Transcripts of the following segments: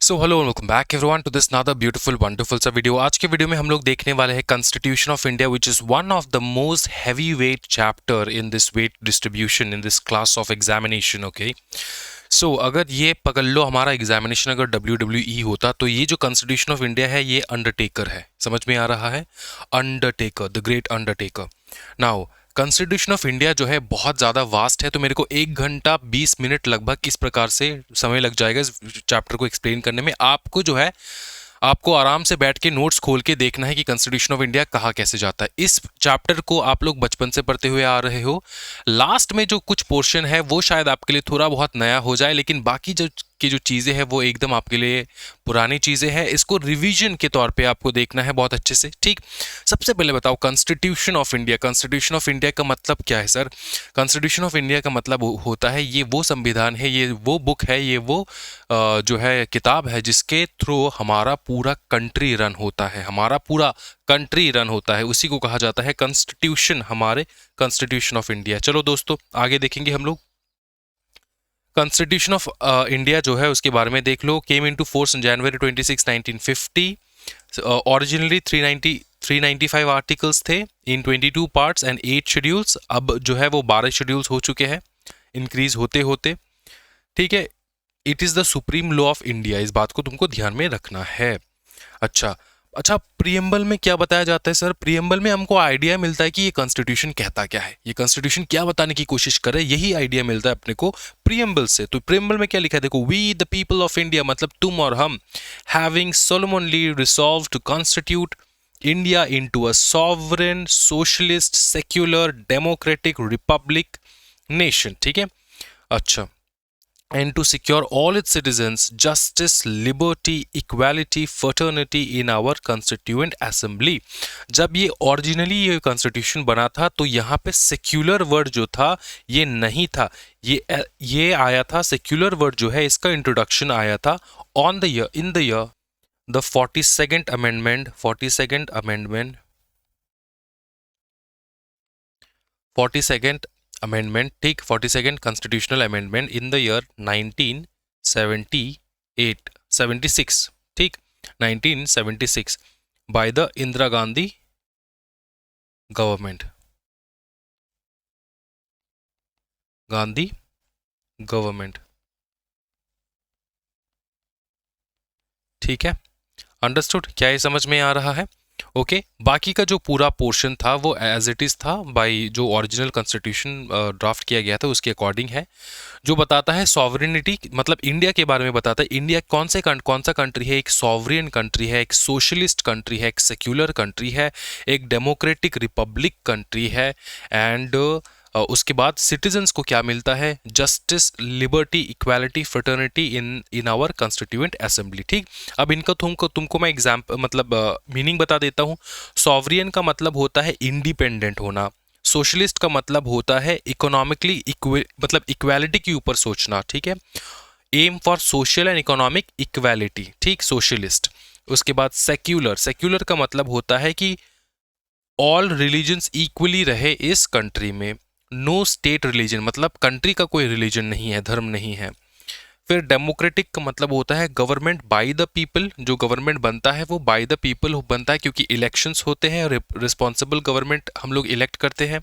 So hello welcome back everyone to this another beautiful wonderful सा video. आज के video में हम लोग देखने वाले हैं constitution of India, which is one of the most heavy weight chapter in this weight distribution in this class of examination. Okay, so अगर ये पकड़ लो, हमारा एग्जामिनेशन अगर WWE होता तो ये जो कॉन्स्टिट्यूशन ऑफ इंडिया है ये अंडरटेकर है। समझ में आ रहा है? Undertaker, the great Undertaker. Now constitution of India जो है बहुत ज़्यादा वास्ट है, तो मेरे को 1 घंटा 20 मिनट लगभग इस प्रकार से समय लग जाएगा इस चैप्टर को एक्सप्लेन करने में। आपको जो है आपको आराम से बैठ के नोट्स खोल के देखना है कि कॉन्स्टिट्यूशन ऑफ इंडिया कहाँ कैसे जाता है। इस चैप्टर को आप लोग बचपन से पढ़ते हुए आ रहे हो। लास्ट में जो कुछ पोर्शन है वो शायद आपके लिए थोड़ा बहुत नया हो जाए, लेकिन बाकी जो चीज़ें हैं वो एकदम आपके लिए पुरानी चीज़ें हैं। इसको रिवीजन के तौर पे आपको देखना है बहुत अच्छे से। ठीक, सबसे पहले बताओ constitution of India. Constitution of India का मतलब क्या है सर? कॉन्स्टिट्यूशन ऑफ इंडिया का मतलब होता है ये वो संविधान है, ये वो बुक है, ये वो जो है किताब है जिसके थ्रू हमारा पूरा कंट्री रन होता है, हमारा पूरा कंट्री रन होता है। उसी को कहा जाता है कॉन्स्टिट्यूशन, हमारे कॉन्स्टिट्यूशन ऑफ इंडिया। चलो दोस्तों आगे देखेंगे हम लोग। कॉन्स्टिट्यूशन ऑफ इंडिया जो है उसके बारे में देख लो। Came into force in January 26 1950। Originally 395 articles थे इन 22 पार्ट्स एंड 8 शेड्यूल्स। अब जो है वो 12 शेड्यूल्स हो चुके हैं इंक्रीज होते होते। ठीक है, it is the supreme law of India, इस बात को तुमको ध्यान में रखना है। अच्छा अच्छा, प्रियम्बल में क्या बताया जाता है सर? प्रियम्बल में हमको आइडिया मिलता है कि ये कॉन्स्टिट्यूशन कहता क्या है, ये कॉन्स्टिट्यूशन क्या बताने की कोशिश करे, यही आइडिया मिलता है अपने को प्रियम्बल से। तो प्रियम्बल में क्या लिखा है देखो, we the people of India, मतलब तुम और हम, having solemnly resolved to constitute India into a sovereign socialist secular democratic republic nation. ठीक है, अच्छा, and to secure all its citizens justice, liberty, equality, fraternity in our constituent assembly। जब ये originally ये कॉन्स्टिट्यूशन बना था तो यहाँ पे सेक्युलर वर्ड जो था ये नहीं था, ये आया था, सेक्युलर वर्ड जो है इसका इंट्रोडक्शन आया था on the year, in the year the 42nd amendment 42nd amendment, ठीक, 42nd constitutional amendment in the year 1976, ठीक, 1976 by the Indira Gandhi government, Gandhi government. ठीक है, अंडरस्टूड? क्या ये समझ में आ रहा है? ओके, बाकी का जो पूरा पोर्शन था वो एज इट इज़ था बाई जो ओरिजिनल कॉन्स्टिट्यूशन ड्राफ्ट किया गया था उसके अकॉर्डिंग है, जो बताता है सॉवरेनिटी, मतलब इंडिया के बारे में बताता है। इंडिया कौन सा कंट्री है? एक सॉवरेन कंट्री है, एक सोशलिस्ट कंट्री है, एक सेक्युलर कंट्री है, एक डेमोक्रेटिक रिपब्लिक कंट्री है। एंड उसके बाद सिटीजन्स को क्या मिलता है? Justice, liberty, equality, fraternity in our constituent assembly. ठीक, अब इनका तुमको मैं मतलब मीनिंग बता देता हूँ। सॉवरियन का मतलब होता है इंडिपेंडेंट होना, सोशलिस्ट का मतलब होता है इकोनॉमिकली मतलब इक्वालिटी के ऊपर सोचना। ठीक है, aim for social and economic equality, ठीक, सोशलिस्ट। उसके बाद सेक्युलर का मतलब होता है कि ऑल रिलीजन्स इक्वली रहे इस कंट्री में, नो स्टेट रिलीजन, मतलब कंट्री का कोई रिलीजन नहीं है, धर्म नहीं है। फिर डेमोक्रेटिक का मतलब होता है गवर्नमेंट बाय द पीपल, जो गवर्नमेंट बनता है वो बाय द पीपल बनता है क्योंकि इलेक्शंस होते हैं, रिस्पॉन्सिबल गवर्नमेंट हम लोग इलेक्ट करते हैं।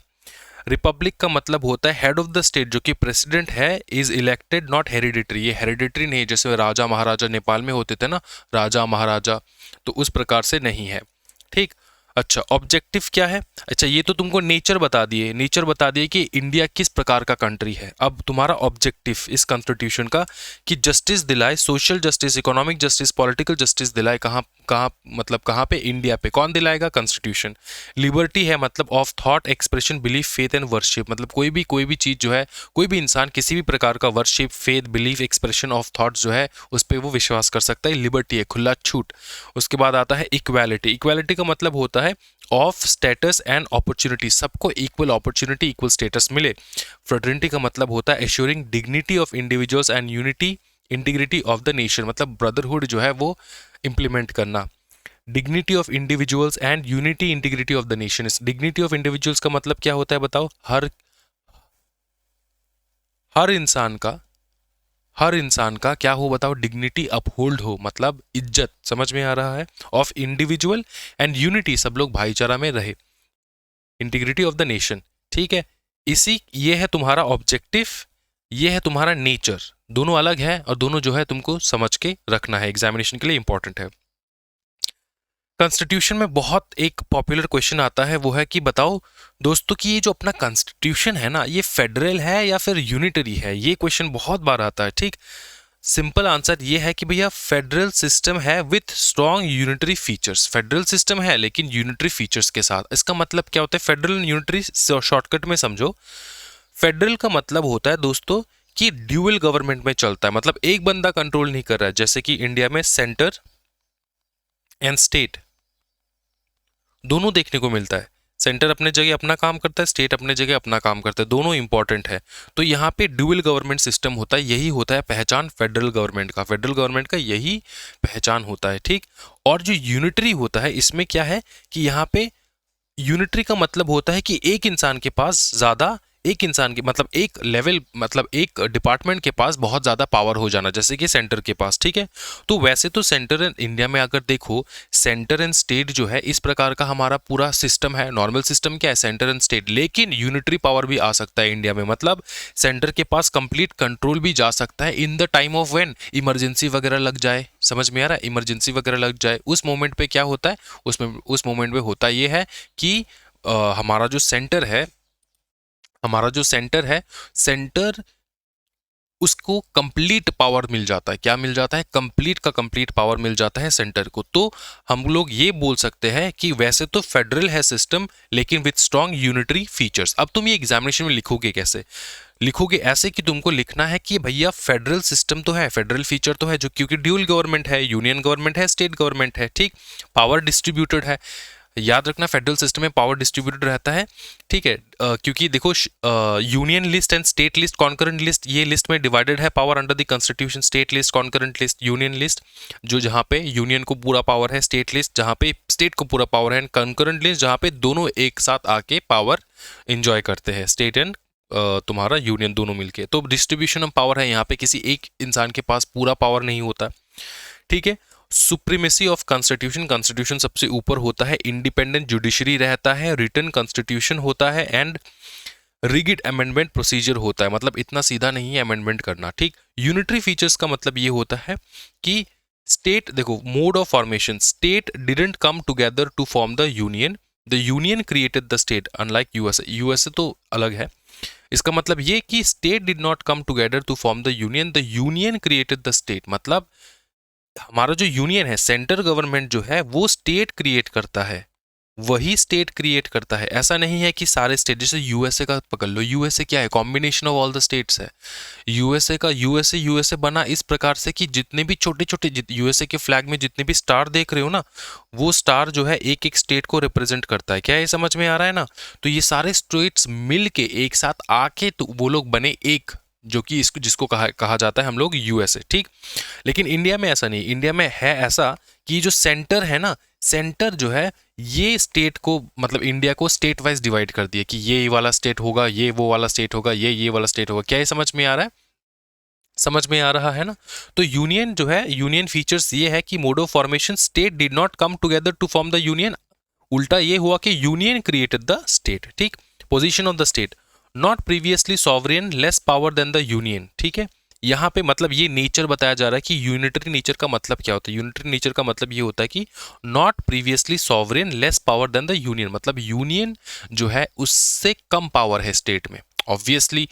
रिपब्लिक का मतलब होता है हेड ऑफ द स्टेट, जो कि प्रेसिडेंट है, इज इलेक्टेड नॉट हेरिडिटरी, ये हेरिडिटरी नहीं है, जैसे राजा महाराजा नेपाल में होते थे ना, राजा महाराजा, तो उस प्रकार से नहीं है। ठीक, अच्छा, ऑब्जेक्टिव क्या है? अच्छा, ये तो तुमको नेचर बता दिए कि इंडिया किस प्रकार का कंट्री है। अब तुम्हारा ऑब्जेक्टिव इस कॉन्स्टिट्यूशन का कि जस्टिस दिलाए, social justice, economic justice, political justice दिलाए। कहाँ पे? इंडिया पे। कौन दिलाएगा? कॉन्स्टिट्यूशन। लिबर्टी है, मतलब of thought, expression, belief, faith and worship, मतलब कोई भी चीज़ जो है, कोई भी इंसान किसी भी प्रकार का worship, faith, belief, expression of thought जो है उस पर वो विश्वास कर सकता है। लिबर्टी है, खुला छूट। उसके बाद आता है इक्वालिटी का मतलब होता है ऑफ स्टेटस एंड अपॉर्चुनिटी, सबको इक्वल अपॉर्चुनिटी, इक्वल स्टेटस मिले। फ्रेटर्निटी का मतलब होता है assuring dignity of individuals and unity integrity of the nation, मतलब ब्रदरहुड जो है वो इंप्लीमेंट करना। Dignity of individuals and unity integrity of the nation. Dignity of individuals का मतलब क्या होता है बताओ? हर इंसान का हर इंसान का क्या हो बताओ, डिग्निटी अपहोल्ड हो, मतलब इज्जत, समझ में आ रहा है, ऑफ इंडिविजुअल एंड यूनिटी, सब लोग भाईचारा में रहे, इंटीग्रिटी ऑफ द नेशन, ठीक है। इसी ये है तुम्हारा ऑब्जेक्टिव, ये है तुम्हारा नेचर, दोनों अलग है और दोनों जो है तुमको समझ के रखना है, एग्जामिनेशन के लिए इंपॉर्टेंट है। कॉन्स्टिट्यूशन में बहुत एक पॉपुलर क्वेश्चन आता है, वो है कि बताओ दोस्तों कि ये जो अपना कॉन्स्टिट्यूशन है ना, ये फेडरल है या फिर यूनिटरी है, ये क्वेश्चन बहुत बार आता है, ठीक। सिंपल आंसर ये है कि भैया फेडरल सिस्टम है with strong unitary features, federal system है लेकिन यूनिटरी फीचर्स के साथ। इसका मतलब क्या होता है, फेडरल यूनिटरी शॉर्टकट में समझो, फेडरल का मतलब होता है दोस्तों कि ड्यूअल गवर्नमेंट में चलता है, मतलब एक बंदा कंट्रोल नहीं कर रहा है, जैसे कि इंडिया में सेंटर एंड स्टेट दोनों देखने को मिलता है, सेंटर अपने जगह अपना काम करता है, स्टेट अपने जगह अपना काम करता है, दोनों इंपॉर्टेंट है। तो यहाँ पे ड्यूअल गवर्नमेंट सिस्टम होता है, यही होता है पहचान फेडरल गवर्नमेंट का, फेडरल गवर्नमेंट का यही पहचान होता है, ठीक। और जो यूनिटरी होता है इसमें क्या है कि यहाँ पे यूनिटरी का मतलब होता है कि एक इंसान के पास ज्यादा, एक इंसान के मतलब एक लेवल, मतलब एक डिपार्टमेंट के पास बहुत ज्यादा पावर हो जाना, जैसे कि सेंटर के पास, ठीक है। तो वैसे तो सेंटर एंड इंडिया में अगर देखो, सेंटर एंड स्टेट जो है इस प्रकार का हमारा पूरा सिस्टम है, नॉर्मल सिस्टम क्या है, सेंटर एंड स्टेट, लेकिन यूनिटरी पावर भी आ सकता है इंडिया में, मतलब सेंटर के पास कंप्लीट कंट्रोल भी जा सकता है in the time of when emergency वगैरह लग जाए, समझ में आ रहा है, इमरजेंसी वगैरह लग जाए, उस मोमेंट पे क्या होता है, उस मोमेंट पे होता ये है कि हमारा जो सेंटर है, हमारा जो सेंटर है, सेंटर उसको कंप्लीट पावर मिल जाता है, क्या मिल जाता है, कंप्लीट का कंप्लीट पावर मिल जाता है सेंटर को। तो हम लोग ये बोल सकते हैं कि वैसे तो फेडरल है सिस्टम लेकिन विथ स्ट्रॉन्ग यूनिटरी फीचर्स। अब तुम ये एग्जामिनेशन में लिखोगे कैसे, लिखोगे ऐसे कि तुमको लिखना है कि भैया फेडरल सिस्टम तो है, फेडरल फीचर तो है, जो क्योंकि ड्यूअल गवर्नमेंट है, यूनियन गवर्नमेंट है, स्टेट गवर्नमेंट है, ठीक, पावर डिस्ट्रीब्यूटेड है, याद रखना फेडरल सिस्टम में पावर डिस्ट्रीब्यूटेड रहता है, ठीक है। क्योंकि देखो union list and state list, concurrent list, ये लिस्ट में डिवाइडेड है power under the constitution, state list, concurrent list, union list जो जहाँ पे यूनियन को पूरा पावर है, स्टेट लिस्ट जहाँ पे स्टेट को पूरा पावर है, एंड कॉन्करेंट लिस्ट जहाँ पे दोनों एक साथ आके पावर इंजॉय करते हैं, स्टेट एंड तुम्हारा यूनियन दोनों मिलके। तो डिस्ट्रीब्यूशन ऑफ पावर है, यहाँ पे किसी एक इंसान के पास पूरा पावर नहीं होता, ठीक है। सुप्रीमेसी ऑफ कॉन्स्टिट्यूशन, कॉन्स्टिट्यूशन सबसे ऊपर होता है, इंडिपेंडेंट जुडिशरी रहता है, रिटन कॉन्स्टिट्यूशन होता है, एंड रिगिड अमेंडमेंट प्रोसीजर होता है, मतलब इतना सीधा नहीं है अमेंडमेंट करना, ठीक। यूनिटरी फीचर्स का मतलब ये होता है कि स्टेट, देखो mode of formation, state didn't come together to form the union created the state, unlike USA, USA तो अलग है। इसका मतलब ये कि state did not come together to form the union created the state, मतलब हमारा जो यूनियन है, सेंट्रल गवर्नमेंट जो है वो स्टेट क्रिएट करता है, वही स्टेट क्रिएट करता है, ऐसा नहीं है कि सारे स्टेट, जैसे यूएसए का पकड़ लो, यूएसए क्या है, combination of all the states है। यूएसए बना इस प्रकार से कि जितने भी छोटे छोटे, यूएसए के फ्लैग में जितने भी स्टार देख रहे हो ना, वो स्टार जो है एक एक स्टेट को रिप्रेजेंट करता है, क्या ये समझ में आ रहा है ना। तो ये सारे स्टेट्स मिल के एक साथ आके तो वो लोग बने एक, जो कि इसको जिसको कहा जाता है हम लोग यूएसए, ठीक। लेकिन इंडिया में ऐसा नहीं, इंडिया में है ऐसा कि जो सेंटर है ना, सेंटर जो है ये स्टेट को, मतलब इंडिया को स्टेट वाइज डिवाइड कर दिया कि ये वाला स्टेट होगा, ये वो वाला स्टेट होगा, ये वाला स्टेट होगा, क्या ये समझ में आ रहा है, समझ में आ रहा है ना। तो यूनियन जो है, यूनियन फीचर्स ये है कि mode of formation, state did not come together to form the union, उल्टा ये हुआ कि यूनियन क्रिएटेड द स्टेट, ठीक। Position of the state, not previously sovereign, less power than the union, ठीक है। यहाँ पे मतलब ये नेचर बताया जा रहा है कि यूनिटरी नेचर का मतलब क्या होता है, यूनिटरी नेचर का मतलब ये होता है कि not previously sovereign, less power than the union, मतलब यूनियन जो है उससे कम पावर है स्टेट में, ऑब्वियसली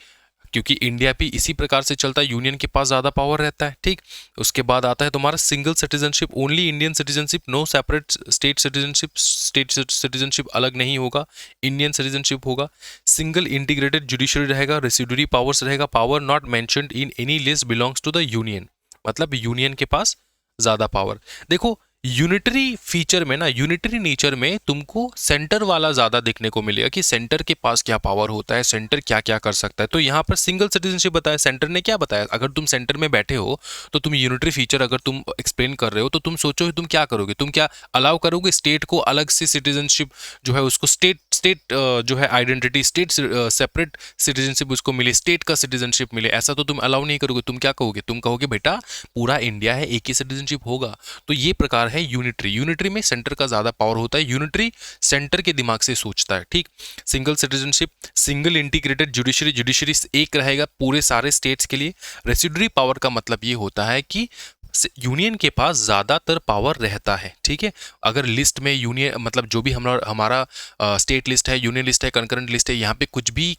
क्योंकि इंडिया भी इसी प्रकार से चलता है, यूनियन के पास ज्यादा पावर रहता है, ठीक। उसके बाद आता है तुम्हारा single citizenship, only Indian citizenship, no separate state citizenship, state citizenship अलग नहीं होगा, इंडियन सिटीजनशिप होगा। सिंगल इंटीग्रेटेड जुडिशरी रहेगा, रेसिड्यूरी पावर्स रहेगा, power not mentioned in any list belongs to the union, मतलब यूनियन के पास ज्यादा पावर। देखो यूनिटरी फीचर में ना, यूनिटरी नेचर में तुमको सेंटर वाला ज्यादा देखने को मिलेगा कि सेंटर के पास क्या पावर होता है, सेंटर क्या क्या कर सकता है। तो यहाँ पर सिंगल सिटीजनशिप बताया, सेंटर ने क्या बताया, अगर तुम सेंटर में बैठे हो तो तुम यूनिटरी फीचर अगर तुम एक्सप्लेन कर रहे हो तो तुम सोचो तुम क्या करोगे, तुम क्या अलाउ करोगे स्टेट को अलग से सिटीजनशिप जो है उसको स्टेट स्टेट जो है आइडेंटिटी, स्टेट सेपरेट सिटीजनशिप उसको मिले, स्टेट का सिटीजनशिप मिले, ऐसा तो तुम अलाउ नहीं करोगे। तुम क्या कहोगे, तुम कहोगे बेटा पूरा इंडिया है, एक ही सिटीजनशिप होगा। तो ये प्रकार है यूनिटरी। यूनिटरी में सेंटर का ज्यादा पावर होता है, यूनिटरी सेंटर के दिमाग से सोचता है, ठीक। Single citizenship, single integrated judiciary, judiciary एक रहेगा पूरे सारे स्टेट्स के लिए। रेसिडुअरी पावर का मतलब ये होता है कि यूनियन के पास ज्यादातर पावर रहता है, ठीक है। अगर लिस्ट में यूनियन मतलब जो भी हमारा स्टेट लिस्ट है, यूनियन लिस्ट है, कंकरेंट लिस्ट है, यहाँ पे कुछ भी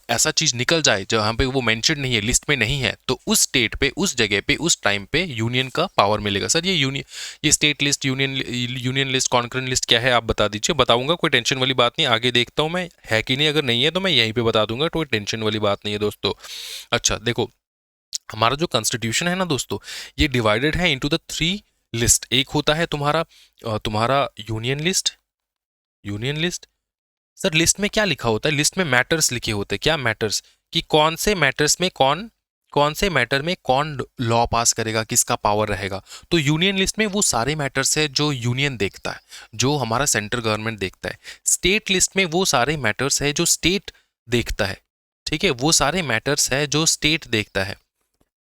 ऐसा चीज निकल जाए जहाँ पे वो मेंशन नहीं है, लिस्ट में नहीं है, तो उस स्टेट पे, उस जगह पे, उस टाइम पे यूनियन का पावर मिलेगा। सर ये state list, union list, concurrent list क्या है आप बता दीजिए। बताऊंगा, कोई टेंशन वाली बात नहीं, आगे देखता हूँ मैं है कि नहीं, अगर नहीं है तो मैं यहीं पे बता दूंगा, कोई टेंशन वाली बात नहीं है दोस्तों। अच्छा देखो, हमारा जो कॉन्स्टिट्यूशन है ना दोस्तों, ये डिवाइडेड है इनटू द 3 लिस्ट। एक होता है तुम्हारा union list, union list. Sir list में क्या लिखा होता है, लिस्ट में मैटर्स लिखे होते हैं। क्या मैटर्स, कि कौन से मैटर्स में कौन से मैटर में कौन लॉ पास करेगा, किसका पावर रहेगा। तो यूनियन लिस्ट में वो सारे मैटर्स है जो यूनियन देखता है, जो हमारा सेंट्रल गवर्नमेंट देखता है। स्टेट लिस्ट में वो सारे मैटर्स है जो स्टेट देखता है, ठीक है, वो सारे मैटर्स है जो स्टेट देखता है,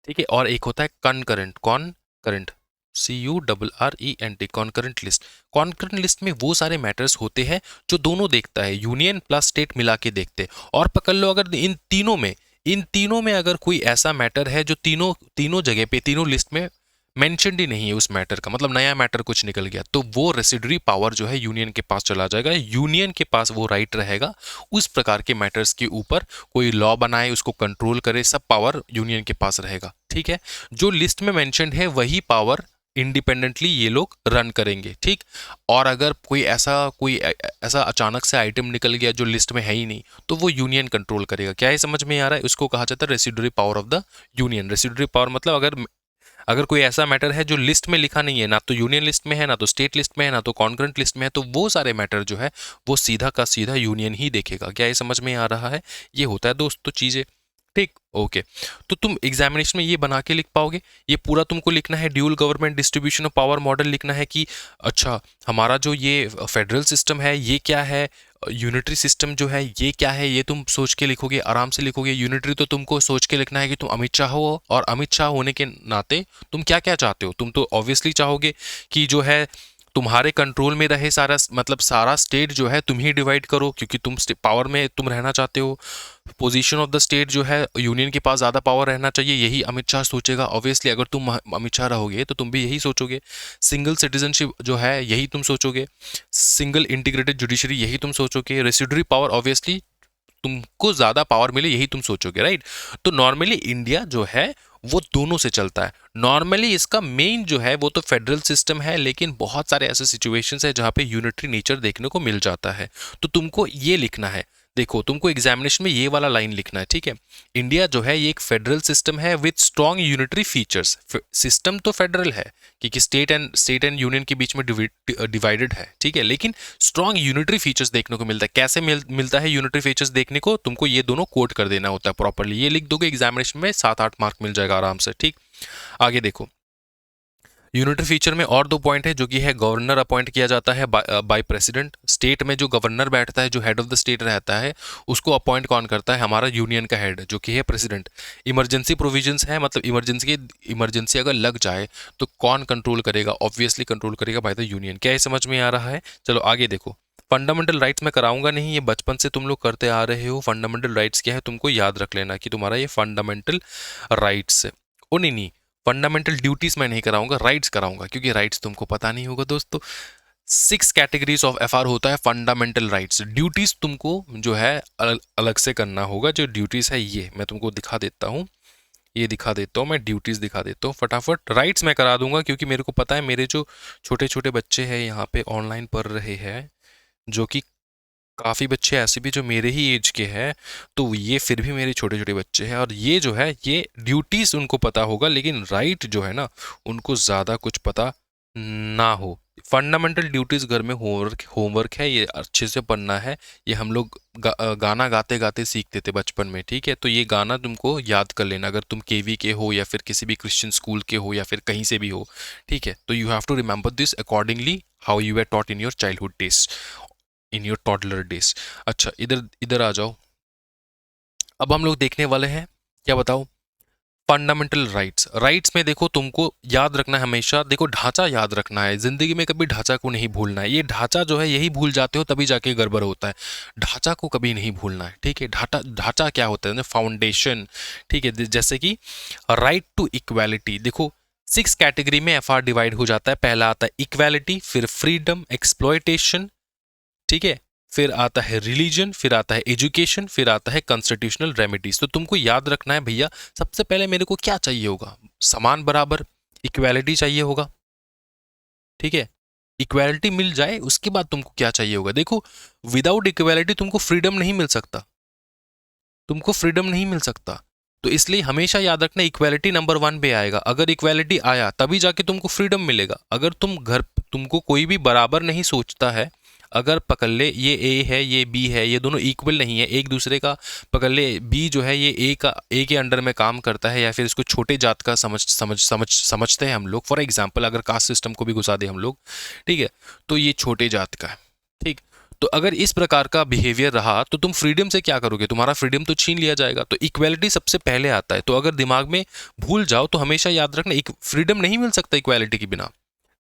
ठीक है। और एक होता है concurrent, concurrent, CURRENT, concurrent list. Concurrent list में वो सारे मैटर्स होते हैं जो दोनों देखता है, यूनियन प्लस स्टेट मिला के देखते हैं। और पकड़ लो, अगर इन तीनों में अगर कोई ऐसा मैटर है जो तीनों जगह पे, तीनों लिस्ट में मेंशनड ही नहीं है उस मैटर का, मतलब नया मैटर कुछ निकल गया, तो वो रेसिडुअरी पावर जो है यूनियन के पास चला जाएगा। यूनियन के पास वो राइट रहेगा उस प्रकार के मैटर्स के ऊपर, कोई लॉ बनाए, उसको कंट्रोल करे, सब पावर यूनियन के पास रहेगा, ठीक है। जो लिस्ट में मेंशनड है वही पावर इंडिपेंडेंटली ये लोग रन करेंगे, ठीक। और अगर कोई ऐसा अचानक से आइटम निकल गया जो लिस्ट में है ही नहीं, तो वो यूनियन कंट्रोल करेगा। क्या ये समझ में आ रहा है, उसको कहा जाता है residuary power of the union. Residuary power मतलब अगर कोई ऐसा मैटर है जो लिस्ट में लिखा नहीं है, ना तो यूनियन लिस्ट में है, ना तो स्टेट लिस्ट में है, ना तो कॉन्करेंट लिस्ट में है, तो वो सारे मैटर जो है वो सीधा का सीधा यूनियन ही देखेगा। क्या ये समझ में आ रहा है, ये होता है दोस्तों चीजें, ठीक। ओके, तो तुम एग्जामिनेशन में ये बना के लिख पाओगे। ये पूरा तुमको लिखना है, dual government distribution of power model लिखना है कि अच्छा हमारा जो ये फेडरल सिस्टम है ये क्या है, यूनिटरी सिस्टम जो है ये क्या है, ये तुम सोच के लिखोगे, आराम से लिखोगे। यूनिटरी तो तुमको सोच के लिखना है कि तुम अमित शाह हो, और अमित शाह होने के नाते तुम क्या क्या चाहते हो। तुम तो ऑब्वियसली चाहोगे कि जो है तुम्हारे कंट्रोल में रहे सारा, मतलब सारा स्टेट जो है तुम ही डिवाइड करो, क्योंकि तुम पावर में तुम रहना चाहते हो। पोजीशन ऑफ द स्टेट जो है यूनियन के पास ज़्यादा पावर रहना चाहिए, यही अमित शाह सोचेगा। ऑब्वियसली अगर तुम अमित शाह रहोगे तो तुम भी यही सोचोगे। सिंगल सिटीजनशिप जो है यही तुम सोचोगे, सिंगल इंटीग्रेटेड जुडिशरी यही तुम सोचोगे, रेसिडुअरी पावर ऑब्वियसली तुमको ज़्यादा पावर मिले यही तुम सोचोगे, राइट। तो नॉर्मली इंडिया जो है वो दोनों से चलता है। नॉर्मली इसका मेन जो है वो तो फेडरल सिस्टम है, लेकिन बहुत सारे ऐसे सिचुएशंस है जहाँ पे यूनिटरी नेचर देखने को मिल जाता है। तो तुमको ये लिखना है, देखो तुमको एग्जामिनेशन में ये वाला लाइन लिखना है, ठीक है। इंडिया जो है ये एक फेडरल सिस्टम है with strong unitary features. System तो फेडरल है क्योंकि स्टेट एंड यूनियन के बीच में डिवाइडेड है, ठीक है, लेकिन स्ट्रॉन्ग यूनिटरी फीचर्स देखने को मिलता है। कैसे मिलता है यूनिटरी फीचर्स देखने को, तुमको ये दोनों कोट कर देना होता है प्रॉपरली। ये लिख दोगे एग्जामिनेशन में 7-8 मार्क मिल जाएगा आराम से, ठीक। आगे देखो, यूनिटरी फीचर में और 2 पॉइंट है, जो कि है गवर्नर अपॉइंट किया जाता है बाय प्रेसिडेंट। स्टेट में जो गवर्नर बैठता है, जो हेड ऑफ द स्टेट रहता है, उसको अपॉइंट कौन करता है, हमारा यूनियन का हेड जो कि है प्रेसिडेंट। इमरजेंसी प्रोविजंस है, मतलब इमरजेंसी अगर लग जाए तो कौन कंट्रोल करेगा, ऑब्वियसली कंट्रोल करेगा बाय द यूनियन। क्या ये समझ में आ रहा है। चलो आगे देखो, फंडामेंटल राइट्स मैं कराऊंगा नहीं, ये बचपन से तुम लोग करते आ रहे हो। फंडामेंटल राइट्स क्या है तुमको याद रख लेना कि तुम्हारा ये फंडामेंटल राइट्स है। ओ नहीं, फंडामेंटल ड्यूटीज मैं नहीं कराऊंगा, राइट्स कराऊंगा, क्योंकि राइट्स तुमको पता नहीं होगा दोस्तों। 6 कैटेगरीज ऑफ FR होता है फंडामेंटल राइट्स। ड्यूटीज तुमको जो है अलग से करना होगा। जो ड्यूटीज है ये मैं तुमको दिखा देता हूँ, ये दिखा देता हूँ, मैं ड्यूटीज दिखा देता हूँ फटाफट। राइट्स मैं करा दूंगा क्योंकि मेरे को पता है मेरे जो छोटे छोटे बच्चे हैं यहाँ पे ऑनलाइन पढ़ रहे हैं, जो कि काफ़ी बच्चे ऐसे भी जो मेरे ही एज के हैं, तो ये फिर भी मेरे छोटे छोटे बच्चे हैं, और ये जो है ये ड्यूटीज़ उनको पता होगा, लेकिन राइट जो है ना उनको ज़्यादा कुछ पता ना हो। फंडामेंटल ड्यूटीज़ घर में होमवर्क है, ये अच्छे से पढ़ना है। ये हम लोग गाना गाते गाते सीखते थे बचपन में, ठीक है। तो ये गाना तुमको याद कर लेना, अगर तुम KV के हो या फिर किसी भी क्रिश्चियन स्कूल के हो या फिर कहीं से भी हो, ठीक है। तो you have to remember this accordingly how you were taught in your childhood days in your toddler days. अच्छा, इधर इधर आ जाओ। अब हम लोग देखने वाले हैं, क्या बताओ, फंडामेंटल राइट्स। राइट्स में देखो, तुमको याद रखना है हमेशा, देखो ढांचा याद रखना है, जिंदगी में कभी ढांचा को नहीं भूलना है। ये ढांचा जो है यही भूल जाते हो तभी जाके गड़बड़ होता है। ढांचा को कभी नहीं भूलना है, ठीक है। ढांचा ढांचा क्या होता है, फाउंडेशन, ठीक है। जैसे कि राइट टू इक्वालिटी, देखो 6 कैटेगरी में एफआर डिवाइड हो जाता है। पहला आता है इक्वालिटी, फिर फ्रीडम, एक्सप्लॉयटेशन, ठीक है, फिर आता है रिलीजन, फिर आता है एजुकेशन, फिर आता है कॉन्स्टिट्यूशनल रेमेडीज। तो तुमको याद रखना है भैया, सबसे पहले मेरे को क्या चाहिए होगा, समान बराबर, इक्वालिटी चाहिए होगा, ठीक है। इक्वालिटी मिल जाए उसके बाद तुमको क्या चाहिए होगा, देखो विदाउट इक्वालिटी तुमको फ्रीडम नहीं मिल सकता, तुमको फ्रीडम नहीं मिल सकता। तो इसलिए हमेशा याद रखना इक्वालिटी नंबर 1 पे आएगा। अगर इक्वालिटी आया तभी जाके तुमको फ्रीडम मिलेगा। अगर तुमको कोई भी बराबर नहीं सोचता है, अगर पकड़ ले ये ए है ये बी है, ये दोनों इक्वल नहीं है एक दूसरे का, पकड़ ले बी जो है ये ए के अंडर में काम करता है, या फिर इसको छोटे जात का समझते हैं हम लोग। फॉर एग्जाम्पल अगर कास्ट सिस्टम को भी घुसा दे हम लोग, ठीक है, तो ये छोटे जात का है, ठीक। तो अगर इस प्रकार का बिहेवियर रहा तो तुम फ्रीडम से क्या करोगे, तुम्हारा फ्रीडम तो छीन लिया जाएगा। तो इक्वालिटी सबसे पहले आता है। तो अगर दिमाग में भूल जाओ तो हमेशा याद रखना, एक फ्रीडम नहीं मिल सकता इक्वालिटी के बिना,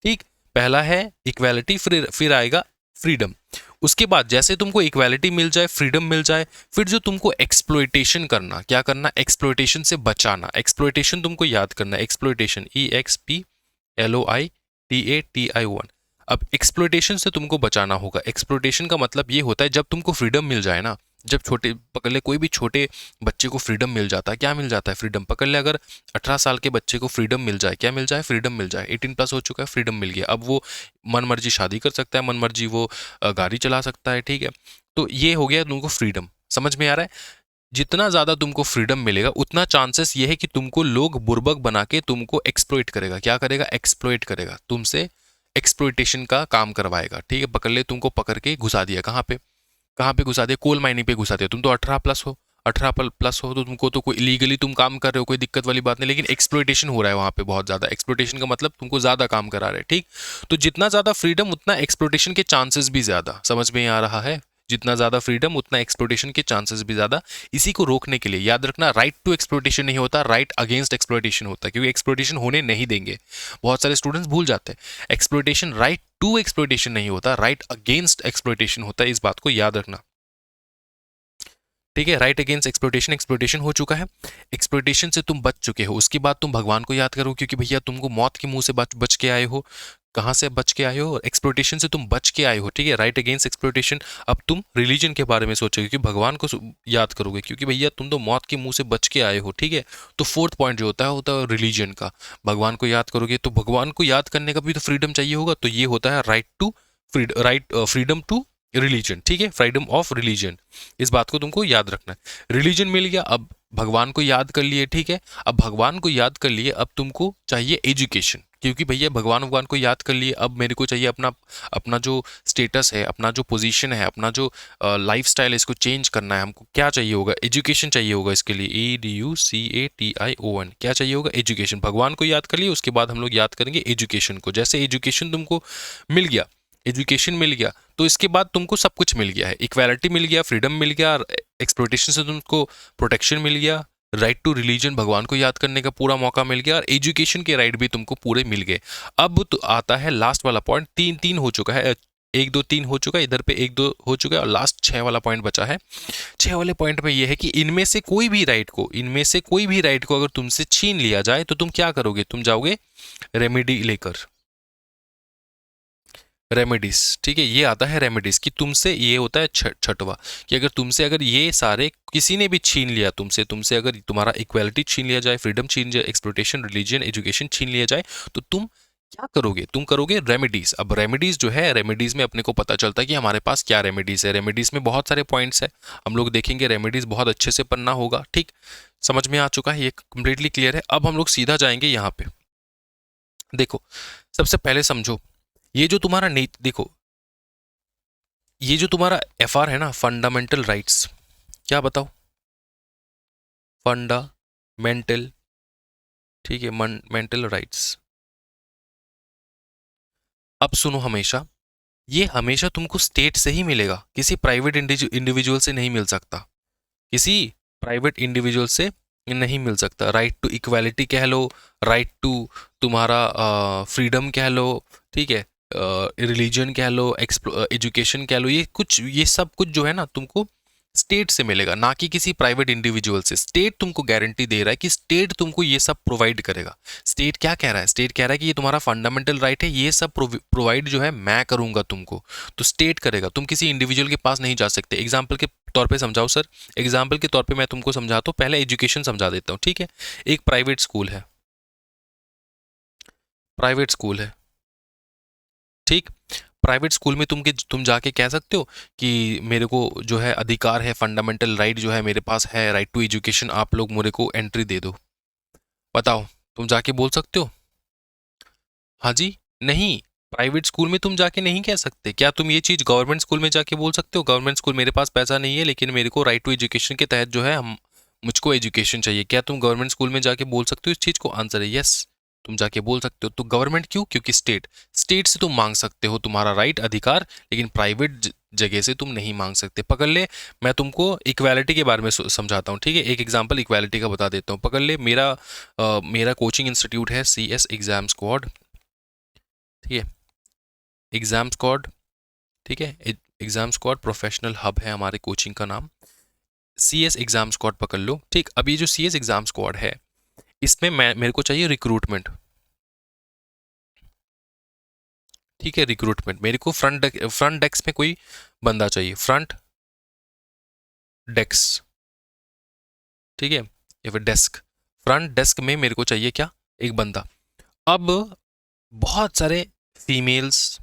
ठीक। पहला है इक्वालिटी, फिर आएगा फ्रीडम। उसके बाद जैसे तुमको इक्वालिटी मिल जाए, फ्रीडम मिल जाए, फिर जो तुमको एक्सप्लॉयटेशन करना, क्या करना, एक्सप्लॉयटेशन से बचाना। एक्सप्लॉयटेशन तुमको याद करना, एक्सप्लॉयटेशन EXPLOITATI1। अब एक्सप्लॉयटेशन से तुमको बचाना होगा। एक्सप्लॉयटेशन का मतलब ये होता है जब तुमको फ्रीडम मिल जाए ना, जब छोटे पकड़ ले कोई भी छोटे बच्चे को फ्रीडम मिल जाता है, क्या मिल जाता है, फ्रीडम। पकड़ ले अगर 18 साल के बच्चे को फ्रीडम मिल जाए, क्या मिल जाए, फ्रीडम मिल जाए। 18 प्लस हो चुका है, फ्रीडम मिल गया। अब वो मन मर्जी शादी कर सकता है, मन मर्जी वो गाड़ी चला सकता है, ठीक है। तो ये हो गया तुमको फ्रीडम, समझ में आ रहा है। जितना ज़्यादा तुमको फ्रीडम मिलेगा उतना चांसेस ये है कि तुमको लोग बुर्बक बना के तुमको एक्सप्लॉइट करेगा। क्या करेगा, एक्सप्लॉइट करेगा, तुमसे एक्सप्लॉइटेशन का काम करवाएगा, ठीक है। पकड़ ले, तुमको पकड़ के घुसा दिया कहाँ पे, कहाँ पे घुसा दिया, कोल माइनिंग पे घुसा दिया। तुम तो 18 प्लस हो, 18 प्लस हो तो तुमको तो कोई इलीगली तुम काम कर रहे हो, कोई दिक्कत वाली बात नहीं, लेकिन एक्सप्लॉइटेशन हो रहा है वहाँ पे बहुत ज़्यादा। एक्सप्लॉइटेशन का मतलब तुमको ज़्यादा काम करा रहे हैं, ठीक। तो जितना ज़्यादा फ्रीडम उतना एक्सप्लॉइटेशन के चांसेस भी ज़्यादा, समझ में आ रहा है। जितना ज़्यादा फ्रीडम उतना एक्सप्लॉइटेशन के चांसेस भी ज़्यादा। इसी को रोकने के लिए याद रखना, राइट टू एक्सप्लॉइटेशन नहीं होता, राइट अगेंस्ट एक्सप्लॉइटेशन होता है, क्योंकि एक्सप्लॉइटेशन होने नहीं देंगे। बहुत सारे स्टूडेंट्स भूल जाते हैं, एक्सप्लॉइटेशन राइट टू एक्सप्लॉइटेशन नहीं होता, राइट अगेंस्ट एक्सप्लॉइटेशन होता है। इस बात को याद रखना, ठीक है। राइट अगेंस्ट एक्सप्लॉइटेशन, एक्सप्लॉइटेशन हो चुका है, एक्सप्लॉइटेशन से तुम बच चुके हो। उसके बाद तुम भगवान को याद करो, क्योंकि भैया तुमको मौत के मुंह से बच के आए हो। कहाँ से बच के आए हो, एक्सप्लॉइटेशन से तुम बच के आए हो, ठीक है। Right against exploitation. अब तुम रिलीजन के बारे में सोचोगे कि भगवान को याद करोगे, क्योंकि भैया तुम तो मौत के मुंह से बच के आए हो, ठीक है। तो फोर्थ पॉइंट जो होता है रिलीजन का। भगवान को याद करोगे तो भगवान को याद करने का भी तो फ्रीडम चाहिए होगा, तो ये होता है फ्रीडम टू रिलीजन, ठीक है, फ्रीडम ऑफ रिलीजन। इस बात को तुमको याद रखना है। रिलीजन मिल गया, अब भगवान को याद कर लिए, ठीक है। अब भगवान को याद कर लिए, अब तुमको चाहिए एजुकेशन, क्योंकि भैया भगवान को याद कर लिए, अब मेरे को चाहिए अपना अपना जो स्टेटस है, अपना जो पोजीशन है, अपना जो लाइफ स्टाइल है, इसको चेंज करना है। हमको क्या चाहिए होगा, एजुकेशन चाहिए होगा। इसके लिए EDUCATION, क्या चाहिए होगा, एजुकेशन। भगवान को याद कर लिए, उसके बाद हम लोग याद करेंगे एजुकेशन को। जैसे एजुकेशन तुमको मिल गया, एजुकेशन मिल गया, तो इसके बाद तुमको सब कुछ मिल गया है। इक्वालिटी मिल गया, फ्रीडम मिल गया, एक्सप्लॉइटेशन से तुमको प्रोटेक्शन मिल गया, राइट टू रिलीजन, भगवान को याद करने का पूरा मौका मिल गया, और एजुकेशन के राइट भी तुमको पूरे मिल गए। अब तो आता है लास्ट वाला पॉइंट, तीन तीन हो चुका है, 1 2 3 हो चुका है, इधर पे 1 2 हो चुका है, और लास्ट 6 वाला पॉइंट बचा है। 6 वाले पॉइंट में यह है कि इनमें से कोई भी राइट को अगर तुमसे छीन लिया जाए तो तुम क्या करोगे, तुम जाओगे रेमेडी लेकर, रेमेडीज, ठीक है। ये आता है रेमेडीज कि तुमसे, ये होता है छठवा, कि अगर तुमसे अगर ये सारे किसी ने भी छीन लिया, तुमसे अगर तुम्हारा इक्वालिटी छीन लिया जाए, फ्रीडम छीन जाए, एक्सप्लॉइटेशन, रिलीजन, एजुकेशन छीन लिया जाए, तो तुम क्या करोगे, तुम करोगे रेमेडीज। अब रेमेडीज जो है, रेमेडीज में अपने को पता चलता है कि हमारे पास क्या रेमेडीज है। रेमेडीज में बहुत सारे पॉइंट्स है, हम लोग देखेंगे, रेमेडीज बहुत अच्छे से पढ़ना होगा, ठीक। समझ में आ चुका है, ये कंप्लीटली क्लियर है। अब हम लोग सीधा जाएंगे यहाँ पे। देखो, सबसे पहले समझो, ये जो तुम्हारा देखो, ये जो तुम्हारा FR है ना, फंडामेंटल राइट्स, क्या बताओ, फंडामेंटल, ठीक है, मेंटल राइट्स। अब सुनो हमेशा, ये हमेशा तुमको स्टेट से ही मिलेगा, किसी प्राइवेट इंडिविजुअल से नहीं मिल सकता, किसी प्राइवेट इंडिविजुअल से नहीं मिल सकता। राइट टू इक्वालिटी कह लो, राइट टू तुम्हारा फ्रीडम कह लो, ठीक है, रिलीजन कह लो, एजुकेशन कह लो, ये सब कुछ जो है ना तुमको स्टेट से मिलेगा, ना कि किसी प्राइवेट इंडिविजुअल से। स्टेट तुमको गारंटी दे रहा है कि स्टेट तुमको ये सब प्रोवाइड करेगा। स्टेट क्या कह रहा है? स्टेट कह रहा है कि ये तुम्हारा फंडामेंटल राइट है, ये सब प्रोवाइड जो है मैं करूंगा तुमको, तो स्टेट करेगा, तुम किसी इंडिविजुअल के पास नहीं जा सकते। एग्जाम्पल के तौर पे समझाओ सर, एग्जाम्पल के तौर पे मैं तुमको समझाता हूँ, पहले एजुकेशन समझा देता हूँ, ठीक है। एक प्राइवेट स्कूल है, प्राइवेट स्कूल है, ठीक। प्राइवेट स्कूल में तुम जाके कह सकते हो कि मेरे को जो है अधिकार है, फंडामेंटल राइट जो है मेरे पास है, राइट टू एजुकेशन, आप लोग मेरे को एंट्री दे दो। बताओ, तुम जाके बोल सकते हो? हाँ जी, नहीं। प्राइवेट स्कूल में तुम जाके नहीं कह सकते। क्या तुम ये चीज़ गवर्नमेंट स्कूल में जाके बोल सकते हो? गवर्नमेंट स्कूल, मेरे पास पैसा नहीं है लेकिन मेरे को राइट टू एजुकेशन के तहत जो है हम मुझको एजुकेशन चाहिए, क्या तुम गवर्नमेंट स्कूल में जाके बोल सकते हो इस चीज़ को? आंसर है यस, तुम जाके बोल सकते हो। तो गवर्नमेंट क्यों? क्योंकि स्टेट, स्टेट से तुम मांग सकते हो तुम्हारा राइट, अधिकार, लेकिन प्राइवेट जगह से तुम नहीं मांग सकते। पकड़ ले, मैं तुमको इक्वालिटी के बारे में समझाता हूँ, ठीक है। एक एग्जांपल इक्वालिटी का बता देता हूँ। पकड़ ले, मेरा कोचिंग इंस्टीट्यूट है CS एग्जाम स्क्वाड, ठीक है, एग्जाम स्क्वाड, ठीक है, एग्जाम स्क्वाड प्रोफेशनल हब है हमारे कोचिंग का नाम। CS एग्जाम स्क्वाड पकड़ लो, ठीक। अब ये जो CS एग्जाम स्क्वाड है, इसमें मेरे को चाहिए रिक्रूटमेंट, ठीक है, रिक्रूटमेंट। मेरे को फ्रंट डेस्क में कोई बंदा चाहिए, फ्रंट डेस्क, ठीक है, या फिर डेस्क, फ्रंट डेस्क में मेरे को चाहिए क्या? एक बंदा। अब बहुत सारे फीमेल्स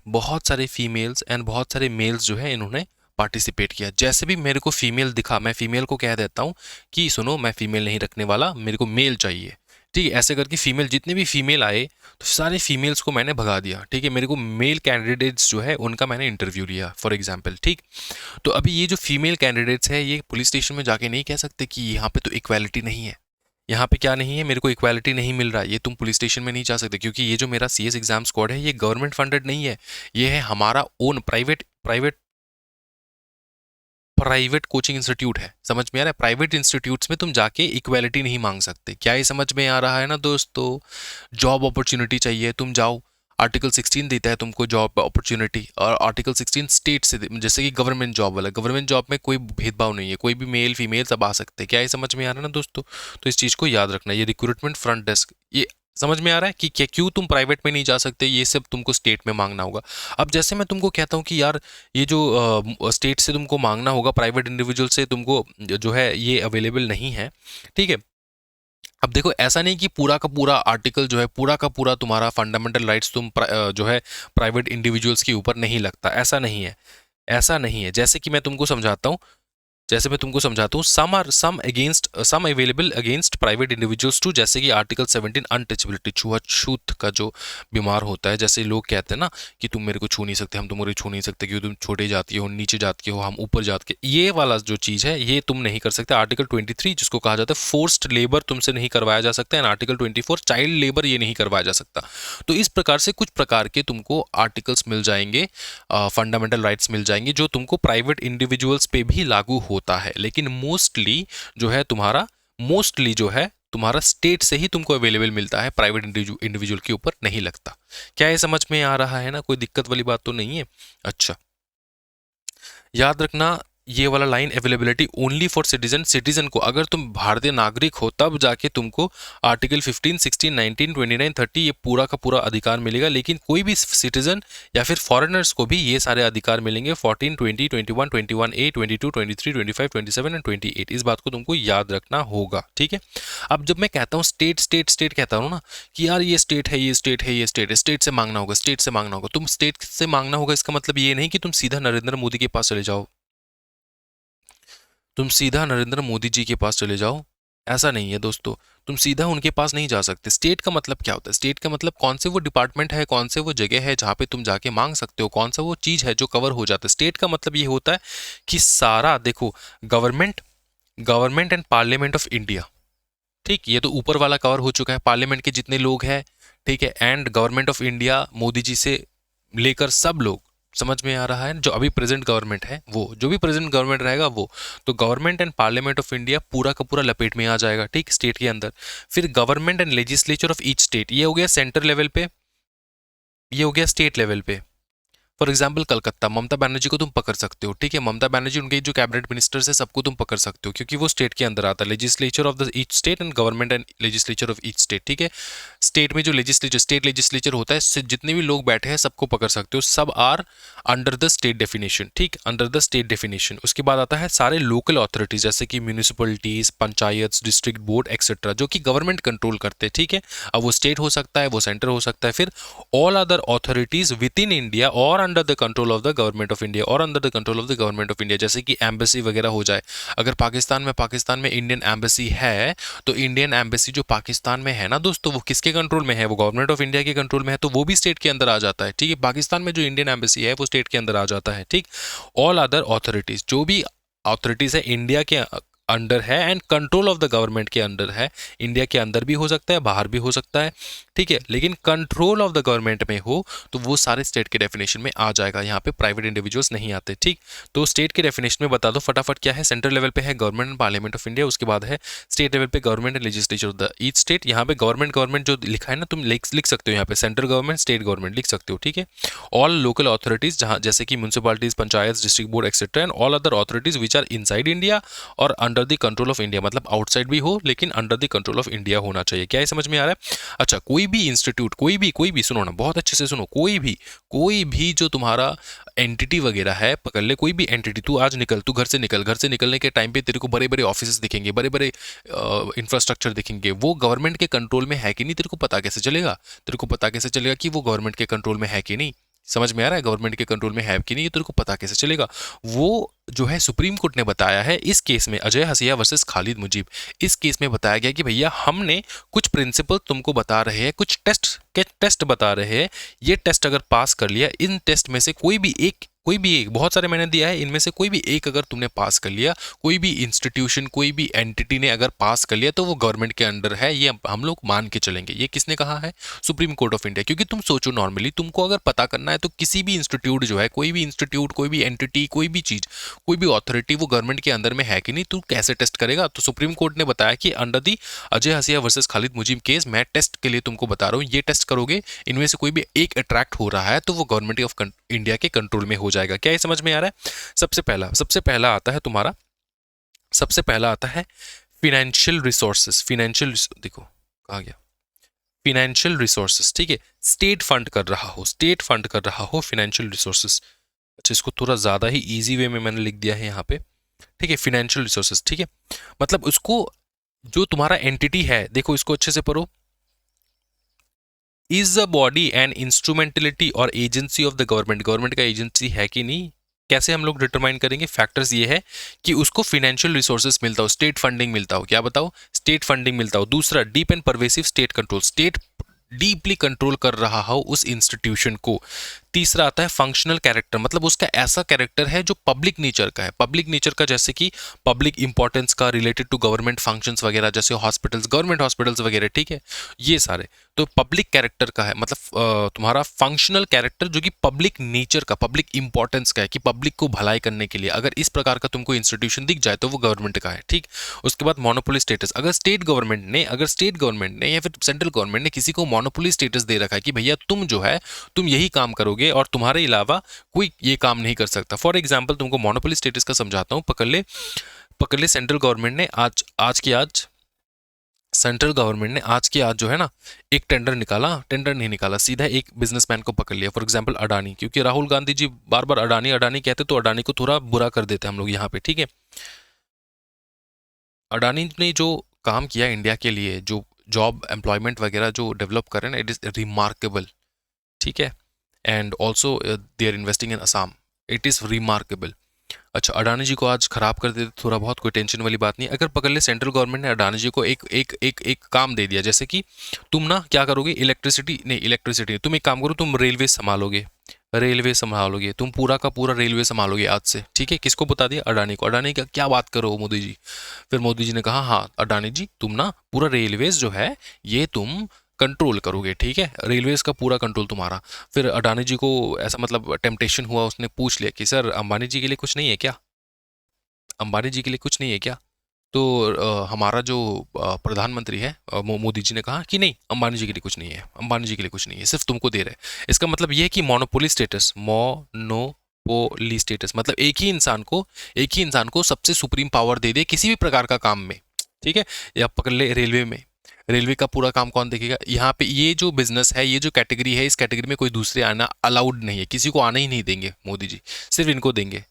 एंड बहुत सारे मेल्स जो है इन्होंने पार्टिसिपेट किया। जैसे भी मेरे को फीमेल दिखा, मैं फीमेल को कह देता हूँ कि सुनो, मैं फीमेल नहीं रखने वाला, मेरे को मेल चाहिए, ठीक है। ऐसे करके फीमेल, जितने भी फीमेल आए तो सारे फीमेल्स को मैंने भगा दिया, ठीक है। मेरे को मेल कैंडिडेट्स जो है उनका मैंने इंटरव्यू लिया फॉर एग्जाम्पल, ठीक। तो अभी ये जो फीमेल कैंडिडेट्स है, ये पुलिस स्टेशन में जाके नहीं कह सकते कि यहाँ पे तो इक्वालिटी नहीं है, यहाँ पे क्या नहीं है, मेरे को इक्वालिटी नहीं मिल रहा है, ये तुम पुलिस स्टेशन में नहीं जा सकते, क्योंकि ये जो मेरा CS एग्जाम स्क्वाड है ये गवर्नमेंट फंडेड नहीं है, ये है हमारा ओन प्राइवेट कोचिंग इंस्टीट्यूट है। समझ में आ रहा है? प्राइवेट इंस्टीट्यूट्स में तुम जाके इक्वालिटी नहीं मांग सकते। क्या ये समझ में आ रहा है ना दोस्तों? जॉब अपॉर्चुनिटी चाहिए, तुम जाओ, आर्टिकल 16 देता है तुमको जॉब अपॉर्चुनिटी, और आर्टिकल 16 स्टेट से जैसे कि गवर्नमेंट जॉब वाला, गवर्नमेंट जॉब में कोई भेदभाव नहीं है, कोई भी मेल फीमेल सब आ सकते हैं। क्या ये समझ में आ रहा है ना दोस्तों? तो इस चीज़ को याद रखना, ये रिक्रूटमेंट फ्रंट डेस्क, ये समझ में आ रहा है कि क्या, क्यों तुम प्राइवेट में नहीं जा सकते, ये सब तुमको स्टेट में मांगना होगा। अब जैसे मैं तुमको कहता हूँ कि यार ये जो स्टेट से तुमको मांगना होगा, प्राइवेट इंडिविजुअल से तुमको जो है ये अवेलेबल नहीं है, ठीक है। अब देखो, ऐसा नहीं कि पूरा का पूरा आर्टिकल जो है, पूरा का पूरा तुम्हारा फंडामेंटल राइट्स जो है प्राइवेट इंडिविजुअल्स के ऊपर नहीं लगता, ऐसा नहीं है, ऐसा नहीं है। जैसे कि मैं तुमको समझाता हूँ, some available against private individuals too, जैसे कि आर्टिकल 17 अनटचबिलिटी, छूआछूत का जो बीमार होता है, जैसे लोग कहते हैं ना कि तुम मेरे को छू नहीं सकते, हम तुम्हारे छू नहीं सकते क्योंकि तुम छोटे जाती हो, नीचे जात के हो, हम ऊपर जात के, ये वाला जो चीज़ है ये तुम नहीं कर सकते। आर्टिकल 23 जिसको कहा जाता है फोर्स्ड लेबर, तुमसे नहीं करवाया जा सकता, एंड आर्टिकल 24 चाइल्ड लेबर, ये नहीं करवाया जा सकता। तो इस प्रकार से कुछ प्रकार के तुमको आर्टिकल्स मिल जाएंगे, फंडामेंटल राइट्स मिल जाएंगे, जो तुमको प्राइवेट इंडिविजुअल्स पे भी लागू होता है, लेकिन मोस्टली जो है तुम्हारा स्टेट से ही तुमको अवेलेबल मिलता है, प्राइवेट इंडिविजुअल के ऊपर नहीं लगता। क्या ये समझ में आ रहा है ना? कोई दिक्कत वाली बात तो नहीं है? अच्छा, याद रखना ये वाला line, availability only for citizen, citizen को, अगर तुम भारतीय नागरिक हो तब जाके तुमको आर्टिकल 15, 16, 19, 29, 30 ये पूरा का पूरा अधिकार मिलेगा, लेकिन कोई भी सिटीजन या फिर फॉरेनर्स को भी ये सारे अधिकार मिलेंगे, 14, 20, 21, 21A, 22, 23, 25, 27 एंड 28। इस बात को तुमको याद रखना होगा, ठीक है। अब जब मैं कहता हूँ स्टेट स्टेट स्टेट कहता हूँ ना कि यार ये स्टेट है, ये स्टेट है, ये स्टेट है, स्टेट से मांगना होगा, स्टेट से मांगना होगा, तुम स्टेट से मांगना होगा, इसका मतलब ये नहीं कि तुम सीधा नरेंद्र मोदी के पास चले जाओ, तुम सीधा नरेंद्र मोदी जी के पास चले जाओ, ऐसा नहीं है दोस्तों। तुम सीधा उनके पास नहीं जा सकते। स्टेट का मतलब क्या होता है? स्टेट का मतलब कौन से वो डिपार्टमेंट है, कौन से वो जगह है जहाँ पे तुम जाके मांग सकते हो, कौन सा वो चीज़ है जो कवर हो जाता है। स्टेट का मतलब ये होता है कि सारा, देखो, government government and parliament of India, ठीक, ये तो ऊपर वाला कवर हो चुका है, पार्लियामेंट के जितने लोग हैं, ठीक है, and government of India Modi ji से लेकर सब लोग, समझ में आ रहा है? जो अभी प्रेजेंट गवर्नमेंट है वो, जो भी प्रेजेंट गवर्नमेंट रहेगा वो, तो government and parliament of India पूरा का पूरा लपेट में आ जाएगा, ठीक, स्टेट के अंदर। फिर government and legislature of each state, ये हो गया सेंटर लेवल पे, ये हो गया स्टेट लेवल पे। फॉर एग्जाम्पल कलकत्ता, ममता बनर्जी को तुम पकड़ सकते हो, ठीक है, ममता बनर्जी, उनके जो कैबिनेट मिनिस्टर्स है सबको तुम पकड़ सकते हो, क्योंकि वो स्टेट के अंदर आता है, legislature of the each state and government and legislature of each state, ठीक है। स्टेट में जो लेजिस्लेचर, स्टेट लेजिस्लेचर होता है, जितने भी लोग बैठे हैं सबको पकड़ सकते हो, सब are under the state definition, ठीक, अंडर द स्टेट डेफिनेशन। उसके बाद आता है सारे लोकल अथॉरिटीज, जैसे कि municipalities, panchayat, district board etcetera, जो कि गवर्नमेंट कंट्रोल करते हैं, ठीक है। अब वो स्टेट हो सकता है, वो सेंटर हो सकता है। फिर all other authorities within India और under the control of the government of India, और under the control of the government of India, जैसे कि एम्बेसी वगैरह हो जाए। अगर पाकिस्तान में इंडियन एम्बेसी है, तो इंडियन एम्बेसी जो पाकिस्तान में है ना दोस्तों, वो किसके कंट्रोल में है? वो गवर्नमेंट ऑफ इंडिया के कंट्रोल में है, तो वो भी स्टेट के अंदर आ जाता है, ठीक है। पाकिस्तान में जो इंडियन एम्बेसी है वो स्टेट के अंदर आ जाता है, ठीक। ऑल अदर अथॉरिटीज, जो भी अथॉरिटीज है इंडिया के अंडर है and control of the government के अंडर है, इंडिया के अंदर भी हो सकता है, बाहर भी हो सकता है, ठीक है, लेकिन कंट्रोल ऑफ द गवर्नमेंट में हो तो वो सारे स्टेट के डेफिनेशन में आ जाएगा, यहाँ पे प्राइवेट इंडिविजुअल्स नहीं आते, ठीक। तो स्टेट के डेफिनेशन में बता दो फटाफट क्या है। सेंट्रल लेवल पे है government and parliament of India, उसके बाद है स्टेट लेवल पे government and legislature of the each state. यहाँ पे गवर्नमेंट जो लिखा है ना, तुम लिख सकते हो यहाँ पे सेंट्रल गवर्नमेंट, स्टेट गवर्नमेंट लिख सकते हो, ठीक है। ऑल लोकल अथॉरिटीज, जहाँ जैसे कि municipalities, panchayat, district board etcetera, and all other authorities which are inside India और under the control of India, मतलब आउटसाइड भी हो लेकिन under the control of India होना चाहिए। क्या ये समझ में आ रहा है? अच्छा, कोई भी इंस्टीट्यूट, कोई भी सुनो ना, बहुत अच्छे से सुनो, कोई भी जो तुम्हारा एंटिटी वगैरह है, पकड़ ले कोई भी एंटिटी, तू आज निकल, तू घर से निकल, घर से निकलने के टाइम पे तेरे को बड़े बड़े ऑफिस दिखेंगे, बड़े बड़े इंफ्रास्ट्रक्चर दिखेंगे, वो गवर्नमेंट के कंट्रोल में है कि नहीं, तेरे को पता कैसे चलेगा? तेरे को पता कैसे चलेगा कि वो गवर्नमेंट के कंट्रोल में है कि नहीं? समझ में आ रहा है? गवर्नमेंट के कंट्रोल में है कि नहीं, ये तेरे को पता कैसे चलेगा? वो जो है सुप्रीम कोर्ट ने बताया है इस केस में, अजय हसिया वर्सेस खालिद मुजीब, इस केस में बताया गया कि भैया हमने कुछ प्रिंसिपल तुमको बता रहे हैं, कुछ टेस्ट बता रहे हैं, ये टेस्ट अगर पास कर लिया, इन टेस्ट में से कोई भी एक, बहुत सारे मैंने दिया है, इनमें से कोई भी एक अगर तुमने पास कर लिया, कोई भी इंस्टीट्यूशन, कोई भी एंटिटी ने अगर पास कर लिया, तो वो गवर्नमेंट के अंडर है, ये हम लोग मान के चलेंगे। ये किसने कहा है? Supreme court of India. क्योंकि तुम सोचो, नॉर्मली तुमको अगर पता करना है तो किसी भी इंस्टीट्यूट जो है, कोई भी इंस्टीट्यूट, कोई भी एंटिटी, कोई भी चीज, कोई भी अथॉरिटी वो गवर्नमेंट के अंदर में है कि नहीं, तू कैसे टेस्ट करेगा? तो सुप्रीम कोर्ट ने बताया कि अंडर दी अजय हसिया वर्सेस खालिद मुजीब केस, मैं टेस्ट के लिए तुमको बता रहा हूँ, ये टेस्ट करोगे, इनमें से कोई भी एक अट्रैक्ट हो रहा है तो वो गवर्नमेंट ऑफ इंडिया के कंट्रोल में हो जाएगा। क्या ये समझ में आ रहा है? सबसे पहला आता है तुम्हारा, सबसे पहला आता है फिनेंशियल रिसोर्सेस, देखो कहा गया फिनेंशियल रिसोर्सेस, ठीक है, स्टेट फंड कर रहा हो फिनेंशियल रिसोर्सेस। अच्छा, इसको थोड़ा ज्यादा ही इजी वे में मैंने लिख दिया है यहाँ पे, ठीक है, फिनेंशियल रिसोर्सेस, ठीक है, मतलब उसको, जो तुम्हारा एंटिटी है, देखो इसको अच्छे से पढ़ो, इज द बॉडी एंड इंस्ट्रूमेंटलिटी और एजेंसी ऑफ द गवर्नमेंट का एजेंसी है कि नहीं? कैसे हम लोग डिटरमाइन करेंगे? फैक्टर्स ये है कि उसको फिनेंशियल रिसोर्सेस मिलता हो, स्टेट फंडिंग मिलता हो, क्या बताओ? स्टेट फंडिंग मिलता हो। दूसरा, deep and pervasive state control, state deeply control कर रहा हो उस इंस्टीट्यूशन को। तीसरा आता है फंक्शनल कैरेक्टर, मतलब उसका ऐसा कैरेक्टर है जो पब्लिक नेचर का है, पब्लिक नेचर का, जैसे कि पब्लिक इंपॉर्टेंस का, रिलेटेड टू गवर्नमेंट फंक्शंस वगैरह, जैसे हॉस्पिटल्स, गवर्नमेंट हॉस्पिटल्स वगैरह, ठीक है, ये सारे तो पब्लिक कैरेक्टर का है, मतलब तुम्हारा फंक्शनल कैरेक्टर जो कि पब्लिक नेचर का, पब्लिक इंपॉर्टेंस का है, कि पब्लिक को भलाई करने के लिए अगर इस प्रकार का तुमको इंस्टीट्यूशन दिख जाए तो वो गवर्नमेंट का है, ठीक। उसके बाद मोनोपोली स्टेटस, अगर स्टेट गवर्नमेंट ने या फिर सेंट्रल गवर्नमेंट ने किसी को मोनोपोली स्टेटस दे रखा है कि भैया तुम जो है, तुम यही काम करोगे और तुम्हारे अलावा कोई ये काम नहीं कर सकता। फॉर एग्जाम्पल तुमको मोनोपोली स्टेटस का समझाता हूँ, पकड़ ले सेंट्रल गवर्नमेंट ने सेंट्रल गवर्नमेंट ने आज की आज जो है ना, एक टेंडर नहीं निकाला, सीधा एक बिजनेसमैन को पकड़ लिया, फॉर एग्जांपल अडानी, क्योंकि राहुल गांधी जी बार बार अडानी अडानी कहते, तो अडानी को थोड़ा बुरा कर देते हम लोग यहाँ पे, ठीक है। अडानी ने जो काम किया इंडिया के लिए, जो जॉब एम्प्लॉयमेंट वगैरह जो डेवलप करें ना, इट इज़ रिमार्केबल, ठीक है, and also they are investing in Assam, it is remarkable. अच्छा, अडानी जी को आज खराब कर देते थोड़ा बहुत, कोई टेंशन वाली बात नहीं। अगर पकड़ ले सेंट्रल गवर्नमेंट ने अडानी जी को एक काम दे दिया, जैसे कि तुम ना क्या करोगे, इलेक्ट्रिसिटी नहीं, तुम एक काम करो, तुम रेलवे संभालोगे, तुम पूरा का पूरा रेलवे संभालोगे आज से, ठीक है। किसको बता दिया? अडानी को। अडानी का क्या बात करो मोदी जी। फिर मोदी जी ने कहा, हाँ अडानी जी तुम ना पूरा रेलवेज जो है ये तुम कंट्रोल करोगे, ठीक है, रेलवेज का पूरा कंट्रोल तुम्हारा। फिर अडानी जी को ऐसा मतलब टेम्पटेशन हुआ, उसने पूछ लिया कि सर अंबानी जी के लिए कुछ नहीं है क्या, अंबानी जी के लिए कुछ नहीं है क्या। तो हमारा जो प्रधानमंत्री है मोदी जी ने कहा कि नहीं, अंबानी जी के लिए कुछ नहीं है, अंबानी जी के लिए कुछ नहीं है, सिर्फ तुमको दे रहे हैं। इसका मतलब ये है कि मोनोपोली स्टेटस, मोनोपोली स्टेटस मतलब एक ही इंसान को सबसे सुप्रीम पावर दे दे किसी भी प्रकार का काम में, ठीक है। या पकड़ ले रेलवे में, रेलवे का पूरा काम कौन देखेगा, यहाँ पे ये जो बिजनेस है, ये जो कैटेगरी है, इस कैटेगरी में कोई दूसरे आना अलाउड नहीं है, किसी को आना ही नहीं देंगे मोदी जी, सिर्फ इनको देंगे।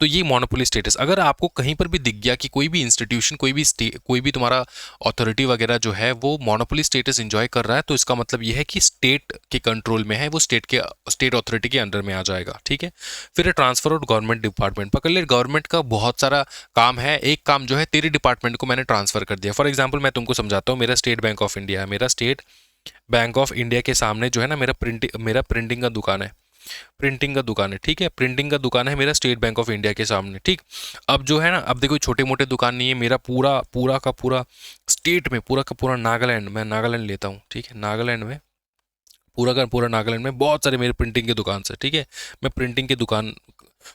तो ये मोनोपोली स्टेटस, अगर आपको कहीं पर भी दिख गया कि कोई भी इंस्टीट्यूशन, कोई भी तुम्हारा अथॉरिटी वगैरह जो है वो मोनोपोली स्टेटस एंजॉय कर रहा है, तो इसका मतलब ये है कि स्टेट के कंट्रोल में है, वो स्टेट अथॉरिटी के अंडर में आ जाएगा, ठीक है। फिर ट्रांसफर ऑफ गवर्नमेंट डिपार्टमेंट, पकड़ ले गवर्नमेंट का बहुत सारा काम है, एक काम जो है तेरे डिपार्टमेंट को मैंने ट्रांसफर कर दिया। फॉर एग्जाम्पल मैं तुमको समझाता हूँ, मेरा स्टेट बैंक ऑफ इंडिया है, मेरा स्टेट बैंक ऑफ इंडिया के सामने जो है ना मेरा प्रिंटिंग का दुकान है, प्रिंटिंग का दुकान है, ठीक है, प्रिंटिंग का दुकान है मेरा स्टेट बैंक ऑफ इंडिया के सामने, ठीक। अब जो है ना, अब देखो छोटे मोटे दुकान नहीं है, मेरा पूरा पूरा का पूरा स्टेट में, पूरा का पूरा नागालैंड, मैं नागालैंड लेता हूँ, ठीक है, नागालैंड में पूरा का पूरा नागालैंड में बहुत सारे मेरे प्रिंटिंग के दुकान से, ठीक है, मैं प्रिंटिंग की दुकान।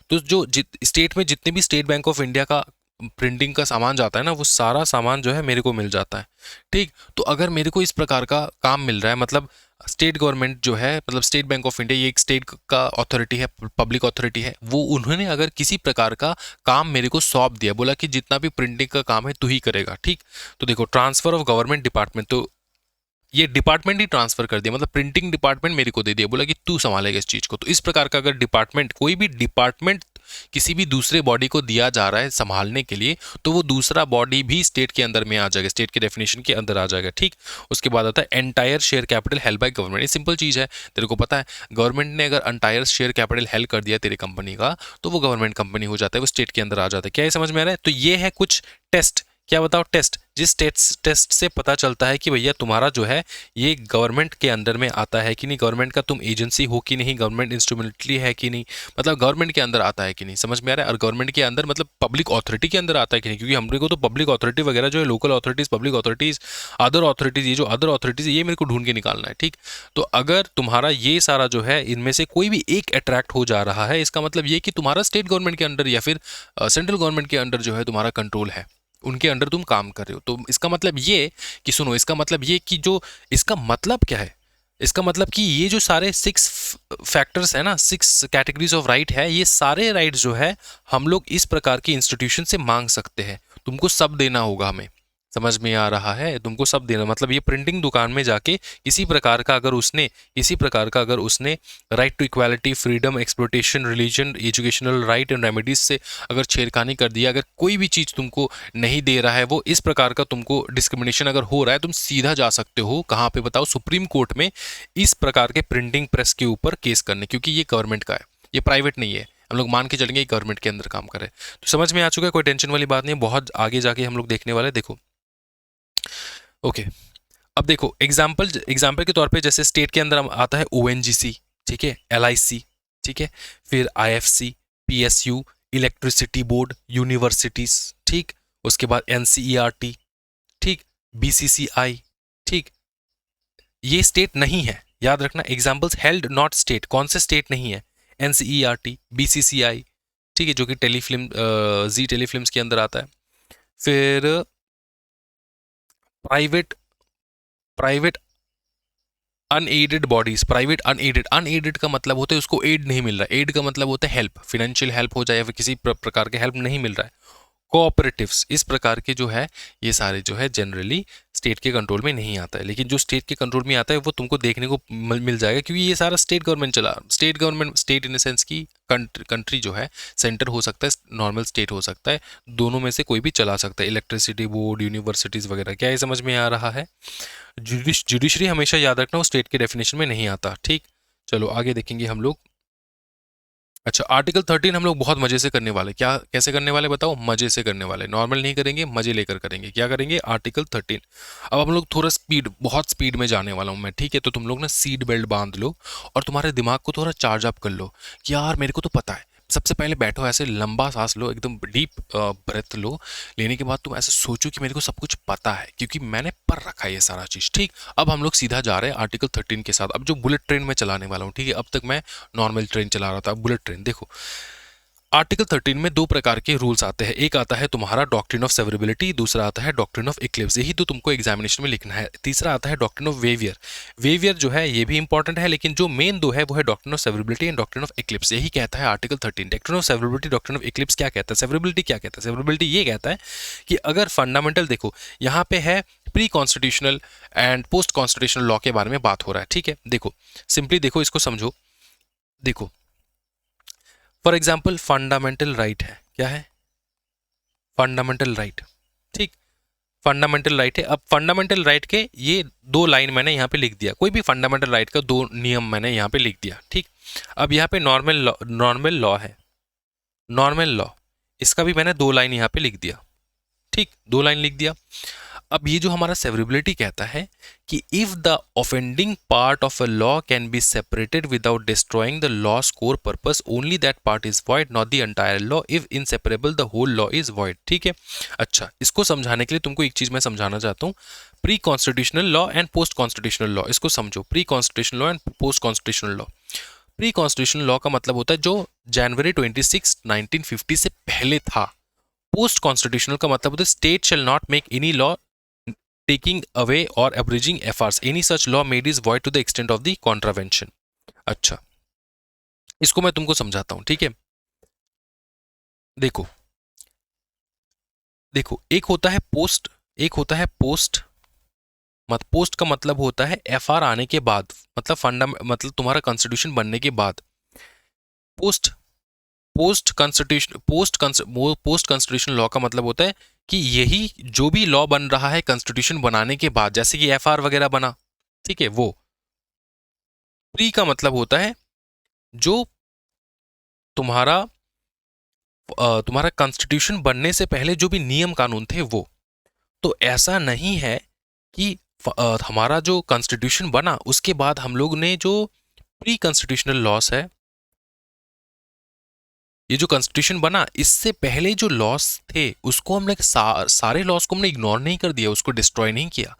तो जो स्टेट में जितने भी स्टेट बैंक ऑफ इंडिया का प्रिंटिंग का सामान जाता है ना, वो सारा सामान जो है मेरे को मिल जाता है, ठीक। तो अगर मेरे को इस प्रकार का काम मिल रहा है, मतलब स्टेट गवर्नमेंट जो है, मतलब स्टेट बैंक ऑफ इंडिया, ये एक स्टेट का अथॉरिटी है, पब्लिक अथॉरिटी है, वो उन्होंने अगर किसी प्रकार का काम मेरे को सौंप दिया, बोला कि जितना भी प्रिंटिंग का काम है तू ही करेगा, ठीक। तो देखो ट्रांसफर ऑफ गवर्नमेंट डिपार्टमेंट, तो ये डिपार्टमेंट ही ट्रांसफर कर दिया, मतलब प्रिंटिंग डिपार्टमेंट मेरे को दे दिया, बोला कि तू संभालेगा इस चीज को। तो इस प्रकार का अगर डिपार्टमेंट, कोई भी डिपार्टमेंट किसी भी दूसरे बॉडी को दिया जा रहा है संभालने के लिए, तो वो दूसरा बॉडी भी स्टेट के अंदर में आ जाएगा, स्टेट के डेफिनेशन के अंदर आ जाएगा, ठीक। उसके बाद आता है entire share capital held by government. ये सिंपल चीज है, तेरे को पता है, गवर्नमेंट ने अगर एंटायर शेयर कैपिटल हेल्ड कर दिया तेरी कंपनी का, तो वो गवर्नमेंट कंपनी हो जाता है, वो स्टेट के अंदर आ जाता है। क्या ये समझ में आ रहा है? तो ये है कुछ टेस्ट, क्या बताओ, टेस्ट, जिस टेस्ट से पता चलता है कि भैया तुम्हारा जो है ये गवर्नमेंट के अंदर में आता है कि नहीं, गवर्नमेंट का तुम एजेंसी हो कि नहीं, गवर्नमेंट इंस्ट्रूमेंटली है कि नहीं, मतलब गवर्नमेंट के अंदर आता है कि नहीं, समझ में आ रहा है। और गवर्नमेंट के अंदर मतलब पब्लिक अथॉरिटी के अंदर आता है कि नहीं, क्योंकि हमरे को तो पब्लिक अथॉरिटी वगैरह जो है, local authorities, public authorities, other authorities, ये जो अदर अथॉरिटीज ये मेरे को ढूंढ के निकालना है, ठीक। तो अगर तुम्हारा ये सारा जो है इनमें से कोई भी एक अट्रैक्ट हो जा रहा है, इसका मतलब ये कि तुम्हारा स्टेट गवर्नमेंट के अंडर या फिर सेंट्रल गवर्नमेंट के अंडर जो है तुम्हारा कंट्रोल है, उनके अंडर तुम काम कर रहे हो। तो इसका मतलब ये कि सुनो, इसका मतलब ये कि जो, इसका मतलब क्या है, इसका मतलब कि ये जो सारे 6 फैक्टर्स है ना, 6 कैटेगरीज ऑफ राइट है, ये सारे राइट्स जो है हम लोग इस प्रकार की इंस्टीट्यूशन से मांग सकते हैं, तुमको सब देना होगा हमें। समझ में आ रहा है? तुमको सब देना मतलब ये प्रिंटिंग दुकान में जाके किसी प्रकार का अगर उसने right to equality, freedom, exploitation, religion, educational right and remedies से अगर छेड़खानी कर दिया, अगर कोई भी चीज़ तुमको नहीं दे रहा है, वो इस प्रकार का तुमको डिस्क्रिमिनेशन अगर हो रहा है, तुम सीधा जा सकते हो कहाँ पे बताओ, सुप्रीम कोर्ट में, इस प्रकार के प्रिंटिंग प्रेस के ऊपर केस करने, क्योंकि ये गवर्नमेंट का है, ये प्राइवेट नहीं है। हम लोग मान के चलेंगे गवर्नमेंट के अंदर काम करे। तो समझ में आ चुका है, कोई टेंशन वाली बात नहीं है, बहुत आगे जाके हम लोग देखने वाले। देखो ओके, अब देखो एग्जाम्पल के तौर पे, जैसे स्टेट के अंदर आता है ओएनजीसी, ठीक है, एलआईसी, ठीक है, फिर IFC, PSU, electricity board, universities, ठीक, उसके बाद एनसीईआरटी, ठीक, बीसीसीआई, ठीक। ये स्टेट नहीं है, याद रखना, एग्जाम्पल्स हेल्ड नॉट स्टेट, कौन से स्टेट नहीं है, एनसीईआरटी, बीसीसीआई, ठीक है, जो कि टेलीफिल्म, जी टेलीफिल्म्स के अंदर आता है। फिर private private unaided bodies, private unaided, unaided का मतलब होता है उसको एड नहीं मिल रहा है, एड का मतलब होता है हेल्प, फाइनेंशियल हेल्प हो जाए या फिर किसी प्रकार के हेल्प नहीं मिल रहा है। कोऑपरेटिव्स, इस प्रकार के जो है ये सारे जो है जनरली स्टेट के कंट्रोल में नहीं आता है, लेकिन जो स्टेट के कंट्रोल में आता है वो तुमको देखने को मिल जाएगा, क्योंकि ये सारा स्टेट गवर्नमेंट चला, state government, state in the sense की कंट्री जो है, सेंटर हो सकता है, नॉर्मल स्टेट हो सकता है, दोनों में से कोई भी चला सकता है, इलेक्ट्रिसिटी बोर्ड, यूनिवर्सिटीज़ वगैरह। क्या ये समझ में आ रहा है? जुडिशरी हमेशा याद रखना वो स्टेट के डेफिनेशन में नहीं आता, ठीक। चलो आगे देखेंगे हम लोग। अच्छा, आर्टिकल 13 हम लोग बहुत मजे से करने वाले, क्या कैसे करने वाले बताओ, मजे से करने वाले, नॉर्मल नहीं करेंगे, मजे लेकर करेंगे। क्या करेंगे? आर्टिकल 13। अब हम लोग थोड़ा बहुत स्पीड में जाने वाला हूँ मैं, ठीक है। तो तुम लोग ना सीट बेल्ट बांध लो और तुम्हारे दिमाग को थोड़ा चार्ज अप कर लो कि यार मेरे को तो पता है, सबसे पहले बैठो, ऐसे लंबा सांस लो, एकदम डीप ब्रेथ लो। लेने के बाद तुम ऐसे सोचो कि मेरे को सब कुछ पता है क्योंकि मैंने पढ़ रखा है ये सारा चीज़। ठीक, अब हम लोग सीधा जा रहे हैं आर्टिकल 13 के साथ। अब जो बुलेट ट्रेन में चलाने वाला हूँ, ठीक है, अब तक मैं नॉर्मल ट्रेन चला रहा था, अब बुलेट ट्रेन। देखो, आर्टिकल 13 में दो प्रकार के रूल्स आते हैं। एक आता है तुम्हारा डॉक्ट्रिन ऑफ सेवरेबिलिटी, दूसरा आता है डॉक्ट्रिन ऑफ इक्लिप्स। यही तो तुमको एग्जामिनेशन में लिखना है। तीसरा आता है डॉक्ट्रिन ऑफ वेवियर। वेवियर जो है ये भी इंपॉर्टेंट है, लेकिन जो मेन दो है वो है doctrine of severability and doctrine of Eclipse. यही कहता है article 13। Doctrine of severability, doctrine of Eclipse क्या कहता है? सेवरेबिलिटी क्या कहता है? सेवरेबिलिटी ये कहता है कि अगर फंडामेंटल, देखो यहाँ पे है pre constitutional and post constitutional law के बारे में बात हो रहा है। ठीक है, देखो सिंपली देखो, इसको समझो। देखो फॉर एग्जाम्पल फंडामेंटल राइट है, क्या है? Fundamental right. ठीक, फंडामेंटल राइट है। अब फंडामेंटल राइट के ये दो लाइन मैंने यहाँ पे लिख दिया, कोई भी फंडामेंटल राइट का दो नियम मैंने यहाँ पे लिख दिया। ठीक, अब यहाँ पे नॉर्मल लॉ है, नॉर्मल लॉ, इसका भी मैंने दो लाइन यहाँ पे लिख दिया। ठीक, दो लाइन लिख दिया। अब ये जो हमारा सेवरेबिलिटी कहता है कि if the offending part of a law can be separated without destroying the law core purpose, only that part is void, not the entire law. If inseparable the whole law is void. ठीक है, अच्छा, इसको समझाने के लिए तुमको एक चीज मैं समझाना चाहता हूँ, pre constitutional law and post constitutional law. इसको समझो, pre constitutional law and post constitutional law. Pre constitutional law का मतलब होता है जो जनवरी 26, 1950 से पहले था। पोस्ट कॉन्स्टिट्यूशनल का मतलब होता है state shall not make any law taking away or abridging efforts, any such law made is void to the extent of the contravention। अच्छा, इसको मैं तुमको समझाता हूं। ठीक है, देखो देखो, एक होता है पोस्ट, एक होता है पोस्ट। पोस्ट का मतलब होता है एफआर आने के बाद, मतलब तुम्हारा कॉन्स्टिट्यूशन बनने के बाद। Post post constitution post constitution law का मतलब होता है कि यही जो भी लॉ बन रहा है कॉन्स्टिट्यूशन बनाने के बाद, जैसे कि एफआर वगैरह बना, ठीक है, वो। प्री का मतलब होता है जो तुम्हारा तुम्हारा कॉन्स्टिट्यूशन बनने से पहले जो भी नियम कानून थे वो। तो ऐसा नहीं है कि हमारा जो कॉन्स्टिट्यूशन बना उसके बाद हम लोग ने जो प्री कॉन्स्टिट्यूशनल लॉस है, ये जो कॉन्स्टिट्यूशन बना इससे पहले जो लॉस थे उसको हमने सारे लॉस को हमने इग्नोर नहीं कर दिया, उसको डिस्ट्रॉय नहीं किया।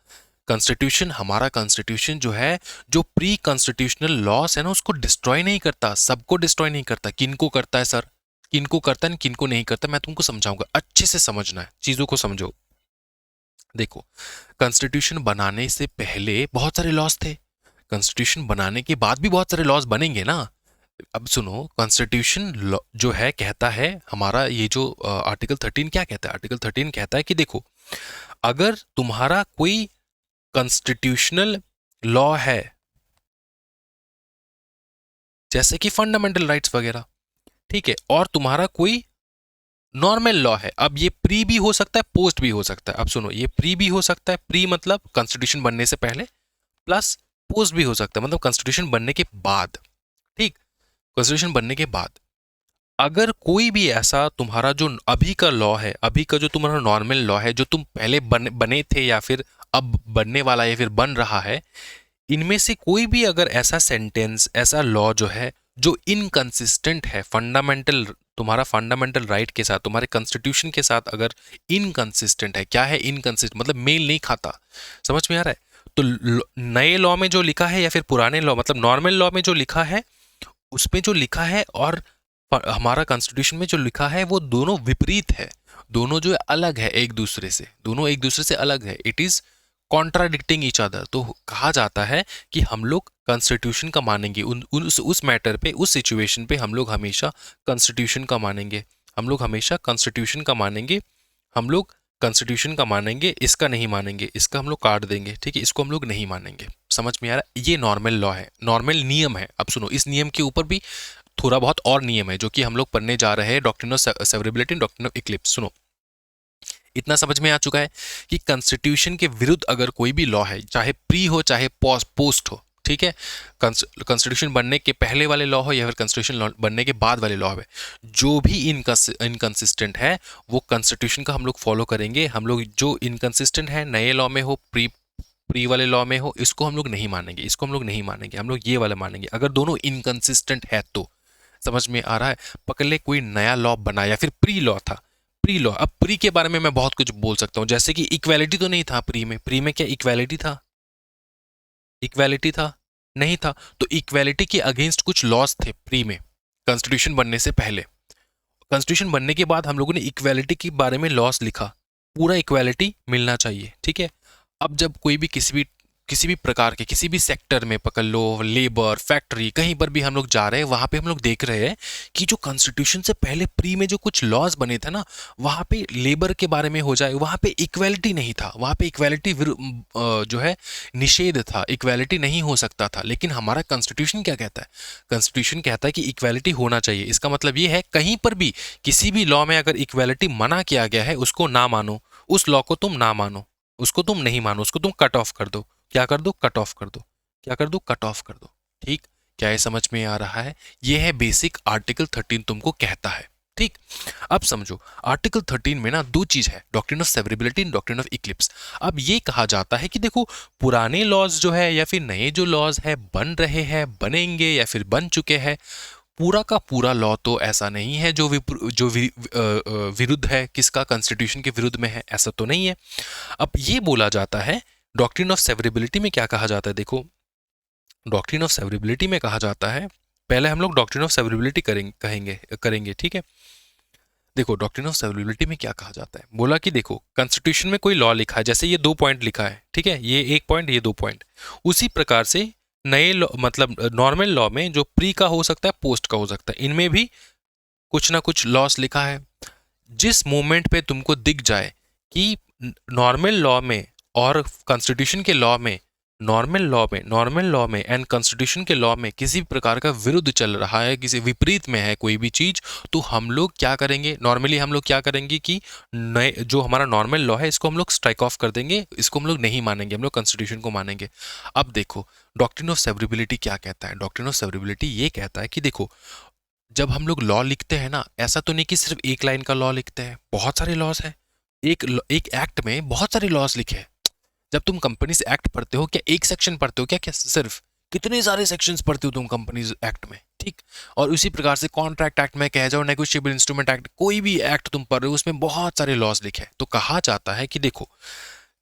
कॉन्स्टिट्यूशन, हमारा कॉन्स्टिट्यूशन जो है, जो प्री कॉन्स्टिट्यूशनल लॉस है ना, उसको डिस्ट्रॉय नहीं करता, सबको डिस्ट्रॉय नहीं करता। किनको करता है सर? किनको करता है, किनको नहीं करता, मैं तुमको समझाऊंगा। अच्छे से समझना है, चीजों को समझो। देखो, कॉन्स्टिट्यूशन बनाने से पहले बहुत सारे लॉस थे, कॉन्स्टिट्यूशन बनाने के बाद भी बहुत सारे लॉस बनेंगे ना। अब सुनो, कॉन्स्टिट्यूशन जो है कहता है हमारा, ये जो आर्टिकल 13 क्या कहता है? आर्टिकल 13 कहता है कि देखो, अगर तुम्हारा कोई कॉन्स्टिट्यूशनल लॉ है, जैसे कि फंडामेंटल राइट्स वगैरह, ठीक है, और तुम्हारा कोई नॉर्मल लॉ है, अब ये प्री भी हो सकता है, पोस्ट भी हो सकता है। अब सुनो, ये प्री भी हो सकता है, प्री मतलब कॉन्स्टिट्यूशन बनने से पहले, प्लस पोस्ट भी हो सकता है, मतलब कॉन्स्टिट्यूशन बनने के बाद। ठीक, कॉन्स्टिट्यूशन बनने के बाद अगर कोई भी ऐसा तुम्हारा जो अभी का लॉ है, अभी का जो तुम्हारा नॉर्मल लॉ है, जो तुम पहले बने थे या फिर अब बनने वाला या फिर बन रहा है, इनमें से कोई भी अगर ऐसा सेंटेंस, ऐसा लॉ जो है जो इनकंसिस्टेंट है फंडामेंटल, तुम्हारा फंडामेंटल राइट के साथ, तुम्हारे कॉन्स्टिट्यूशन के साथ अगर इनकंसिस्टेंट है, क्या है इनकंसिस्टेंट मतलब मेल नहीं खाता, समझ में आ रहा है? तो नए लॉ में जो लिखा है या फिर पुराने लॉ मतलब नॉर्मल लॉ में जो लिखा है, उसमें जो लिखा है और हमारा कॉन्स्टिट्यूशन में जो लिखा है वो दोनों विपरीत है, दोनों जो है अलग है एक दूसरे से, दोनों एक दूसरे से अलग है। It is contradicting each other. तो कहा जाता है कि हम लोग कॉन्स्टिट्यूशन का मानेंगे, उस मैटर पे, उस सिचुएशन पे हम लोग हमेशा कॉन्स्टिट्यूशन का मानेंगे, हम लोग हमेशा कॉन्स्टिट्यूशन का मानेंगे, हम लोग कॉन्स्टिट्यूशन का मानेंगे, इसका नहीं मानेंगे, इसका हम लोग काट देंगे, ठीक है, इसको हम लोग नहीं मानेंगे। समझ में आ रहा है? ये नॉर्मल लॉ है, नॉर्मल नियम है। अब सुनो, इस नियम के ऊपर भी थोड़ा बहुत और नियम है जो कि हम लोग पढ़ने जा रहे हैं, doctrine of severability, doctrine of Eclipse. सुनो, इतना समझ में आ चुका है कि कॉन्स्टिट्यूशन के विरुद्ध अगर कोई भी लॉ है, चाहे प्री हो चाहे पोस्ट हो, ठीक है, कॉन्स्टिट्यूशन बनने के पहले वाले लॉ हो या फिर कॉन्स्टिट्यूशन बनने के बाद वाले लॉ हो, जो भी इनकंसिस्टेंट है वो कॉन्स्टिट्यूशन का हम लोग फॉलो करेंगे। हम लोग जो इनकंसिस्टेंट है नए लॉ में हो, प्री वाले लॉ में हो, इसको हम लोग नहीं मानेंगे, इसको हम लोग नहीं मानेंगे, हम लोग ये वाला मानेंगे, अगर दोनों इनकंसिस्टेंट है तो। समझ में आ रहा है? पकड़ ले कोई नया लॉ बना या फिर प्री लॉ था, प्री लॉ। अब प्री के बारे में मैं बहुत कुछ बोल सकता हूँ, जैसे कि इक्वालिटी तो नहीं था प्री में। प्री में क्या इक्वालिटी था? इक्वालिटी था? नहीं था। तो इक्वालिटी के अगेंस्ट कुछ लॉज थे प्री में, कॉन्स्टिट्यूशन बनने से पहले। कॉन्स्टिट्यूशन बनने के बाद हम लोगों ने इक्वालिटी के बारे में लॉज लिखा, पूरा इक्वालिटी मिलना चाहिए, ठीक है। अब जब कोई भी किसी भी प्रकार के किसी भी सेक्टर में पकड़ लो, लेबर, फैक्ट्री, कहीं पर भी हम लोग जा रहे हैं, वहां पे हम लोग देख रहे हैं कि जो कॉन्स्टिट्यूशन से पहले प्री में जो कुछ लॉज बने थे ना, वहां पे लेबर के बारे में हो जाए, वहां पे इक्वालिटी नहीं था, वहां पे इक्वालिटी जो है निषेध था, इक्वालिटी नहीं हो सकता था। लेकिन हमारा कॉन्स्टिट्यूशन क्या कहता है? कॉन्स्टिट्यूशन कहता है कि इक्वालिटी होना चाहिए। इसका मतलब ये है कहीं पर भी किसी भी लॉ में अगर इक्वालिटी मना किया गया है, उसको ना मानो, उस लॉ को तुम ना मानो, उसको तुम नहीं मानो, उसको तुम कट ऑफ कर दो। क्या कर दो? कट ऑफ कर दो। क्या कर दो? कट ऑफ कर दो। ठीक, क्या ये समझ में आ रहा है? ये है बेसिक आर्टिकल 13 तुमको कहता है। ठीक, अब समझो आर्टिकल 13 में ना दो चीज है, doctrine of severability and doctrine of Eclipse. अब ये कहा जाता है कि देखो पुराने लॉज जो है या फिर नए जो लॉज है बन रहे हैं, बनेंगे या फिर बन चुके हैं, पूरा का पूरा लॉ तो ऐसा नहीं है जो विरुद्ध है, किसका? कॉन्स्टिट्यूशन के विरुद्ध में है, ऐसा तो नहीं है। अब ये बोला जाता है डॉक्ट्रिन ऑफ सेवरेबिलिटी में क्या कहा जाता है? देखो डॉक्ट्रिन ऑफ सेवरेबिलिटी में कहा जाता है, पहले हम लोग डॉक्ट्रिन ऑफ सेवरेबिलिटी करेंगे, ठीक है। देखो डॉक्ट्रिन ऑफ सेवरेबिलिटी में क्या कहा जाता है, बोला कि देखो कॉन्स्टिट्यूशन में कोई लॉ लिखा है, जैसे ये 2 पॉइंट लिखा है, ठीक है, ये 1 पॉइंट, ये 2 पॉइंट, उसी प्रकार से नए लॉ मतलब नॉर्मल लॉ में जो प्री का हो सकता है, पोस्ट का हो सकता है, इनमें भी कुछ ना कुछ लॉस लिखा है। जिस मोमेंट पे तुमको दिख जाए कि नॉर्मल लॉ में और कॉन्स्टिट्यूशन के लॉ में, नॉर्मल लॉ में एंड कॉन्स्टिट्यूशन के लॉ में किसी भी प्रकार का विरुद्ध चल रहा है, किसी विपरीत में है कोई भी चीज, तो हम लोग क्या करेंगे? नॉर्मली हम लोग क्या करेंगे कि नए जो हमारा नॉर्मल लॉ है इसको हम लोग स्ट्राइक ऑफ कर देंगे, इसको हम लोग नहीं मानेंगे, हम लोग कॉन्स्टिट्यूशन को मानेंगे। अब देखो डॉक्ट्रिन ऑफ सेवरेबिलिटी क्या कहता है? डॉक्ट्रिन ऑफ सेवरेबिलिटी ये कहता है कि देखो जब हम लोग लॉ लिखते हैं ना, ऐसा तो नहीं कि सिर्फ एक लाइन का लॉ लिखते हैं, बहुत सारे लॉज हैं। एक एक्ट में बहुत सारे लॉज लिखे हैं। जब तुम कंपनीज एक्ट पढ़ते हो, क्या एक सेक्शन पढ़ते हो? क्या क्या सिर्फ कितने सारे सेक्शंस पढ़ते हो तुम कंपनीज एक्ट में, ठीक। और उसी प्रकार से कॉन्ट्रैक्ट एक्ट में कह जाओ, नेगोशिएबल इंस्ट्रूमेंट एक्ट, कोई भी एक्ट तुम पढ़ रहे हो उसमें बहुत सारे लॉज लिखे हैं। तो कहा जाता है कि देखो,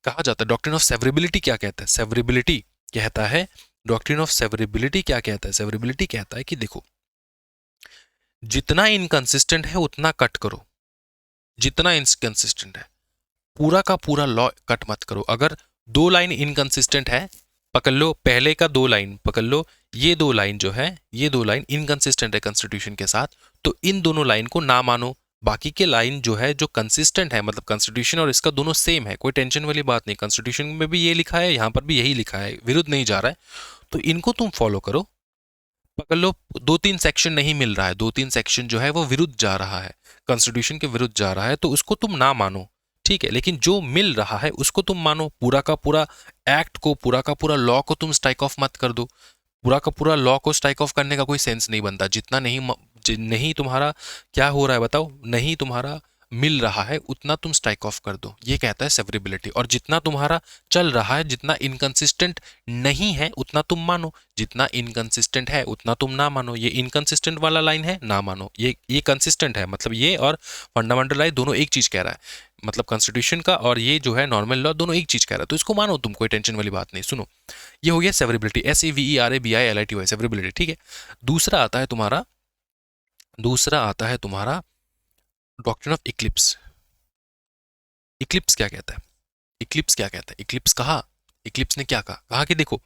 कहा जाता है डॉक्ट्रिन ऑफ सेवरेबिलिटी क्या कहता है? सेवरेबिलिटी कहता है, डॉक्ट्रिन ऑफ सेवरेबिलिटी क्या कहता है? सेवरेबिलिटी कहता है कि देखो जितना इनकंसिस्टेंट है उतना कट करो, जितना इनकंसिस्टेंट है पूरा का पूरा लॉ कट मत करो। अगर 2 लाइन इनकंसिस्टेंट है, पकड़ लो पहले का 2 लाइन पकड़ लो, ये 2 लाइन जो है, ये 2 लाइन इनकंसिस्टेंट है कॉन्स्टिट्यूशन के साथ, तो इन दोनों लाइन को ना मानो। बाकी के लाइन जो है जो कंसिस्टेंट है, मतलब कॉन्स्टिट्यूशन और इसका दोनों सेम है, कोई टेंशन वाली बात नहीं, कॉन्स्टिट्यूशन में भी ये लिखा है, यहां पर भी यही लिखा है, विरुद्ध नहीं जा रहा है, तो इनको तुम फॉलो करो। पकड़ लो 2-3 सेक्शन नहीं मिल रहा है, 2-3 सेक्शन जो है वो विरुद्ध जा रहा है, कॉन्स्टिट्यूशन के विरुद्ध जा रहा है, तो उसको तुम ना मानो, ठीक है। लेकिन जो मिल रहा है उसको तुम मानो, पूरा का पूरा एक्ट को, पूरा का पूरा लॉ को तुम स्ट्राइक ऑफ मत कर दो। पूरा का पूरा लॉ को स्ट्राइक ऑफ करने का कोई सेंस नहीं बनता। जितना नहीं तुम्हारा क्या हो रहा है बताओ, नहीं तुम्हारा मिल रहा है उतना तुम स्ट्राइक ऑफ कर दो, ये कहता है सेवरेबिलिटी। और जितना तुम्हारा चल रहा है, जितना इनकंसिस्टेंट नहीं है उतना तुम मानो, जितना इनकंसिस्टेंट है उतना तुम ना मानो। ये इनकंसिस्टेंट वाला लाइन है, ना मानो। ये कंसिस्टेंट है, मतलब ये और फंडामेंटल राइट दोनों एक चीज कह रहा है, मतलब कॉन्स्टिट्यूशन का और ये जो है नॉर्मल लॉ दोनों एक चीज कह रहा है, तो इसको मानो तुम, कोई टेंशन वाली बात नहीं। सुनो, ये हो गया सेवरेबिलिटी, SEVERABILITY, सेवरेबिलिटी, ठीक है। दूसरा आता है तुम्हारा डॉक्ट्रिन ऑफ इक्लिप्स। इक्लिप्स क्या कहता है? इक्लिप्स क्या कहता है? इक्लिप्स कहा, इक्लिप्स ने क्या कहा? कहा कि देखो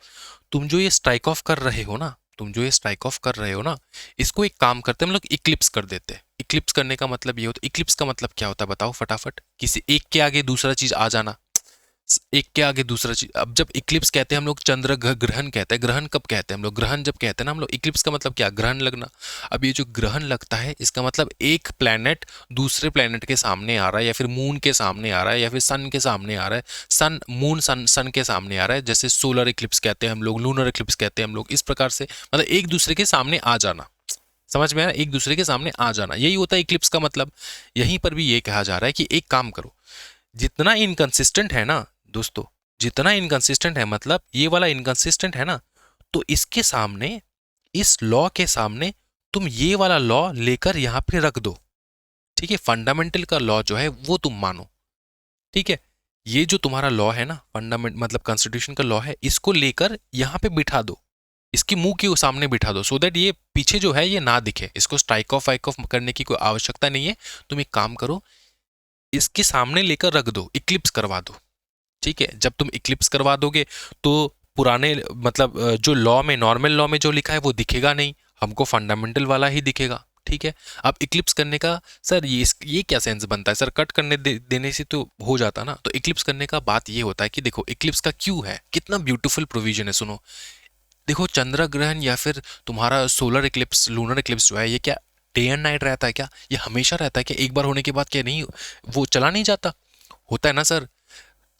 तुम जो ये स्ट्राइक ऑफ कर रहे हो ना, इसको एक काम करते हैं हम लोग, इक्लिप्स कर देते हैं। इक्लिप्स करने का मतलब ये होता है, इक्लिप्स का मतलब क्या होता है बताओ फटाफट? किसी एक के आगे दूसरा चीज आ जाना, एक के आगे दूसरा चीज। अब जब इक्लिप्स कहते हैं हम लोग, चंद्र ग्रहण कहते हैं, ग्रहण कब कहते हैं हम लोग? ग्रहण जब कहते हैं ना हम लोग। इक्लिप्स का मतलब क्या? ग्रहण लगना। अब ये जो ग्रहण लगता है इसका मतलब एक प्लेनेट दूसरे प्लेनेट के सामने आ रहा है, या फिर मून के सामने आ रहा है, या फिर सन के सामने आ रहा है, सन मून सन के सामने आ रहा है, जैसे सोलर इक्लिप्स कहते हैं हम लोग, लूनर इक्लिप्स कहते हैं हम लोग। इस प्रकार से मतलब एक दूसरे के सामने आ जाना, समझ में आया? एक दूसरे के सामने आ जाना, यही होता है इक्लिप्स का मतलब। यहीं पर भी ये कहा जा रहा है कि एक काम करो, जितना इनकंसिस्टेंट है ना दोस्तों, जितना इनकंसिस्टेंट है, मतलब ये वाला इनकंसिस्टेंट है ना, तो इसके सामने, इस लॉ के सामने तुम ये वाला लॉ लेकर यहाँ पे रख दो, ठीक है, फंडामेंटल का लॉ जो है वो तुम मानो, ठीक है, ये जो तुम्हारा लॉ है ना, फंडामेंट मतलब कॉन्स्टिट्यूशन का लॉ है, इसको लेकर यहाँ पे बिठा दो, इसकी मुंह के सामने बिठा दो, सो दैट ये पीछे जो है ये ना दिखे, इसको स्ट्राइक ऑफ वाइक ऑफ करने की कोई आवश्यकता नहीं है। तुम एक काम करो, इसके सामने लेकर रख दो, इक्लिप्स करवा दो, ठीक है। जब तुम इक्लिप्स करवा दोगे तो पुराने मतलब जो लॉ में, नॉर्मल लॉ में जो लिखा है वो दिखेगा नहीं, हमको फंडामेंटल वाला ही दिखेगा, ठीक है। अब इक्लिप्स करने का सर ये क्या सेंस बनता है सर, कट करने देने से तो हो जाता ना। तो इक्लिप्स करने का बात ये होता है कि देखो इक्लिप्स का क्यों है, कितना ब्यूटीफुल प्रोविजन है, सुनो। देखो चंद्र ग्रहण या फिर तुम्हारा सोलर इक्लिप्स, लूनर इक्लिप्स जो है, ये क्या डे एंड नाइट रहता है क्या, ये हमेशा रहता है क्या, एक बार होने के बाद क्या नहीं वो चला नहीं जाता, होता है ना सर।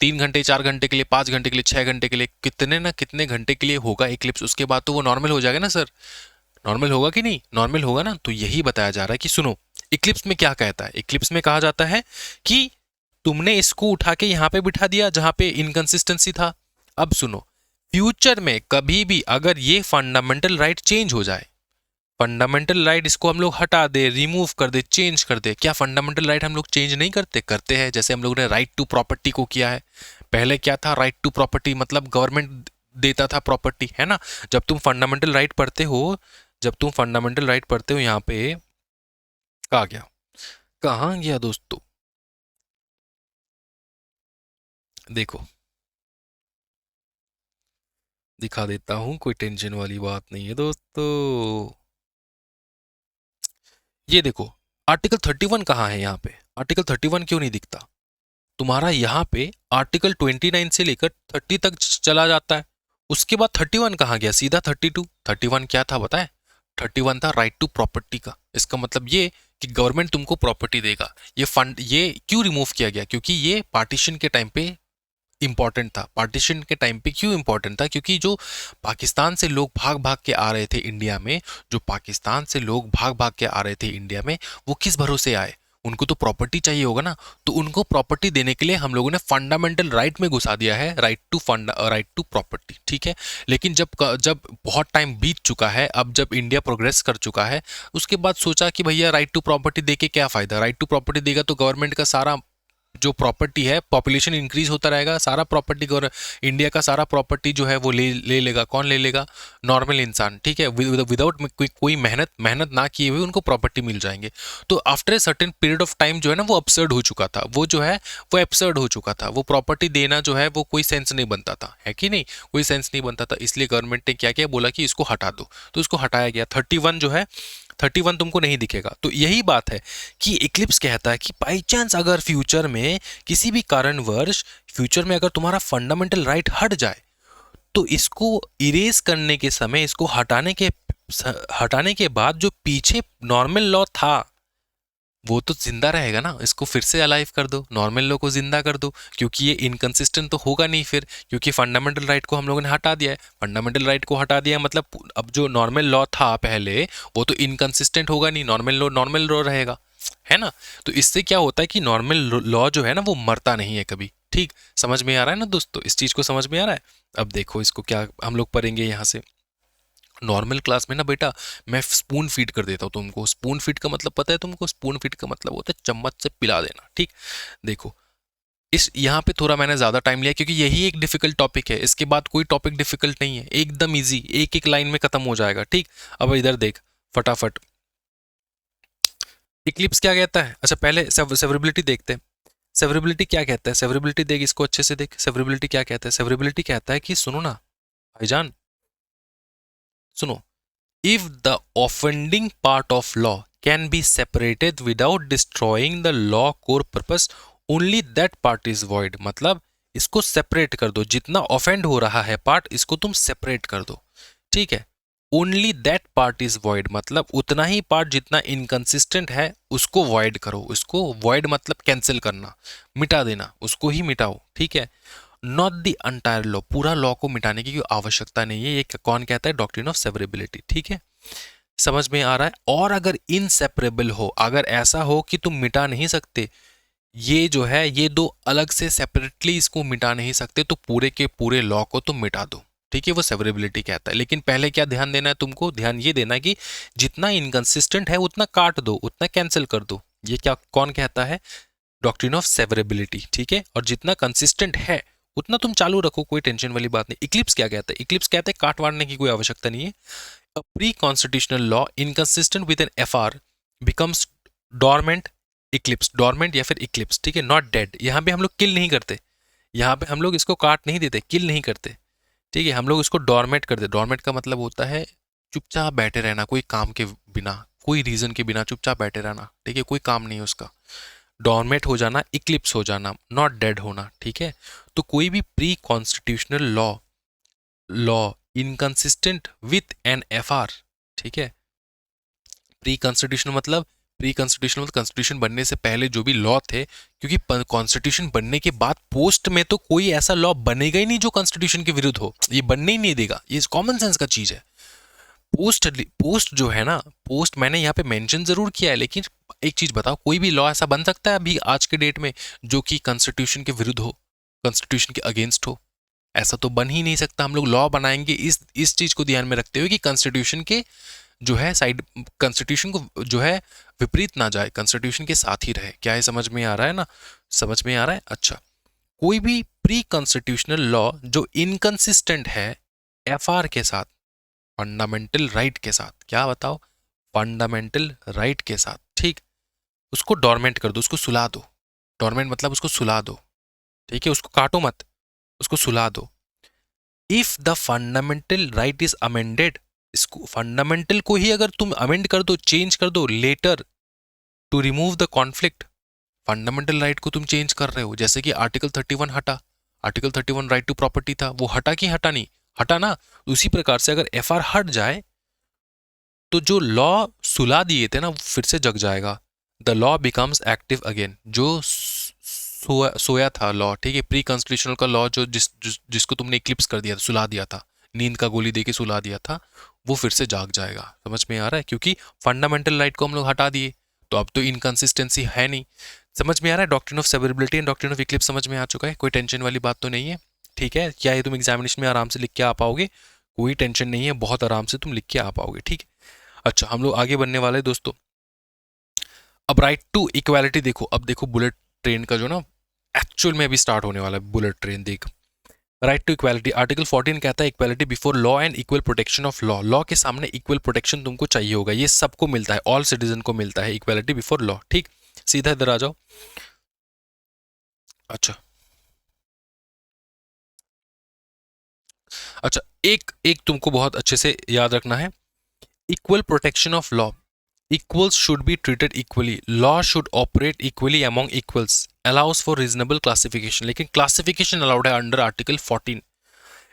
3 घंटे 4 घंटे के लिए, 5 घंटे के लिए, 6 घंटे के लिए, कितने ना कितने घंटे के लिए होगा इक्लिप्स, उसके बाद तो वो नॉर्मल हो जाएगा ना सर, नॉर्मल होगा कि नहीं, नॉर्मल होगा ना। तो यही बताया जा रहा है कि सुनो, इक्लिप्स में क्या कहता है, इक्लिप्स में कहा जाता है कि तुमने इसको उठा के यहां पे बिठा दिया जहां पे इनकंसिस्टेंसी था। अब सुनो, फ्यूचर में कभी भी अगर ये फंडामेंटल राइट चेंज हो जाए, फंडामेंटल राइट इसको हम लोग हटा दे, रिमूव कर दे, चेंज कर दे, क्या फंडामेंटल राइट हम लोग चेंज नहीं करते, करते हैं। जैसे हम लोग ने राइट टू प्रॉपर्टी को किया है, पहले क्या था, राइट टू प्रॉपर्टी मतलब गवर्नमेंट देता था प्रॉपर्टी, है ना। जब तुम फंडामेंटल राइट पढ़ते हो, जब तुम फंडामेंटल राइट पढ़ते हो, यहाँ पे कहा गया, कहाँ गया दोस्तों, देखो दिखा देता हूं, कोई टेंशन वाली बात नहीं है दोस्तों। ये देखो आर्टिकल 31 कहाँ है, यहाँ पे आर्टिकल 31 क्यों नहीं दिखता तुम्हारा, यहाँ पे आर्टिकल 29 से लेकर 30 तक चला जाता है, उसके बाद 31 कहाँ गया, सीधा 32। 31 क्या था बताए, 31 था राइट टू प्रॉपर्टी का, इसका मतलब ये कि गवर्नमेंट तुमको प्रॉपर्टी देगा। ये फंड ये क्यों रिमूव किया गया, क्योंकि ये पार्टीशन के टाइम पे इंपॉर्टेंट था। पार्टीशन के टाइम पे क्यों इंपॉर्टेंट था, क्योंकि जो पाकिस्तान से लोग भाग भाग के आ रहे थे इंडिया में, जो पाकिस्तान से लोग भाग भाग के आ रहे थे इंडिया में, वो किस भरोसे आए, उनको तो प्रॉपर्टी चाहिए होगा ना। तो उनको प्रॉपर्टी देने के लिए हम लोगों ने फंडामेंटल राइट में घुसा दिया है, right to fund, right to property, ठीक है। लेकिन जब बहुत टाइम बीत चुका है, अब जब इंडिया प्रोग्रेस कर चुका है, उसके बाद सोचा कि भैया राइट टू प्रॉपर्टी दे के क्या फायदा, राइट टू प्रॉपर्टी देगा तो गवर्नमेंट का सारा जो प्रॉपर्टी है, पॉपुलेशन इंक्रीज होता रहेगा, सारा प्रॉपर्टी और इंडिया का सारा प्रॉपर्टी जो है वो ले लेगा, कौन ले लेगा, नॉर्मल इंसान, ठीक है, विदाउट कोई मेहनत ना किए हुए उनको प्रॉपर्टी मिल जाएंगे। तो after a certain period of time जो है ना वो अपसर्ड हो चुका था, वो जो है वो एब्सर्ड हो चुका था, वो प्रॉपर्टी देना जो है वो कोई सेंस नहीं बनता था, है कि नहीं, कोई सेंस नहीं बनता था। इसलिए गवर्नमेंट ने क्या किया, बोला कि इसको हटा दो, तो इसको हटाया गया। 31 जो है, 31 तुमको नहीं दिखेगा। तो यही बात है कि इक्लिप्स कहता है कि बाई चांस अगर फ्यूचर में किसी भी कारणवश फ्यूचर में अगर तुम्हारा फंडामेंटल राइट हट जाए, तो इसको इरेज करने के समय, इसको हटाने के बाद जो पीछे नॉर्मल लॉ था वो तो जिंदा रहेगा ना, इसको फिर से अलाइव कर दो, नॉर्मल लॉ को जिंदा कर दो, क्योंकि ये इनकंसिस्टेंट तो होगा नहीं फिर, क्योंकि फंडामेंटल राइट को हम लोगों ने हटा दिया है। फंडामेंटल राइट को हटा दिया मतलब अब जो नॉर्मल लॉ था पहले वो तो इनकंसिस्टेंट होगा नहीं, नॉर्मल लॉ रहेगा, है ना। तो इससे क्या होता है कि नॉर्मल लॉ जो है ना वो मरता नहीं है कभी, ठीक, समझ में आ रहा है ना दोस्तों, इस चीज को समझ में आ रहा है। अब देखो इसको क्या हम लोग पढ़ेंगे यहाँ से, नॉर्मल क्लास में ना बेटा मैं स्पून फीड कर देता हूँ तुमको। स्पून फीड का मतलब पता है तुमको, स्पून फीड का मतलब होता है चम्मच से पिला देना, ठीक। देखो इस यहाँ पे थोड़ा मैंने ज्यादा टाइम लिया क्योंकि यही एक डिफिकल्ट टॉपिक है, इसके बाद कोई टॉपिक डिफिकल्ट नहीं है, एकदम इजी, एक एक लाइन में खत्म हो जाएगा, ठीक। अब इधर देख फटाफट, इक्लिप्स क्या कहता है, अच्छा पहले सेवरेबिलिटी देखते हैं। सेवरेबिलिटी क्या कहता है, सेवरेबिलिटी देख, इसको अच्छे से देख, सेवरेबिलिटी क्या कहता है। सेवरेबिलिटी कहता है कि सुनो ना भाईजान, सुनो, if the offending part of law can be separated without destroying the law core purpose, only that part is void। मतलब इसको सेपरेट कर दो, जितना ऑफेंड हो रहा है पार्ट इसको तुम सेपरेट कर दो, ठीक है। Only that part is void मतलब उतना ही पार्ट जितना इनकंसिस्टेंट है उसको वॉइड करो, उसको वॉइड मतलब कैंसिल करना, मिटा देना, उसको ही मिटाओ, ठीक है। नॉट द अंटायर लॉ, पूरा लॉ को मिटाने की कोई आवश्यकता नहीं है, ये कौन कहता है, डॉक्ट्रिन ऑफ सेवरेबिलिटी, ठीक है, समझ में आ रहा है। और अगर इनसेपरेबल हो, अगर ऐसा हो कि तुम मिटा नहीं सकते, ये जो है ये दो अलग से सेपरेटली इसको मिटा नहीं सकते, तो पूरे के पूरे लॉ को तुम मिटा दो, ठीक है, वो सेवरेबिलिटी कहता है। लेकिन पहले क्या ध्यान देना है तुमको, ध्यान ये देना है कि जितना इनकंसिस्टेंट है उतना काट दो, उतना कैंसिल कर दो। ये क्या कौन कहता है? डॉक्ट्रिन ऑफ सेवरेबिलिटी, ठीक है। और जितना कंसिस्टेंट है उतना तुम चालू रखो, कोई टेंशन वाली बात नहीं। इक्लिप्स क्या कहता है? इक्लिप्स कहते हैं काट वाटने की कोई आवश्यकता नहीं है। A pre constitutional law inconsistent with an FR becomes dormant eclipse, dormant या फिर इक्लिप्स, ठीक है, नॉट डेड। यहाँ पे हम लोग किल नहीं करते, यहाँ पे हम लोग इसको काट नहीं देते, किल नहीं करते, ठीक है, हम लोग इसको डॉर्मेट कर देते। डॉर्मेट का मतलब होता है चुपचाप बैठे रहना, कोई काम के बिना, कोई रीजन के बिना चुपचाप बैठे रहना, ठीक है, कोई काम नहीं है उसका। डॉर्मेट हो जाना, इक्लिप्स हो जाना, नॉट डेड होना, ठीक है। तो कोई भी pre constitutional law law inconsistent with an FR, ठीक है। प्री कॉन्स्टिट्यूशन मतलब कॉन्स्टिट्यूशन बनने से पहले जो भी लॉ थे, क्योंकि कॉन्स्टिट्यूशन बनने के बाद पोस्ट में तो कोई ऐसा लॉ बनेगा ही नहीं जो कॉन्स्टिट्यूशन के विरुद्ध हो, ये बनने ही नहीं देगा, ये कॉमन सेंस का चीज है। पोस्ट जो है ना, पोस्ट मैंने यहाँ पे मेंशन जरूर किया है, लेकिन एक चीज बताओ, कोई भी लॉ ऐसा बन सकता है अभी आज के डेट में जो कि कॉन्स्टिट्यूशन के विरुद्ध हो, कॉन्स्टिट्यूशन के अगेंस्ट हो? ऐसा तो बन ही नहीं सकता। हम लोग लॉ बनाएंगे इस चीज को ध्यान में रखते हुए कि कॉन्स्टिट्यूशन के जो है साइड, कॉन्स्टिट्यूशन को जो है विपरीत ना जाए, कॉन्स्टिट्यूशन के साथ ही रहे। क्या ये समझ में आ रहा है ना? समझ में आ रहा है? अच्छा, कोई भी प्री कॉन्स्टिट्यूशनल लॉ जो इनकंसिस्टेंट है एफआर के साथ, फंडामेंटल राइट के साथ, क्या बताओ, फंडामेंटल राइट के साथ, ठीक, उसको डॉर्मेंट कर दो, उसको सुला दो। डॉर्मेंट मतलब उसको सुला दो, ठीक है, उसको काटो मत, उसको सुला दो। If the fundamental right is amended, इसको फंडामेंटल को ही अगर तुम अमेंड कर दो, चेंज कर दो later to remove the conflict, fundamental right को तुम चेंज कर रहे हो, जैसे कि आर्टिकल 31 हटा, आर्टिकल 31 राइट टू प्रॉपर्टी था, वो हटा कि हटा नहीं, हटा ना। उसी प्रकार से अगर एफआर हट जाए तो जो लॉ सुला दिए थे ना वो फिर से जग जाएगा, the law becomes active again. जो सोया था लॉ, ठीक है, प्री कॉन्स्टिट्यूशनल का लॉ जो जिसको तुमने इक्लिप्स कर दिया था, सुला दिया था, नींद का गोली देके सुला दिया था, वो फिर से जाग जाएगा। समझ में आ रहा है? क्योंकि फंडामेंटल राइट को हम लोग हटा दिए, तो अब तो इनकंसिस्टेंसी है नहीं। समझ में आ रहा है? Doctrine of severability and doctrine of Eclipse समझ में आ चुका है, कोई टेंशन वाली बात तो नहीं है, ठीक है। क्या ये तुम एग्जामिनेशन में आराम से लिख के आ पाओगे? कोई टेंशन नहीं है, बहुत आराम से तुम लिख के आ पाओगे, ठीक है। अच्छा, हम लोग आगे बढ़ने वाले दोस्तों। अब राइट टू इक्वालिटी देखो, अब देखो बुलेट ट्रेन का जो ना एक्चुअल में अभी स्टार्ट होने वाला है बुलेट ट्रेन, देख। राइट टू इक्वालिटी, आर्टिकल 14 कहता है equality before law and equal protection of law. Law के सामने इक्वल प्रोटेक्शन तुमको चाहिए होगा, ये सबको मिलता है, ऑल सिटीजन को मिलता है इक्वालिटी बिफोर लॉ, ठीक। सीधा इधर आ जाओ। अच्छा अच्छा, एक एक तुमको बहुत अच्छे से याद रखना है, equal protection of law, equals should be treated equally, law should operate equally among equals, allows for reasonable classification, लेकिन classification allowed है under article 14।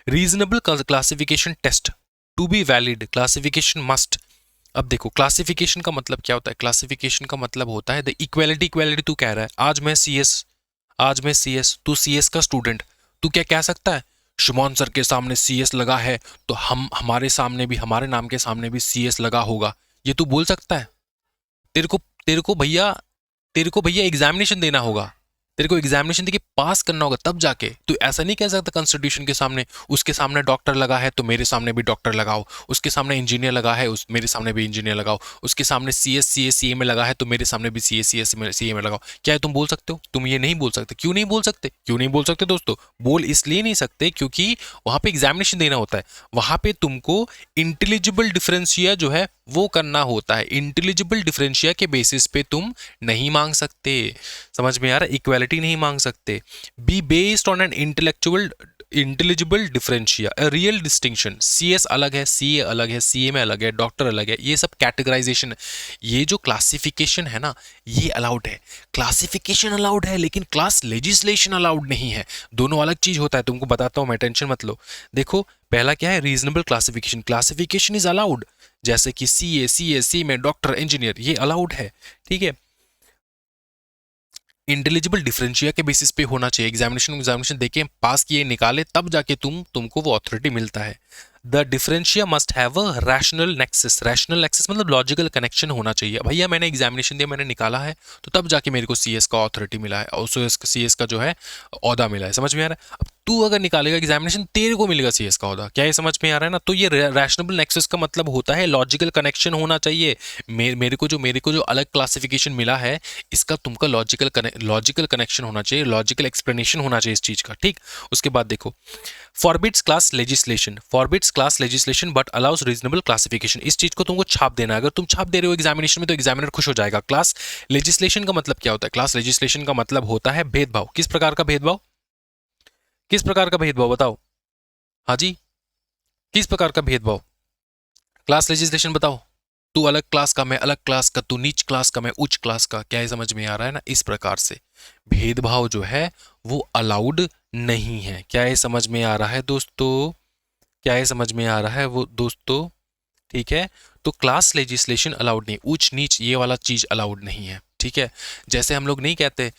reasonable classification test to be valid, classification must। अब देखो classification का मतलब क्या होता है? Classification का मतलब होता है इक्वालिटी, इक्वालिटी तू कह रहा है, आज मैं सीएस, तू सीएस का स्टूडेंट, तू क्या कह सकता है? शुमोन सर के सामने सीएस लगा है तो हमारे सामने भी, हमारे नाम के सामने भी सीएस लगा होगा, ये तू बोल सकता है? तेरे को तेरे को भैया एग्जामिनेशन देना होगा, तेरे को एग्जामिनेशन देके पास करना होगा, तब जाके तू ऐसा नहीं कह सकता कॉन्स्टिट्यूशन के सामने, उसके सामने डॉक्टर लगा है तो मेरे सामने भी डॉक्टर लगाओ, उसके सामने इंजीनियर लगा है उस मेरे सामने भी इंजीनियर लगाओ, उसके सामने सीए में लगा है तो मेरे सामने भी सीए में लगाओ। क्या है तुम बोल सकते हो? तुम ये नहीं बोल सकते। क्यों नहीं बोल सकते? क्यों नहीं बोल सकते दोस्तों? बोल इसलिए नहीं सकते क्योंकि वहां पे एग्जामिनेशन देना होता है, वहां पे तुमको इंटेलिजिबल डिफरेंशिया जो है वो करना होता है, इंटेलिजिबल डिफरेंशिया के बेसिस पे तुम नहीं मांग सकते। समझ में आ रहा है? इक्वालिटी नहीं मांग सकते। Be based on an intelligible differentia, a real distinction. CS अलग है, सीए अलग है, सीए में अलग है, डॉक्टर अलग है, ये सब कैटेगराइजेशन। ये जो क्लासिफिकेशन है ना, ये अलाउड है, क्लासिफिकेशन अलाउड है, लेकिन क्लास लेजिस्लेशन अलाउड नहीं है। दोनों अलग चीज होता है, तुमको बताता हूं मैं, टेंशन मत लो। देखो पहला क्या है? Reasonable classification, classification is allowed, जैसे कि सी में डॉक्टर, इंजीनियर, ये अलाउड है, ठीक है। इंटेलिजिबल डिफरेंशिया के बेसिस पे होना चाहिए, एग्जामिनेशन देके पास किए, निकाले, तब जाके तुमको वो अथॉरिटी मिलता है। The differentia must have a rational nexus, rational nexus मतलब लॉजिकल कनेक्शन होना चाहिए। भैया मैंने एग्जामिनेशन दिया, मैंने निकाला है, तो तब जाके मेरे को सीएस का अथॉरिटी मिला है और सीएस का जो है ओहदा मिला है। समझ में आ रहा है? अब तू अगर निकालेगा एग्जामिनेशन तेरे को मिलेगा सीएस का ओहदा। क्या ये समझ में आ रहा है ना? तो ये रैशनेबल नेक्सस का मतलब होता है लॉजिकल कनेक्शन होना चाहिए। मेरे को जो अलग क्लासिफिकेशन मिला है इसका तुमका लॉजिकल कनेक्शन होना चाहिए, लॉजिकल एक्सप्लेनेशन होना चाहिए इस चीज का, ठीक। उसके बाद देखो, forbids class legislation but allows reasonable classification. इस चीज को तुमको छाप देना है। अगर तुम छाप दे रहे हो एग्जामिनेशन में तो एग्जामिनर खुश हो जाएगा। क्लास लेजिस्लेशन का मतलब क्या होता है? क्लास लेजिस्लेशन का मतलब होता है भेदभाव। किस प्रकार का भेदभाव? किस प्रकार का भेदभाव बताओ? हाँ जी, किस प्रकार का भेदभाव? क्लास लेजिस्लेशन बताओ। तू अलग क्लास का, मैं अलग क्लास का, तू नीच क्लास का, मैं उच्च क्लास का। क्या ये समझ में आ रहा है ना? इस प्रकार से भेदभाव जो है वो अलाउड नहीं है। क्या ये समझ में आ रहा है दोस्तों? क्या ये समझ में आ रहा है वो दोस्तों? ठीक है, तो क्लास लेजिस्लेशन अलाउड नहीं, ऊंच नीच ये वाला चीज अलाउड नहीं है, ठीक है। जैसे हम लोग नहीं कहते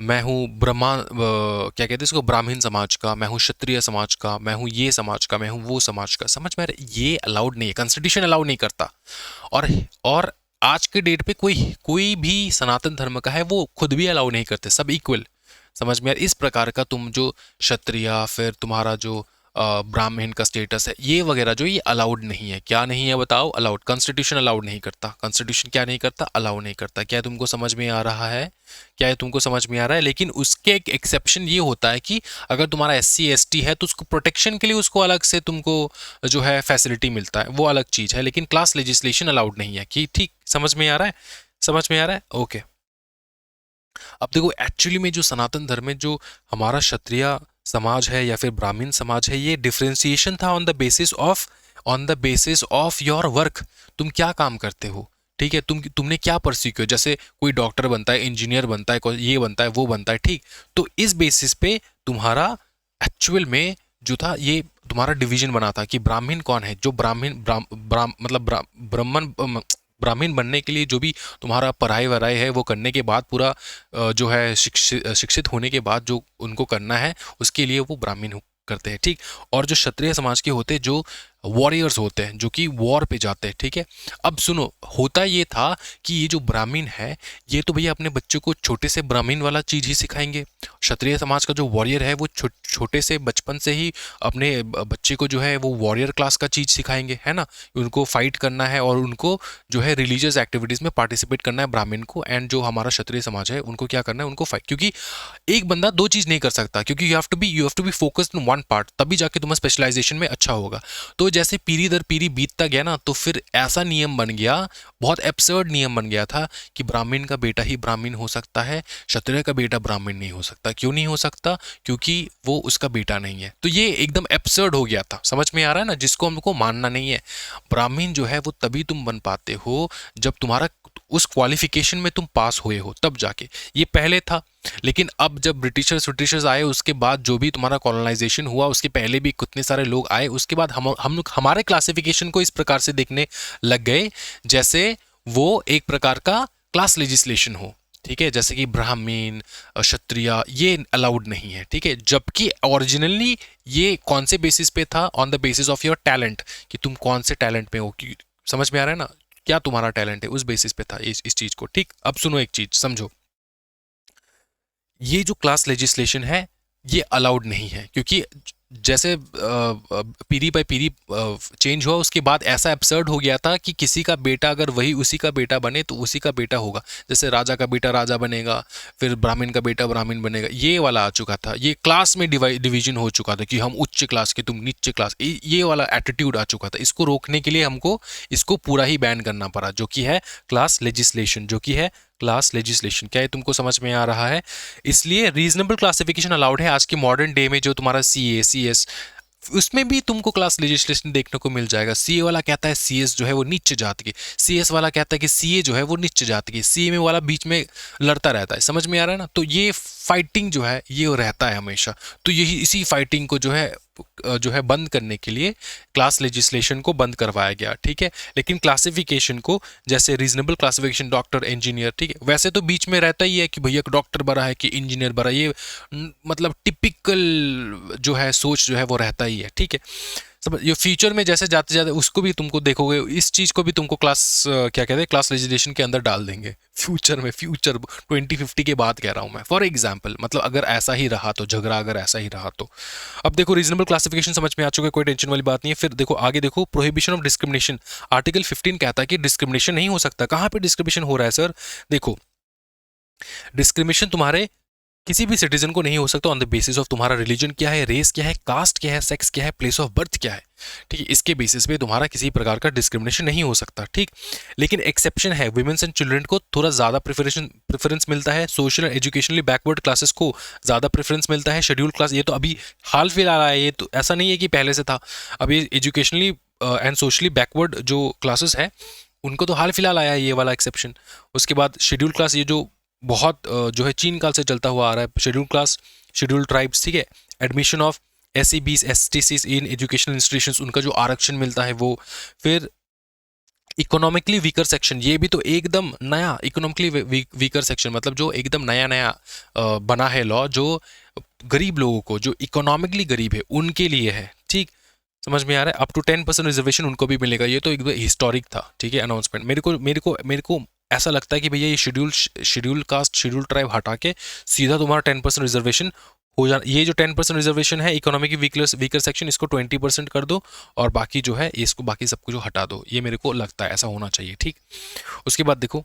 मैं हूँ क्या कहते हैं इसको, ब्राह्मण समाज का, मैं हूँ क्षत्रिय समाज का, मैं हूँ ये समाज का, मैं हूँ वो समाज का। समझ में आ रहा है? ये अलाउड नहीं है, कॉन्स्टिट्यूशन अलाउड नहीं करता। और आज के डेट पे कोई भी सनातन धर्म का है वो खुद भी अलाउ नहीं करते, सब इक्वल। समझ में यार? इस प्रकार का तुम जो क्षत्रिय, फिर तुम्हारा जो ब्राह्मण का स्टेटस है, ये वगैरह जो ये अलाउड नहीं है। क्या नहीं है बताओ? अलाउड। कॉन्स्टिट्यूशन अलाउड नहीं करता। कॉन्स्टिट्यूशन क्या नहीं करता? अलाउ नहीं करता। क्या तुमको समझ में आ रहा है? क्या ये तुमको समझ में आ रहा है? लेकिन उसके एक एक्सेप्शन ये होता है कि अगर तुम्हारा SC ST है तो उसको प्रोटेक्शन के लिए उसको अलग से तुमको जो है फैसिलिटी मिलता है, वो अलग चीज़ है। लेकिन क्लास लेजिस्लेशन अलाउड नहीं है। कि ठीक समझ में आ रहा है? समझ में आ रहा है? ओके। अब देखो, एक्चुअली में जो सनातन धर्म में जो हमारा क्षत्रिय समाज है या फिर ब्राह्मण समाज है, ये डिफ्रेंसिएशन था on the basis of your work. तुम क्या काम करते हो, ठीक है, तुमने क्या परस्यू किया। जैसे कोई डॉक्टर बनता है, इंजीनियर बनता है, कोई ये बनता है, वो बनता है, ठीक। तो इस बेसिस पे तुम्हारा एक्चुअल में जो था ये तुम्हारा डिवीजन बना था कि ब्राह्मण कौन है, जो ब्राह्मण ब्राह्मण बनने के लिए जो भी तुम्हारा पढ़ाई वढ़ाई है वो करने के बाद पूरा जो है शिक्षित होने के बाद जो उनको करना है उसके लिए वो ब्राह्मण करते हैं, ठीक। और जो क्षत्रिय समाज के होते हैं, जो वॉरियर्स होते हैं, जो कि वॉर पे जाते हैं, ठीक है। अब सुनो, होता ये था कि ये जो ब्राह्मण है ये तो भैया अपने बच्चों को छोटे से ब्राह्मण वाला चीज ही सिखाएंगे। क्षत्रिय समाज का जो वॉरियर है वो छोटे से बचपन से ही अपने बच्चे को जो है वो वॉरियर क्लास का चीज सिखाएंगे, है ना। उनको फाइट करना है और उनको जो है रिलीजियस एक्टिविटीज में पार्टिसिपेट करना है ब्राह्मण को। एंड जो हमारा क्षत्रिय समाज है उनको क्या करना है, उनको फाइट। क्योंकि एक बंदा दो चीज नहीं कर सकता, क्योंकि you have to be focused in one part, तभी जाके तुम्हारा स्पेशलाइजेशन में अच्छा होगा। तो जैसे पीढ़ी दर पीढ़ी बीतता गया ना, तो फिर ऐसा नियम बन गया, बहुत एब्सर्ड नियम बन गया था कि ब्राह्मण का बेटा ही ब्राह्मण हो सकता है, क्षत्रिय का बेटा ब्राह्मण नहीं हो सकता। क्यों नहीं हो सकता? क्योंकि वो उसका बेटा नहीं है। तो ये एकदम एब्सर्ड हो गया था। समझ में आ रहा है ना? जिसको हमको मानना नहीं है। ब्राह्मण जो है वो तभी तुम बन पाते हो जब तुम्हारा उस क्वालिफिकेशन में तुम पास हुए हो, तब जाके। ये पहले था, लेकिन अब जब ब्रिटिशर्स आए उसके बाद जो भी तुम्हारा कॉलोनाइजेशन हुआ, उसके पहले भी कितने सारे लोग आए, उसके बाद हम लोग हमारे क्लासिफिकेशन को इस प्रकार से देखने लग गए जैसे वो एक प्रकार का क्लास लेजिस्लेशन हो, ठीक है। जैसे कि ब्राह्मण, क्षत्रिय, ये अलाउड नहीं है, ठीक है। जबकि ओरिजिनली ये कौन से बेसिस पे था? On the basis of your talent, कि तुम कौन से टैलेंट में हो। कि समझ में आ रहा है ना? क्या तुम्हारा टैलेंट है, उस बेसिस पे था इस चीज को, ठीक। अब सुनो एक चीज समझो, ये जो क्लास लेजिस्लेशन है ये अलाउड नहीं है, क्योंकि जैसे पीढ़ी बाय पीढ़ी चेंज हुआ, उसके बाद ऐसा एब्सर्ड हो गया था कि किसी का बेटा अगर वही उसी का बेटा बने तो उसी का बेटा होगा। जैसे राजा का बेटा राजा बनेगा, फिर ब्राह्मण का बेटा ब्राह्मण बनेगा, ये वाला आ चुका था। ये क्लास में डिवीजन हो चुका था कि हम उच्च क्लास के, तुम नीचे क्लास, ये वाला एटीट्यूड आ चुका था। इसको रोकने के लिए हमको इसको पूरा ही बैन करना पड़ा, जो कि है क्लास लेजिस्लेशन, जो कि है क्लास लेजिस्लेशन। क्या ये तुमको समझ में आ रहा है? इसलिए रीजनेबल क्लासिफिकेशन अलाउड है। आज के मॉडर्न डे में जो तुम्हारा CA CS, उसमें भी तुमको क्लास लेजिस्लेशन देखने को मिल जाएगा। CA वाला कहता है CS जो है वो नीचे जाति की, CS वाला कहता है कि CA जो है वो नीचे जाति की, CA में वाला बीच में लड़ता रहता है। समझ में आ रहा है ना? तो ये फाइटिंग जो है ये रहता है हमेशा। तो यही इसी फाइटिंग को जो है बंद करने के लिए क्लास लेजिस्लेशन को बंद करवाया गया, ठीक है। लेकिन क्लासिफिकेशन को, जैसे रीजनेबल क्लासिफिकेशन डॉक्टर इंजीनियर, ठीक है, वैसे तो बीच में रहता ही है कि भैया डॉक्टर बड़ा है कि इंजीनियर बड़ा, ये मतलब टिपिकल जो है सोच जो है वो रहता ही है, ठीक है। समझ, ये फ्यूचर में जैसे जाते जाते उसको भी तुमको देखोगे, इस चीज को भी तुमको क्लास क्या कहते हैं, क्लास लेजिस्लेशन के अंदर डाल देंगे फ्यूचर में, फ्यूचर 2050 के बाद कह रहा हूं मैं, फॉर एग्जाम्पल, मतलब अगर ऐसा ही रहा तो, झगड़ा अगर ऐसा ही रहा तो। अब देखो रीजनेबल क्लासिफिकेशन समझ में आ चुका है, कोई टेंशन वाली बात नहीं है। फिर देखो आगे देखो, प्रोहिबिशन ऑफ डिस्क्रिमिनेशन, आर्टिकल 15 कहता है कि डिस्क्रिमिनेशन नहीं हो सकता। कहां पे डिस्क्रिमिनेशन हो रहा है सर? देखो, डिस्क्रिमिनेशन तुम्हारे किसी भी सिटीजन को नहीं हो सकता ऑन द बेसिस ऑफ तुम्हारा रिलीजन क्या है, रेस क्या है, कास्ट क्या है, सेक्स क्या है, प्लेस ऑफ बर्थ क्या है, ठीक है, इसके बेसिस पे तुम्हारा किसी प्रकार का डिस्क्रिमिनेशन नहीं हो सकता, ठीक। लेकिन एक्सेप्शन है, वुमेन्स एंड चिल्ड्रन को थोड़ा ज्यादा प्रेफरेंस मिलता है, social and educationally backward classes को ज्यादा प्रेफरेंस मिलता है, शेड्यूल क्लास, ये तो अभी हाल फिलहाल आया है, ये तो ऐसा नहीं है कि पहले से था। अभी एजुकेशनली एंड सोशली बैकवर्ड जो क्लासेस है उनको तो हाल फिलहाल आया है ये वाला एक्सेप्शन। उसके बाद शेड्यूल क्लास, ये जो बहुत जो है चीन काल से चलता हुआ आ रहा है, शेड्यूल क्लास, शेड्यूल ट्राइब्स, ठीक है, admission of SCBs STCs in educational institutions, उनका जो आरक्षण मिलता है वो। फिर इकोनॉमिकली वीकर सेक्शन, ये भी तो एकदम नया इकोनॉमिकली वीकर सेक्शन, मतलब जो एकदम नया नया बना है लॉ, जो गरीब लोगों को, जो इकोनॉमिकली गरीब है उनके लिए है, ठीक। समझ में आ रहा है? अप टू 10% रिजर्वेशन उनको भी मिलेगा। ये तो एक हिस्टोरिक था, ठीक है, अनाउंसमेंट। मेरे को ऐसा लगता है कि भैया ये शेड्यूल कास्ट, शेड्यूल ट्राइब हटा के सीधा तुम्हारा 10% रिजर्वेशन हो जाना। ये जो 10% रिजर्वेशन है इकोनॉमिक वीकर सेक्शन, इसको 20% कर दो, और बाकी जो है इसको, बाकी सबको जो हटा दो। ये मेरे को लगता है ऐसा होना चाहिए, ठीक। उसके बाद देखो,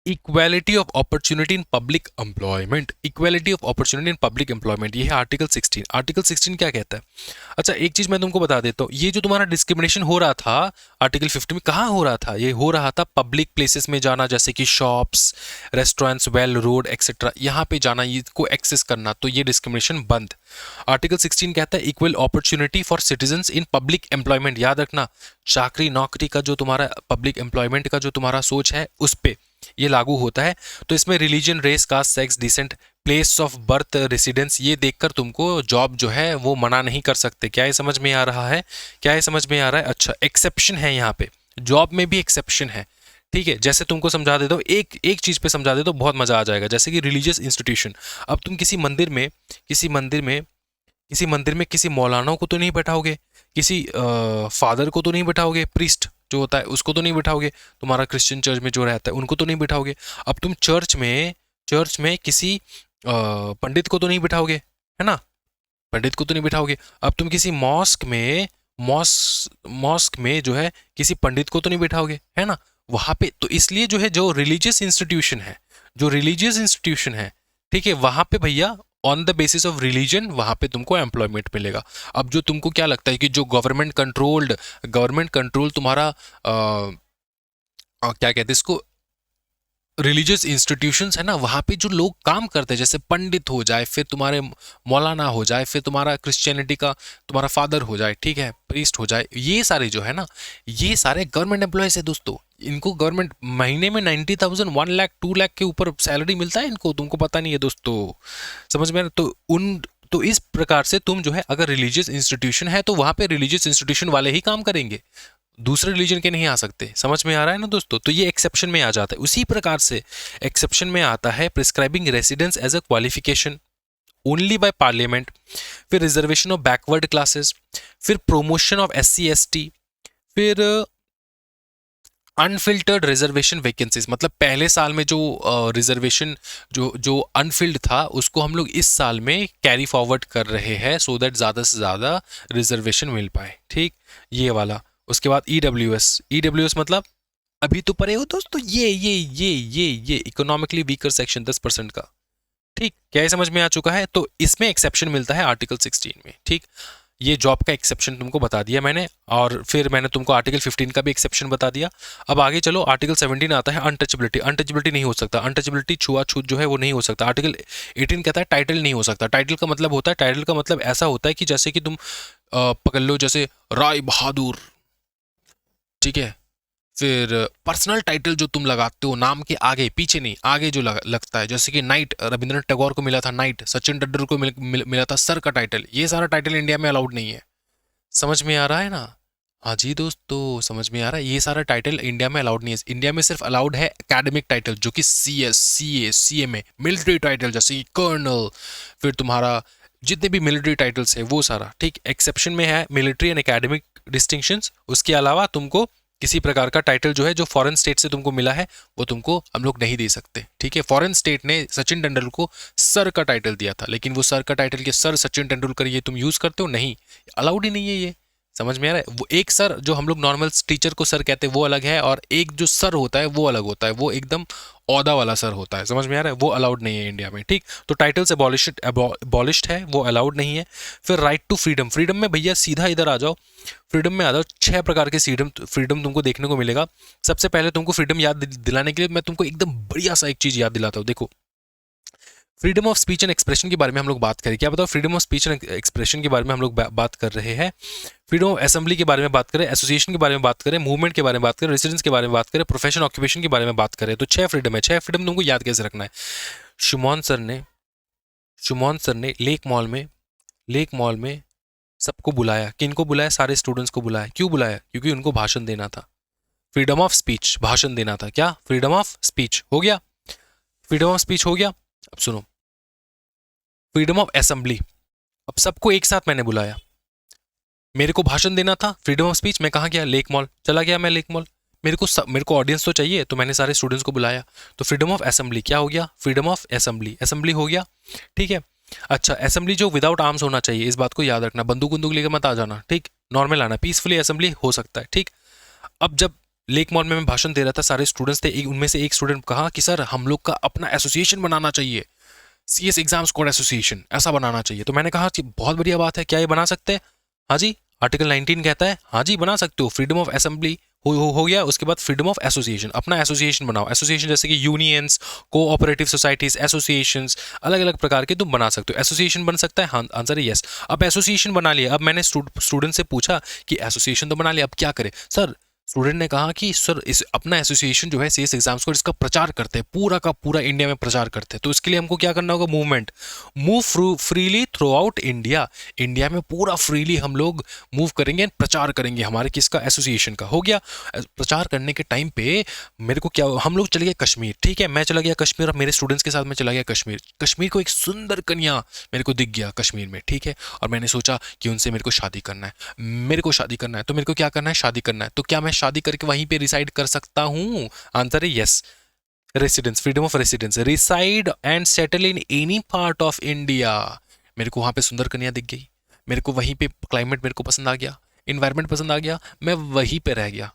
equality of opportunity in public employment, equality of opportunity in public employment, ये है आर्टिकल 16। आर्टिकल 16 क्या कहता है? अच्छा एक चीज मैं तुमको बता देता हूँ, ये जो तुम्हारा डिस्क्रिमिनेशन हो रहा था आर्टिकल 50 में, कहाँ हो रहा था? ये हो रहा था पब्लिक प्लेसेस में जाना, जैसे कि shops, restaurants, well road etcetera, यहाँ पे जाना, इसको एक्सेस करना, तो ये डिस्क्रिमिनेशन बंद। आर्टिकल 16 कहता है equal opportunity for citizens in public employment. याद रखना, चाकरी नौकरी का जो तुम्हारा पब्लिक एम्प्लॉयमेंट का जो तुम्हारा सोच है उस पर ये लागू होता है। तो इसमें religion, race, caste, sex, descent, place of birth, residence, ये देखकर तुमको जॉब जो है वो मना नहीं कर सकते। क्या ये समझ में आ रहा है? क्या ये समझ में आ रहा है? अच्छा, एक्सेप्शन है यहाँ पे, जॉब में भी एक्सेप्शन है, ठीक है। जैसे तुमको समझा देता हूँ, एक एक चीज पे समझा देता हूँ, बहुत मजा आ जाएगा। जैसे कि रिलीजियस इंस्टीट्यूशन, अब तुम किसी मंदिर में, किसी मौलाना को तो नहीं बैठाओगे, किसी फादर को तो नहीं बैठाओगे, प्रीस्ट जो होता है उसको तो नहीं बिठाओगे, तुम्हारा क्रिश्चियन चर्च में जो रहता है उनको तो नहीं बिठाओगे। अब तुम चर्च में किसी पंडित को तो नहीं बिठाओगे, है ना, पंडित को तो नहीं बिठाओगे। अब तुम किसी मॉस्क में जो है किसी पंडित को तो नहीं बिठाओगे, है ना, वहां पे। तो इसलिए जो है, जो रिलीजियस इंस्टीट्यूशन है, ठीक है, वहां पे भैया on the basis of religion वहां पे तुमको एम्प्लॉयमेंट मिलेगा। अब जो तुमको क्या लगता है कि जो गवर्नमेंट कंट्रोल तुम्हारा क्या कहते हैं इसको, रिलीजियस इंस्टीट्यूशंस है ना, वहाँ पे जो लोग काम करते हैं, जैसे पंडित हो जाए, फिर तुम्हारे मौलाना हो जाए, फिर तुम्हारा क्रिश्चियनिटी का तुम्हारा फादर हो जाए, ठीक है, प्रीस्ट हो जाए, ये सारे जो है ना, ये सारे गवर्नमेंट एम्प्लॉयज है दोस्तों। इनको गवर्नमेंट महीने में 90,000, 1 लाख, 2 लाख के ऊपर सैलरी मिलता है इनको, तुमको पता नहीं है दोस्तों। समझ में? तो इस प्रकार से तुम जो है, अगर रिलीजियस इंस्टीट्यूशन है तो वहां पे रिलीजियस इंस्टीट्यूशन वाले ही काम करेंगे, दूसरे रिलीजन के नहीं आ सकते। समझ में आ रहा है ना दोस्तों? तो ये एक्सेप्शन में आ जाता है। उसी प्रकार से एक्सेप्शन में आता है prescribing residence as a qualification only by parliament, फिर रिजर्वेशन ऑफ बैकवर्ड क्लासेस, फिर प्रोमोशन ऑफ SC ST, फिर अनफिल्टर्ड रिजर्वेशन वैकेंसीज, मतलब पहले साल में जो रिजर्वेशन जो अनफिल्ड था उसको हम लोग इस साल में कैरी फॉरवर्ड कर रहे हैं, सो दैट ज़्यादा से ज़्यादा रिजर्वेशन मिल पाए, ठीक, ये वाला। उसके बाद EWS मतलब, अभी तो पढ़े हो दोस्तों, ये इकोनॉमिकली वीकर सेक्शन 10% का, ठीक, क्या ये समझ में आ चुका है? तो इसमें एक्सेप्शन मिलता है आर्टिकल 16 में, ठीक। ये जॉब का एक्सेप्शन तुमको बता दिया मैंने, और फिर मैंने तुमको आर्टिकल 15 का भी एक्सेप्शन बता दिया। अब आगे चलो, आर्टिकल 17 आता है अनटचेबिलिटी। अनटचेबिलिटी नहीं हो सकता, अनटचेबिलिटी, छुआछूत जो है वो नहीं हो सकता। आर्टिकल 18 कहता है टाइटल नहीं हो सकता। टाइटल का मतलब होता है, टाइटल का मतलब ऐसा होता है कि जैसे कि तुम पकड़ लो, जैसे राय बहादुर, ठीक है, फिर पर्सनल टाइटल जो तुम लगाते हो नाम के आगे, पीछे नहीं, आगे जो लगता है, जैसे कि नाइट, रविंद्रनाथ टैगोर को मिला था नाइट, सचिन तेंदुलकर को मिला था सर का टाइटल। ये सारा टाइटल इंडिया में अलाउड नहीं है। समझ में आ रहा है ना? हाँ जी दोस्तों, समझ में आ रहा है? ये सारा टाइटल इंडिया में अलाउड नहीं है। इंडिया में सिर्फ अलाउड है एकेडमिक टाइटल, जो कि CS CA CMA, military title जैसे कि कर्नल, फिर तुम्हारा जितने भी मिलिट्री टाइटल्स है वो सारा, ठीक। एक्सेप्शन में है मिलिट्री एंड एकेडमिक डिस्टिंक्शंस, उसके अलावा तुमको किसी प्रकार का टाइटल जो है जो फॉरेन स्टेट से तुमको मिला है वो तुमको हम लोग नहीं दे सकते, ठीक है। फॉरेन स्टेट ने सचिन तेंदुलकर को सर का टाइटल दिया था, लेकिन वो सर का टाइटल के सर सचिन तेंदुलकर ये तुम यूज करते हो, नहीं, अलाउड ही नहीं है ये। समझ में आ रहा है? वो एक सर जो हम लोग नॉर्मल टीचर को सर कहते हैं वो अलग है, और एक जो सर होता है वो अलग होता है, वो एकदम औदा वाला सर होता है। समझ में आ रहा है? वो अलाउड नहीं है इंडिया में, ठीक। तो टाइटल्स अबॉलिश्ड है, वो अलाउड नहीं है। फिर राइट टू फ्रीडम, फ्रीडम में भैया सीधा इधर आ जाओ, फ्रीडम में आ जाओ। 6 प्रकार के फ्रीडम तुमको देखने को मिलेगा। सबसे पहले तुमको फ्रीडम याद दिलाने के लिए मैं तुमको एकदम बढ़िया सा एक चीज याद दिलाता हूँ। देखो, freedom of speech and expression के बारे में हम लोग बात करें, क्या बताओ? Freedom of speech and expression के बारे में हम लोग बात कर रहे हैं, फ्रीडम ऑफ असेंबली के बारे में बात करें, एसोसिएशन के बारे में बात करें, मूवमेंट के बारे में बात करें, रेसिडेंस के बारे में बात करें, प्रोफेशन ऑक्यूपेशन के बारे में बात करें। तो 6 फ्रीडम है। 6 फ्रीडम तुमको याद कैसे रखना है? शुमोन सर ने लेक मॉल में सबको बुलाया। किनको बुलाया? सारे स्टूडेंट्स को बुलाया। क्यों बुलाया? क्योंकि उनको भाषण देना था। फ्रीडम ऑफ स्पीच, भाषण देना था। क्या? फ्रीडम ऑफ स्पीच हो गया, फ्रीडम ऑफ स्पीच हो गया। अब सुनो, फ्रीडम ऑफ असेंबली, अब सबको एक साथ मैंने बुलाया, मेरे को भाषण देना था। फ्रीडम ऑफ स्पीच, मैं कहाँ गया? लेक मॉल चला गया मैं, लेक मॉल। मेरे को ऑडियंस तो चाहिए, तो मैंने सारे स्टूडेंट्स को बुलाया। तो फ्रीडम ऑफ असेंबली क्या हो गया? फ्रीडम ऑफ असेंबली हो गया, ठीक है। अच्छा, असेंबली जो विदाउट आर्म्स होना चाहिए, इस बात को याद रखना, बंदूक बंदूक लेकर मत आ जाना, ठीक। नॉर्मल आना, पीसफुली असेंबली हो सकता है, ठीक। अब जब लेक मॉल में मैं भाषण दे रहा था, सारे स्टूडेंट्स थे, उनमें से एक स्टूडेंट कहा कि सर हम लोग का अपना एसोसिएशन बनाना चाहिए, CS एग्जाम स्कोर एसोसिएशन ऐसा बनाना चाहिए। तो मैंने कहा कि बहुत बढ़िया बात है, क्या ये बना सकते हैं? हाँ जी, आर्टिकल 19 कहता है, हाँ जी बना सकते हो। फ्रीडम ऑफ असेंबली हो गया। उसके बाद फ्रीडम ऑफ एसोसिएशन, अपना एसोसिएशन बनाओ। एसोसिएशन जैसे कि यूनियंस, कोऑपरेटिव सोसाइटीज, एसोसिएशंस, अलग अलग प्रकार के तुम बना सकते हो। एसोसिएशन बन सकता है, हाँ, आंसर है यस। अब एसोसिएशन बना लिया, अब मैंने स्टूडेंट से पूछा कि एसोसिएशन तो बना लिया, अब क्या करें सर? स्टूडेंट ने कहा कि सर इस अपना एसोसिएशन जो है CS एग्जाम्स को, इसका प्रचार करते हैं, पूरा का पूरा इंडिया में प्रचार करते हैं। तो इसके लिए हमको क्या करना होगा? Movement, move freely through out India. India में पूरा फ्रीली हम लोग मूव करेंगे, प्रचार करेंगे हमारे किसका? एसोसिएशन का। हो गया। प्रचार करने के टाइम पे मेरे को क्या, हम लोग चले गए कश्मीर, ठीक है। मैं चला गया कश्मीर और मेरे स्टूडेंट्स के साथ मैं चला गया कश्मीर। कश्मीर को एक सुंदर कन्या मेरे को दिख गया कश्मीर में, ठीक है। और मैंने सोचा कि उनसे मेरे को शादी करना है, मेरे को शादी करना है। तो मेरे को क्या करना है? शादी करना है। तो क्या मैं शादी करके वहीं पे रिसाइड कर सकता हूँ? आंसर है yes. Residence, freedom of residence, reside and settle in any part of India. मेरे को वहां पे सुंदर कन्या दिख गई, मेरे को वहीं पे क्लाइमेट मेरे को पसंद आ गया, इन्वायरमेंट पसंद आ गया, मैं वहीं पे रह गया,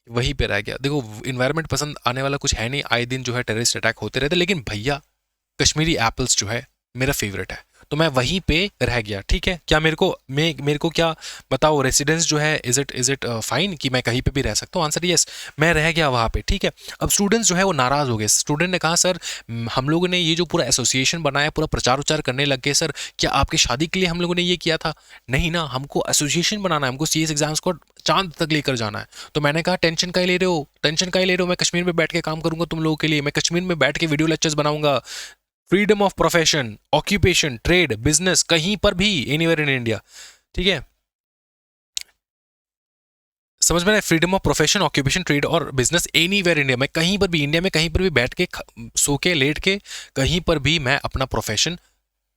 वहीं पे रह गया। देखो, इन्वायरमेंट पसंद आने वाला कुछ है नहीं, आए दिन जो है टेररिस्ट अटैक होते रहते, लेकिन भैया कश्मीरी एप्पल्स जो है मेरा फेवरेट है, तो मैं वहीं पे रह गया, ठीक है। क्या मेरे को क्या बताओ, रेसिडेंस जो है इज इट फाइन कि मैं कहीं पे भी रह सकता हूँ? आंसर यस, मैं रह गया वहाँ पे, ठीक है। अब स्टूडेंट्स जो है वो नाराज हो गए। स्टूडेंट ने कहा सर हम लोगों ने ये जो पूरा एसोसिएशन बनाया, पूरा प्रचार उचार करने लग गए सर, क्या आपकी शादी के लिए हम लोगों ने ये किया था? नहीं ना, हमको एसोसिएशन बनाना है, हमको CS एग्जाम्स को चांद तक लेकर जाना है। तो मैंने कहा टेंशन का ही ले रहे हो, टेंशन का ही ले रहे हो, मैं कश्मीर में बैठ के काम करूंगा तुम लोगों के लिए, मैं कश्मीर में बैठ के वीडियो लेक्चर्स बनाऊंगा। Freedom of profession, occupation, trade, business, कहीं पर भी, एनीवेयर इन इंडिया, ठीक है। समझ में? Freedom of profession, occupation, trade और बिजनेस एनीवेयर इंडिया, मैं कहीं पर भी, इंडिया में कहीं पर भी बैठ के, सो के, लेट के, कहीं पर भी मैं अपना प्रोफेशन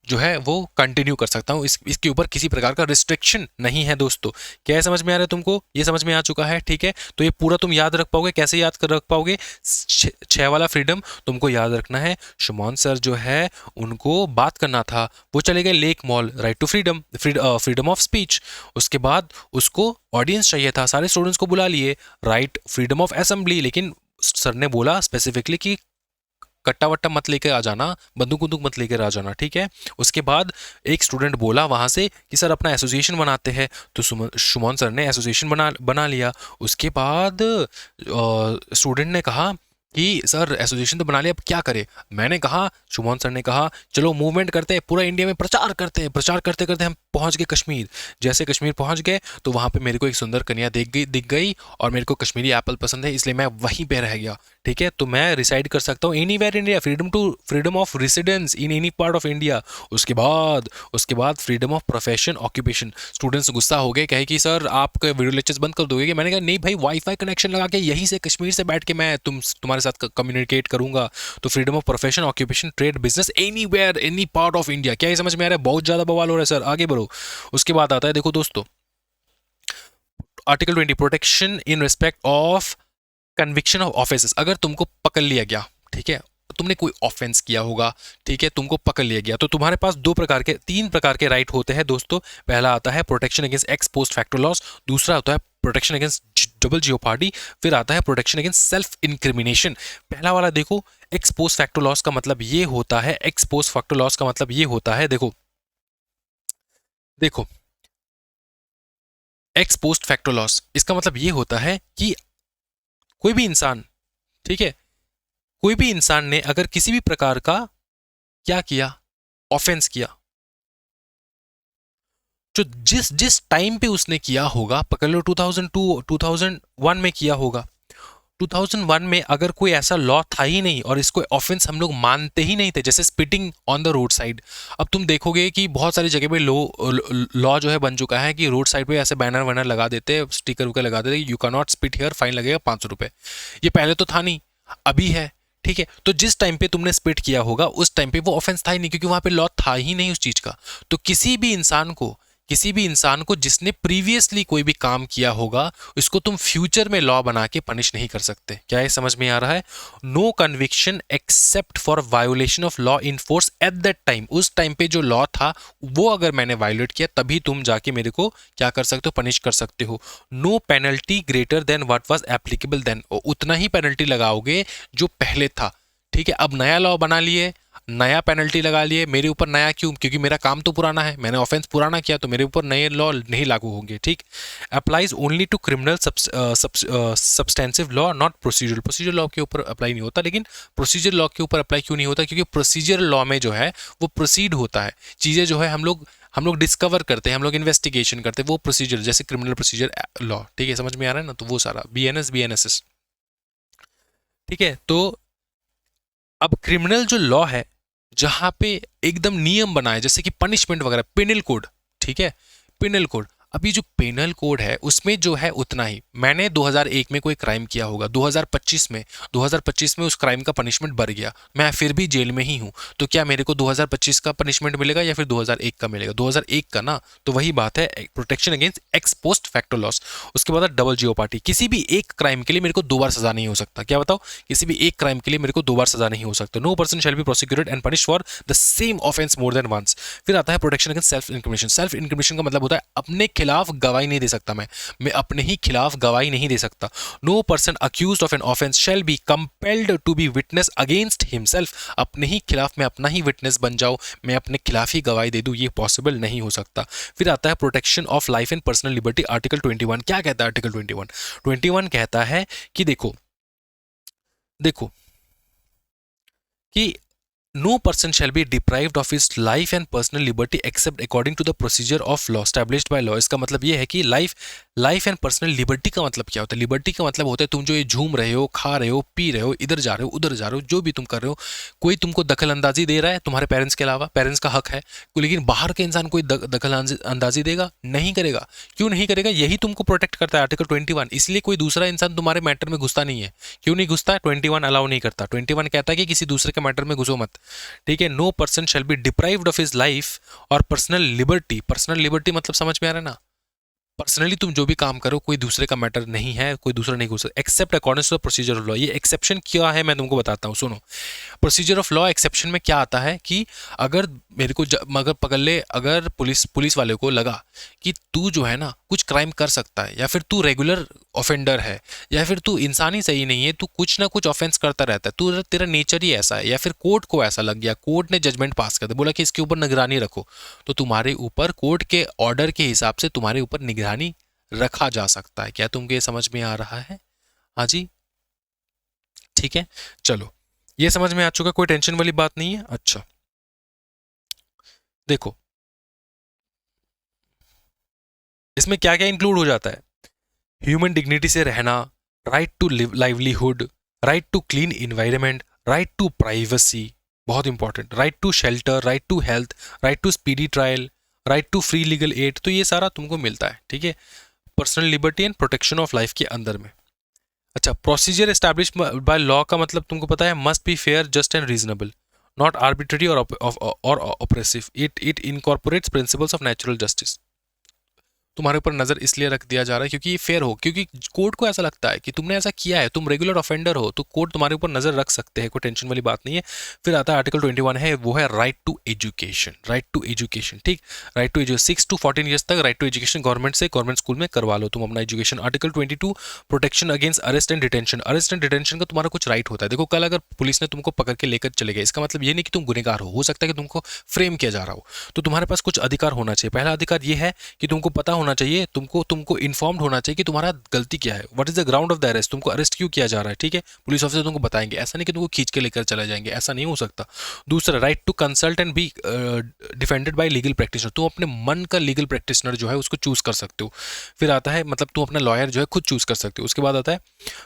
जो है वो कंटिन्यू कर सकता हूँ। इसके ऊपर किसी प्रकार का रिस्ट्रिक्शन नहीं है दोस्तों। क्या है, समझ में आ रहा है तुमको? ये समझ में आ चुका है, ठीक है। तो ये पूरा तुम याद रख पाओगे? कैसे याद कर रख पाओगे? 6 वाला फ्रीडम तुमको याद रखना है। शुमोन सर जो है उनको बात करना था, वो चले गए lake mall, right to freedom of speech. उसके बाद उसको ऑडियंस चाहिए था, सारे स्टूडेंट्स को बुला लिए, राइट फ्रीडम ऑफ असेंबली। लेकिन सर ने बोला स्पेसिफिकली कि कट्टा वट्टा मत लेकर आ जाना, बंदूक बंदूक मत लेकर आ जाना, ठीक है। उसके बाद एक स्टूडेंट बोला वहां से कि सर अपना एसोसिएशन बनाते हैं, तो शुमोन सर ने एसोसिएशन बना लिया। उसके बाद स्टूडेंट ने कहा कि सर एसोसिएशन तो बना लिया, अब क्या करें? मैंने कहा, शुमोन सर ने कहा चलो मूवमेंट करते हैं, पूरा इंडिया में प्रचार करते हैं, प्रचार करते करते हम पहुंच गए कश्मीर। जैसे कश्मीर पहुंच गए तो वहां पे मेरे को एक सुंदर कन्या दिख गई और मेरे को कश्मीरी एप्पल पसंद है, इसलिए मैं वहीं पे रह गया। ठीक है, तो मैं रिसाइड कर सकता हूँ anywhere India, freedom of residence in any part of India. उसके बाद freedom of profession occupation. Students गुस्सा हो गए, कहे कि सर आप वीडियो लेक्चर्स बंद कर दोगे। मैंने कहा नहीं भाई, वाईफाई कनेक्शन लगा के यहीं से कश्मीर से बैठ के मैं तुम्हारे साथ कम्युनिकेट करूंगा। तो freedom of profession occupation trade business anywhere any part of India. क्या ये समझ में आ रहा है? बहुत ज्यादा बवाल हो रहा है सर, आगे बढ़ो। उसके बाद आता है, देखो दोस्तों, article 20 protection in respect of conviction of offences. अगर तुमको पकड़ लिया गया, ठीक है, तुमने कोई ऑफेंस किया होगा, ठीक है, तुमको पकड़ लिया गया, तो तुम्हारे पास तीन प्रकार के राइट होते हैं दोस्तों। पहला आता है protection against x post facto loss, दूसरा होता है प्रोटेक्शन अगेंस्ट डबल जियोपार्डी, फिर आता है प्रोटेक्शन अगेंस्ट सेल्फ इंक्रिमिनेशन। पहला वाला देखो, एक्स पोस्ट फैक्टो लॉस का मतलब ये होता है, एक्स पोस्ट फैक्टो लॉस का मतलब ये होता है, देखो देखो एक्स पोस्ट फैक्टो लॉस, इसका मतलब ये होता है कि कोई भी इंसान, ठीक है, कोई भी इंसान ने अगर किसी भी प्रकार का क्या किया, ऑफेंस किया, जो जिस जिस टाइम पे उसने किया होगा, पकड़ लो 2002 2001 में किया होगा, 2001 में अगर कोई ऐसा लॉ था ही नहीं और इसको ऑफेंस हम लोग मानते ही नहीं थे, जैसे spitting on the road side. अब तुम देखोगे कि बहुत सारी जगह पे लॉ जो है बन चुका है कि रोड साइड पे ऐसे बैनर वैनर लगा देते, स्टिकर वगैरह लगा देते, you can not spit here, fine लगेगा 500 रुपए। ये पहले तो था नहीं, अभी है। ठीक है, तो जिस टाइम पे तुमने स्पिट किया होगा उस टाइम पे वो ऑफेंस था ही नहीं, क्योंकि वहां पे लॉ था ही नहीं उस चीज का। तो किसी भी इंसान को जिसने प्रीवियसली कोई भी काम किया होगा, इसको तुम फ्यूचर में लॉ बना के पनिश नहीं कर सकते। क्या ये समझ में आ रहा है? No conviction except for violation of law in force at that time. उस टाइम पे जो लॉ था वो अगर मैंने वायोलेट किया तभी तुम जाके मेरे को क्या कर सकते हो, पनिश कर सकते हो। No penalty greater than what was applicable then, उतना ही पेनल्टी लगाओगे जो पहले था। ठीक है, अब नया लॉ बना लिए, नया पेनल्टी लगा लिए, मेरे ऊपर नया क्यों? क्योंकि मेरा काम तो पुराना है, मैंने ऑफेंस पुराना किया, तो मेरे ऊपर नए लॉ नहीं लागू होंगे। ठीक, applies only to criminal substantive law not procedure law के ऊपर अप्लाई नहीं होता। लेकिन प्रोसीजर लॉ के ऊपर अप्लाई क्यों नहीं होता? क्योंकि प्रोसीजर लॉ में जो है वो प्रोसीड होता है, चीज़ें जो है हम लोग डिस्कवर करते हैं, हम लोग इन्वेस्टिगेशन करते हैं, वो प्रोसीजर, जैसे क्रिमिनल प्रोसीजर लॉ। ठीक है, समझ में आ रहा है ना? तो वो सारा BNS। ठीक है, तो अब क्रिमिनल जो लॉ है, जहां पे एकदम नियम बनाए, जैसे कि पनिशमेंट वगैरह, पेनल कोड, ठीक है, पेनल कोड। अभी जो पेनल कोड है उसमें जो है उतना ही, मैंने 2001 में कोई क्राइम किया होगा, 2025 में उस क्राइम का पनिशमेंट बढ़ गया, मैं फिर भी जेल में ही हूं, तो क्या मेरे को 2025 का पनिशमेंट मिलेगा या फिर 2001 का मिलेगा? 2001 का ना। तो वही बात है, protection against x post facto loss. उसके बाद डबल जियो पार्टी, किसी भी एक क्राइम के लिए मेरे को 2 बार सजा नहीं हो सकता। क्या बताओ? किसी भी एक क्राइम के लिए मेरे को 2 बार सजा नहीं हो सकता। No person shall be prosecuted and punish for the same offence more than once. फिर आता है protection against self incrimination. Self incrimination का मतलब होता है अपने खिलाफ गवाही नहीं दे सकता, मैं अपने ही खिलाफ गवाही नहीं दे सकता। No person accused of an offence shall be compelled to be witness against himself. अपने ही खिलाफ मैं अपना ही विटनेस बन जाऊं, मैं अपने खिलाफ ही गवाही दे दूं, ये पॉसिबल नहीं हो सकता। फिर आता है protection of life and personal liberty, article 21। क्या कहता है आर्टिकल 21 कहता है कि देखो देखो कि no person shall be deprived of his life and personal liberty except according to the procedure of law established by law। इसका मतलब ये है कि लाइफ एंड पर्सनल लिबर्टी का मतलब क्या होता है? लिबर्टी का मतलब होता है तुम जो ये झूम रहे हो, खा रहे हो, पी रहे हो, इधर जा रहे हो, उधर जा रहे हो, जो भी तुम कर रहे हो, कोई तुमको दखल अंदाजी दे रहा है तुम्हारे पेरेंट्स के अलावा? पेरेंट्स का हक है, लेकिन बाहर के इंसान कोई दखल अंदाजी देगा? नहीं करेगा। क्यों नहीं करेगा? यही तुमको प्रोटेक्ट करता है आर्टिकल 21। इसलिए कोई दूसरा इंसान तुम्हारे मैटर में घुसता नहीं है। क्यों नहीं घुसता? 21 अलाउ नहीं करता। 21 कहता है कि किसी दूसरे के मैटर में घुसो मत। ठीक है, no person shall be deprived of his life और पर्सनल लिबर्टी। पर्सनल लिबर्टी मतलब समझ में आ रहा है ना? पर्सनली तुम जो भी काम करो, कोई दूसरे का मैटर नहीं है, कोई दूसरा नहीं घुस, except according to the procedure of law. ये एक्सेप्शन क्या है मैं तुमको बताता हूँ, सुनो। प्रोसीजर ऑफ लॉ एक्सेप्शन में क्या आता है कि अगर मेरे को अगर पकड़ ले, अगर पुलिस वाले को लगा कि तू जो है ना कुछ क्राइम कर सकता है, या फिर तू रेगुलर ऑफेंडर है, या फिर तू इंसान ही सही नहीं है, तू कुछ ना कुछ ऑफेंस करता रहता है, तू तेरा नेचर ही ऐसा है, या फिर कोर्ट को ऐसा लग गया, कोर्ट ने जजमेंट पास कर दिया, बोला कि इसके ऊपर निगरानी रखो, तो तुम्हारे ऊपर कोर्ट के ऑर्डर के हिसाब से तुम्हारे ऊपर निगरानी रखा जा सकता है। क्या तुमको ये समझ में आ रहा है? हाँ जी, ठीक है, चलो ये समझ में आ चुका, कोई टेंशन वाली बात नहीं है। अच्छा, देखो, 21 में क्या कहता है कि life and personal liberty except according to the procedure of law established by law. इसका मतलब ये है कि लाइफ एंड पर्सनल लिबर्टी मतलब समझ में आ रहा है ना? पर्सनली तुम जो भी काम करो, कोई दूसरे का मैटर नहीं है, कोई दूसरा नहीं घुस, except according to the procedure of law. ये समझ में आ चुका, कोई टेंशन वाली बात नहीं है। अच्छा, इसमें क्या क्या इंक्लूड हो जाता है? ह्यूमन डिग्निटी से रहना, right to livelihood, right to clean environment, right to privacy, बहुत important, right to shelter, right to health, right to speedy trial, right to free legal aid. तो ये सारा तुमको मिलता है, ठीक है, personal liberty and protection of life के अंदर में। अच्छा, प्रोसीजर एस्टैब्लिश बाय लॉ का मतलब तुमको पता है, must be fair, just and reasonable, not arbitrary और oppressive. It incorporates principles of natural justice. तुम्हारे ऊपर नजर इसलिए रख दिया जा रहा है क्योंकि ये फेयर हो, क्योंकि कोर्ट को ऐसा लगता है कि तुमने ऐसा किया है, तुम रेगुलर ऑफेंडर हो, तो कोर्ट तुम्हारे ऊपर नजर रख सकते हैं, कोई टेंशन वाली बात नहीं है। फिर आता है आर्टिकल 21 है, वो है right to education. Right to education, ठीक, right to education 6 to 14 years तक राइट टू एजुकेशन गवर्नमेंट से, गवर्नमेंट स्कूल में करवा लो तुम अपना education. Article 22 protection against arrest and detention. Arrest and detention का तुम्हारा कुछ राइट होता है। देखो, कल अगर पुलिस ने तुमको पकड़ के लेकर चले गए, इसका मतलब ये नहीं कि तुम गुनहगार हो सकता है कि तुमको फ्रेम किया जा रहा हो, तो तुम्हारे पास कुछ अधिकार होना चाहिए। पहला अधिकार ये है कि तुमको पता होना चाहिए, तुमको इन्फॉर्म्ड होना चाहिए कि तुम्हारा गलती क्या है, what is the ground of the arrest, तुमको अरेस्ट क्यों किया जा रहा है, ठीक है, पुलिस ऑफिसर तुमको बताएंगे, ऐसा नहीं कि तुमको खींच के लेकर चले जाएंगे, ऐसा नहीं हो सकता। दूसरा, right to consult and be defended by legal practitioner. तुम अपने मन का लीगल प्रैक्टिशनर जो है उसको चूज कर सकते हो। फिर आता है, मतलब तुम अपना लॉयर जो है खुद चूज कर सकते हो। उसके बाद आता है,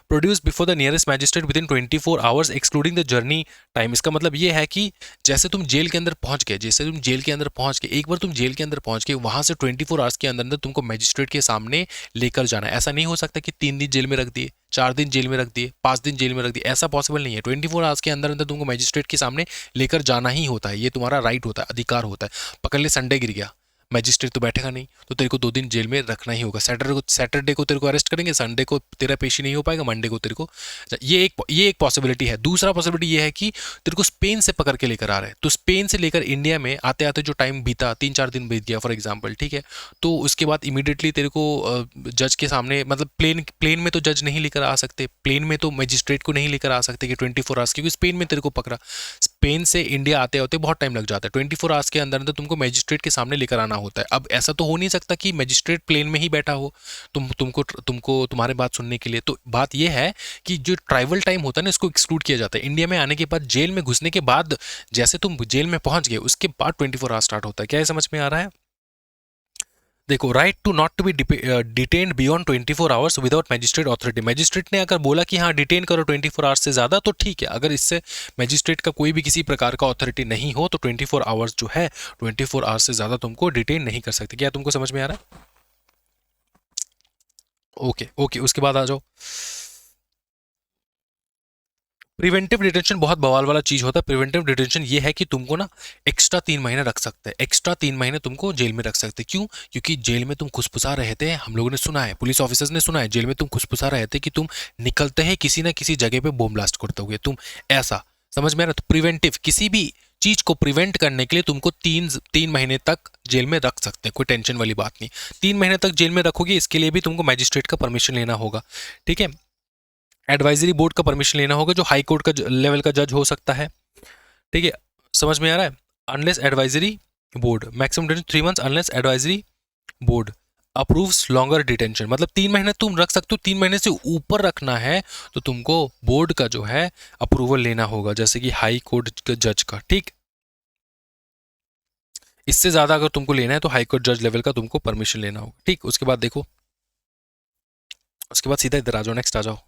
produce before the nearest magistrate with in 24 hours excluding the journey time. इसका मतलब ये है कि जैसे तुम जेल के अंदर पहुंच गए, जैसे तुम जेल के अंदर पहुंच गए, एक बार तुम जेल के अंदर पहुंच गए, वहां से 24 आवर्स के अंदर अंदर तुमको मैजिस्ट्रेट के सामने लेकर जाना है। ऐसा नहीं हो सकता कि 3 दिन जेल में रख दिए, 4 दिन जेल में रख दिए, 5 दिन जेल में रख दिए, ऐसा पॉसिबल नहीं है। 24 आवर्स के अंदर अंदर तुमको मैजिस्ट्रेट के सामने लेकर जाना ही होता है, ये तुम्हारा राइट होता है, अधिकार होता है। पकड़ ले संडे गिर गया, मैजिस्ट्रेट तो बैठेगा नहीं, तो तेरे को 2 दिन जेल में रखना ही होगा। सैटरडे को तेरे को अरेस्ट करेंगे, संडे को तेरा पेशी नहीं हो पाएगा, मंडे को तेरे को। ये एक पॉसिबिलिटी है। दूसरा पॉसिबिलिटी ये है कि तेरे को स्पेन से पकड़ के लेकर आ रहे हैं, तो स्पेन से लेकर इंडिया में आते आते जो टाइम बीता, 3-4 दिन बीत गया फॉर एग्जाम्पल, ठीक है, तो उसके बाद इमीडिएटली तेरे को जज के सामने, मतलब प्लेन में तो जज नहीं लेकर आ सकते, प्लेन में तो मजिस्ट्रेट को नहीं लेकर आ सकते कि 24 आवर्स, क्योंकि स्पेन में तेरे को पकड़ा। स्पेन से इंडिया आते होते बहुत टाइम लग जाता है, 24 आवर्स के अंदर अंदर तुमको मजिस्ट्रेट के सामने लेकर आना होता है। अब ऐसा तो हो नहीं सकता कि मजिस्ट्रेट प्लेन में ही बैठा हो तुमको तुम्हारे बात सुनने के लिए। तो बात यह है कि जो ट्राइवल टाइम होता है ना, इसको एक्सक्लूड किया जाता है। इंडिया में आने के बाद, जेल में घुसने के बाद, जैसे तुम जेल में पहुंच गए उसके बाद 24 आवर्स स्टार्ट होता है। क्या ये समझ में आ रहा है? देखो, right to not to be detained beyond 24 hours without magistrate authority. Magistrate ने अगर बोला कि हाँ डिटेन करो 24 आवर्स से ज़्यादा, तो ठीक है। अगर इससे मैजिस्ट्रेट का कोई भी किसी प्रकार का ऑथोरिटी नहीं हो, तो 24 आवर्स जो है, 24 आवर्स से ज़्यादा तुमको डिटेन नहीं कर सकते। क्या तुमको समझ में आ रहा है? ओके ओके, उसके बाद आ जाओ। प्रिवेंटिव डिटेंशन बहुत बवाल वाला चीज होता है। प्रिवेंटिव डिटेंशन ये है कि तुमको ना एक्स्ट्रा 3 महीने रख सकते हैं, एक्स्ट्रा 3 महीने तुमको जेल में रख सकते हैं। क्यों? क्योंकि जेल में तुम खुसफुसा रहे थे, हम लोगों ने सुना है, पुलिस ऑफिसर्स ने सुना है, जेल में तुम खुसफुसा रहे थे कि तुम निकलते हैं किसी ना किसी जगह पे बम ब्लास्ट करते हुए तुम, ऐसा समझ में आ रहा है? तो प्रिवेंटिव, किसी भी चीज को प्रिवेंट करने के लिए तुमको 3 महीने तक जेल में रख सकते हैं, कोई टेंशन वाली बात नहीं। 3 महीने तक जेल में रखोगे, इसके लिए भी तुमको मैजिस्ट्रेट का परमिशन लेना होगा, ठीक है। एडवाइजरी बोर्ड का परमिशन लेना होगा, जो हाई कोर्ट का लेवल का जज हो सकता है, ठीक है। समझ में आ रहा है? Unless advisory board, maximum 3 months unless advisory board approves longer detention. मतलब 3 महीने तुम रख सकते हो, 3 महीने से ऊपर रखना है तो तुमको बोर्ड का जो है अप्रूवल लेना होगा, जैसे कि हाई कोर्ट के जज का, ठीक। इससे ज्यादा अगर तुमको लेना है तो हाई कोर्ट जज लेवल का तुमको परमिशन लेना होगा, ठीक। उसके बाद देखो, उसके बाद सीधा इधर आ जाओ, नेक्स्ट आ जाओ।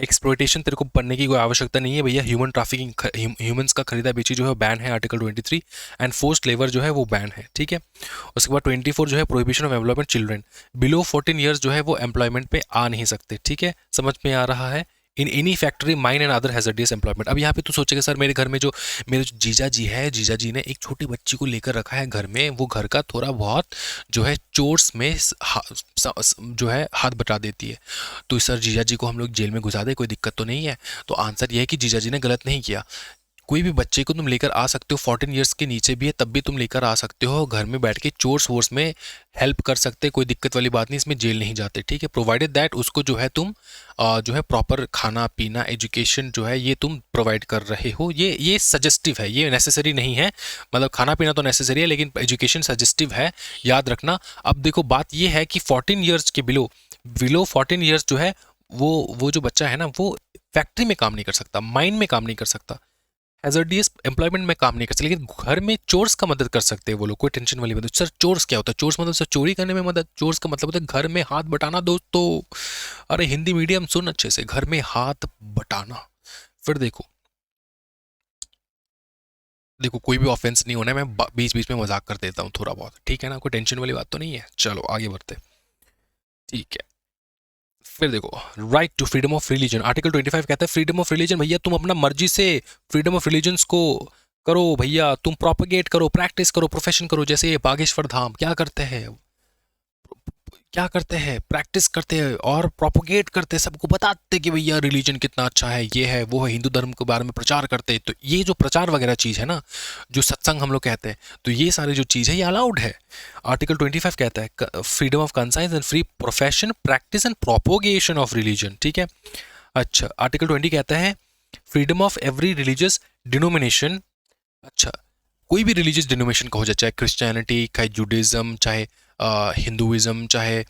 एक्सप्लॉइटेशन तेरे को पढ़ने की कोई आवश्यकता नहीं है भैया। ह्यूमन ट्रैफिकिंग, ह्यूमंस का खरीदा बेची जो है बैन है, आर्टिकल 23। एंड फोर्स्ड लेबर जो है वो बैन है, ठीक है। उसके बाद 24 जो है prohibition of employment children below 14 years जो है वो एम्प्लॉयमेंट पे आ नहीं सकते, ठीक है। समझ में आ रहा है? In any factory mine and other hazardous employment. अब यहाँ पे तू सोचेगा सर मेरे घर में जो मेरे जो जीजा जी है, जीजा जी ने एक छोटी बच्ची को लेकर रखा है घर में, वो घर का थोड़ा बहुत जो है चोर्स में जो है हाथ बटा देती है, तो सर जीजा जी को हम लोग जेल में घुसा दे, कोई दिक्कत तो नहीं है? तो आंसर ये है कि जीजा जी ने गलत नहीं किया। कोई भी बच्चे को तुम लेकर आ सकते हो, 14 ईयर्स के नीचे भी है तब भी तुम लेकर आ सकते हो, घर में बैठ के चोर्स वोर्स में हेल्प कर सकते, कोई दिक्कत वाली बात नहीं, इसमें जेल नहीं जाते, ठीक है। प्रोवाइडेड दैट उसको जो है तुम जो है प्रॉपर खाना पीना एजुकेशन जो है ये तुम प्रोवाइड कर रहे हो। ये सजेस्टिव है, ये नेसेसरी नहीं है। मतलब खाना पीना तो नेसेसरी है लेकिन एजुकेशन सजेस्टिव है, याद रखना। अब देखो बात ये है कि 14 ईयर्स के बिलो 14 ईयर्स जो है वो जो बच्चा है ना, वो फैक्ट्री में काम नहीं कर सकता, माइन में काम नहीं कर सकता, हैजर्डियस एम्प्लॉयमेंट में काम नहीं कर सकते, लेकिन घर में चोर्स का मदद कर सकते हैं वो लोग, कोई टेंशन वाली मदद। सर चोर्स क्या होता है? चोर्स मतलब सर चोरी करने में मदद। चोर्स का मतलब होता है घर में हाथ बटाना दोस्तों। अरे हिंदी मीडियम सुन अच्छे से, घर में हाथ बटाना। फिर देखो देखो कोई भी ऑफेंस नहीं होना है, मैं बीच बीच में मजाक कर देता हूँ थोड़ा बहुत, ठीक है ना, कोई टेंशन वाली बात तो नहीं है। चलो आगे बढ़ते, ठीक है। फिर देखो right to freedom of religion, article 25 कहता है फ्रीडम ऑफ रिलीजन। भैया तुम अपना मर्जी से फ्रीडम ऑफ रिलीजन्स को करो भैया, तुम प्रोपगेट करो, प्रैक्टिस करो, प्रोफेशन करो। जैसे ये बागेश्वर धाम क्या करते हैं, क्या करते हैं, प्रैक्टिस करते हैं और प्रोपोगेट करते हैं, सबको बताते हैं कि भैया रिलीजन कितना अच्छा है, ये है वो है, हिंदू धर्म के बारे में प्रचार करते हैं। तो ये जो प्रचार वगैरह चीज़ है ना, जो सत्संग हम लोग कहते हैं, तो ये सारी जो चीज़ है ये अलाउड है। आर्टिकल 25 कहता है freedom of conscience and free profession, practice and propagation of religion, ठीक है। अच्छा आर्टिकल 20 कहता है freedom of every religious denomination. अच्छा कोई भी रिलीजियस डिनोमिनेशन का हो जाए, चाहे क्रिश्चियनिटी, चाहे जुडिज्म, चाहे हिंदुइज्म, चाहे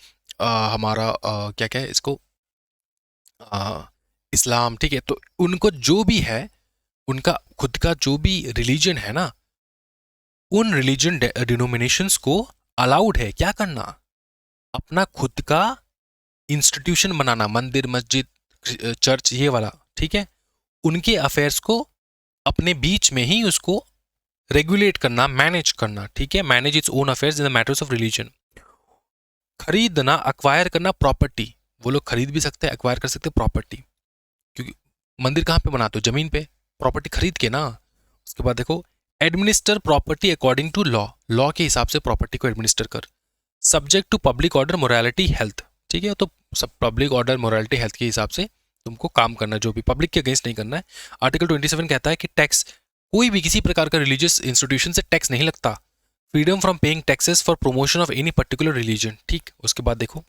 हमारा क्या क्या है इसको, अ, इस्लाम, ठीक है। तो उनको जो भी है, उनका खुद का जो भी रिलीजन है ना, उन रिलीजन डिनोमिनेशंस को अलाउड है क्या करना, अपना खुद का इंस्टीट्यूशन बनाना, मंदिर मस्जिद चर्च ये वाला, ठीक है। उनके अफेयर्स को अपने बीच में ही उसको रेगुलेट करना, मैनेज करना, ठीक है। Manage its own affairs in the matters of religion. खरीदना, अक्वायर करना प्रॉपर्टी, वो लोग खरीद भी सकते हैं, अक्वायर कर सकते हैं प्रॉपर्टी, क्योंकि मंदिर कहाँ पे बनाते हो, जमीन पे, प्रॉपर्टी खरीद के ना। उसके बाद देखो administer property according to law, law के हिसाब से प्रॉपर्टी को एडमिनिस्टर कर। Subject to public order morality health, ठीक है। तो सब पब्लिक ऑर्डर मोरालिटी हेल्थ के हिसाब से तुमको काम करना, जो भी पब्लिक के अगेंस्ट नहीं करना है। आर्टिकल 27 कहता है कि टैक्स, कोई भी किसी प्रकार का रिलीजियस इंस्टीट्यूशन से टैक्स नहीं लगता। Freedom from paying taxes for promotion of any particular religion, ठीक। उसके बाद देखो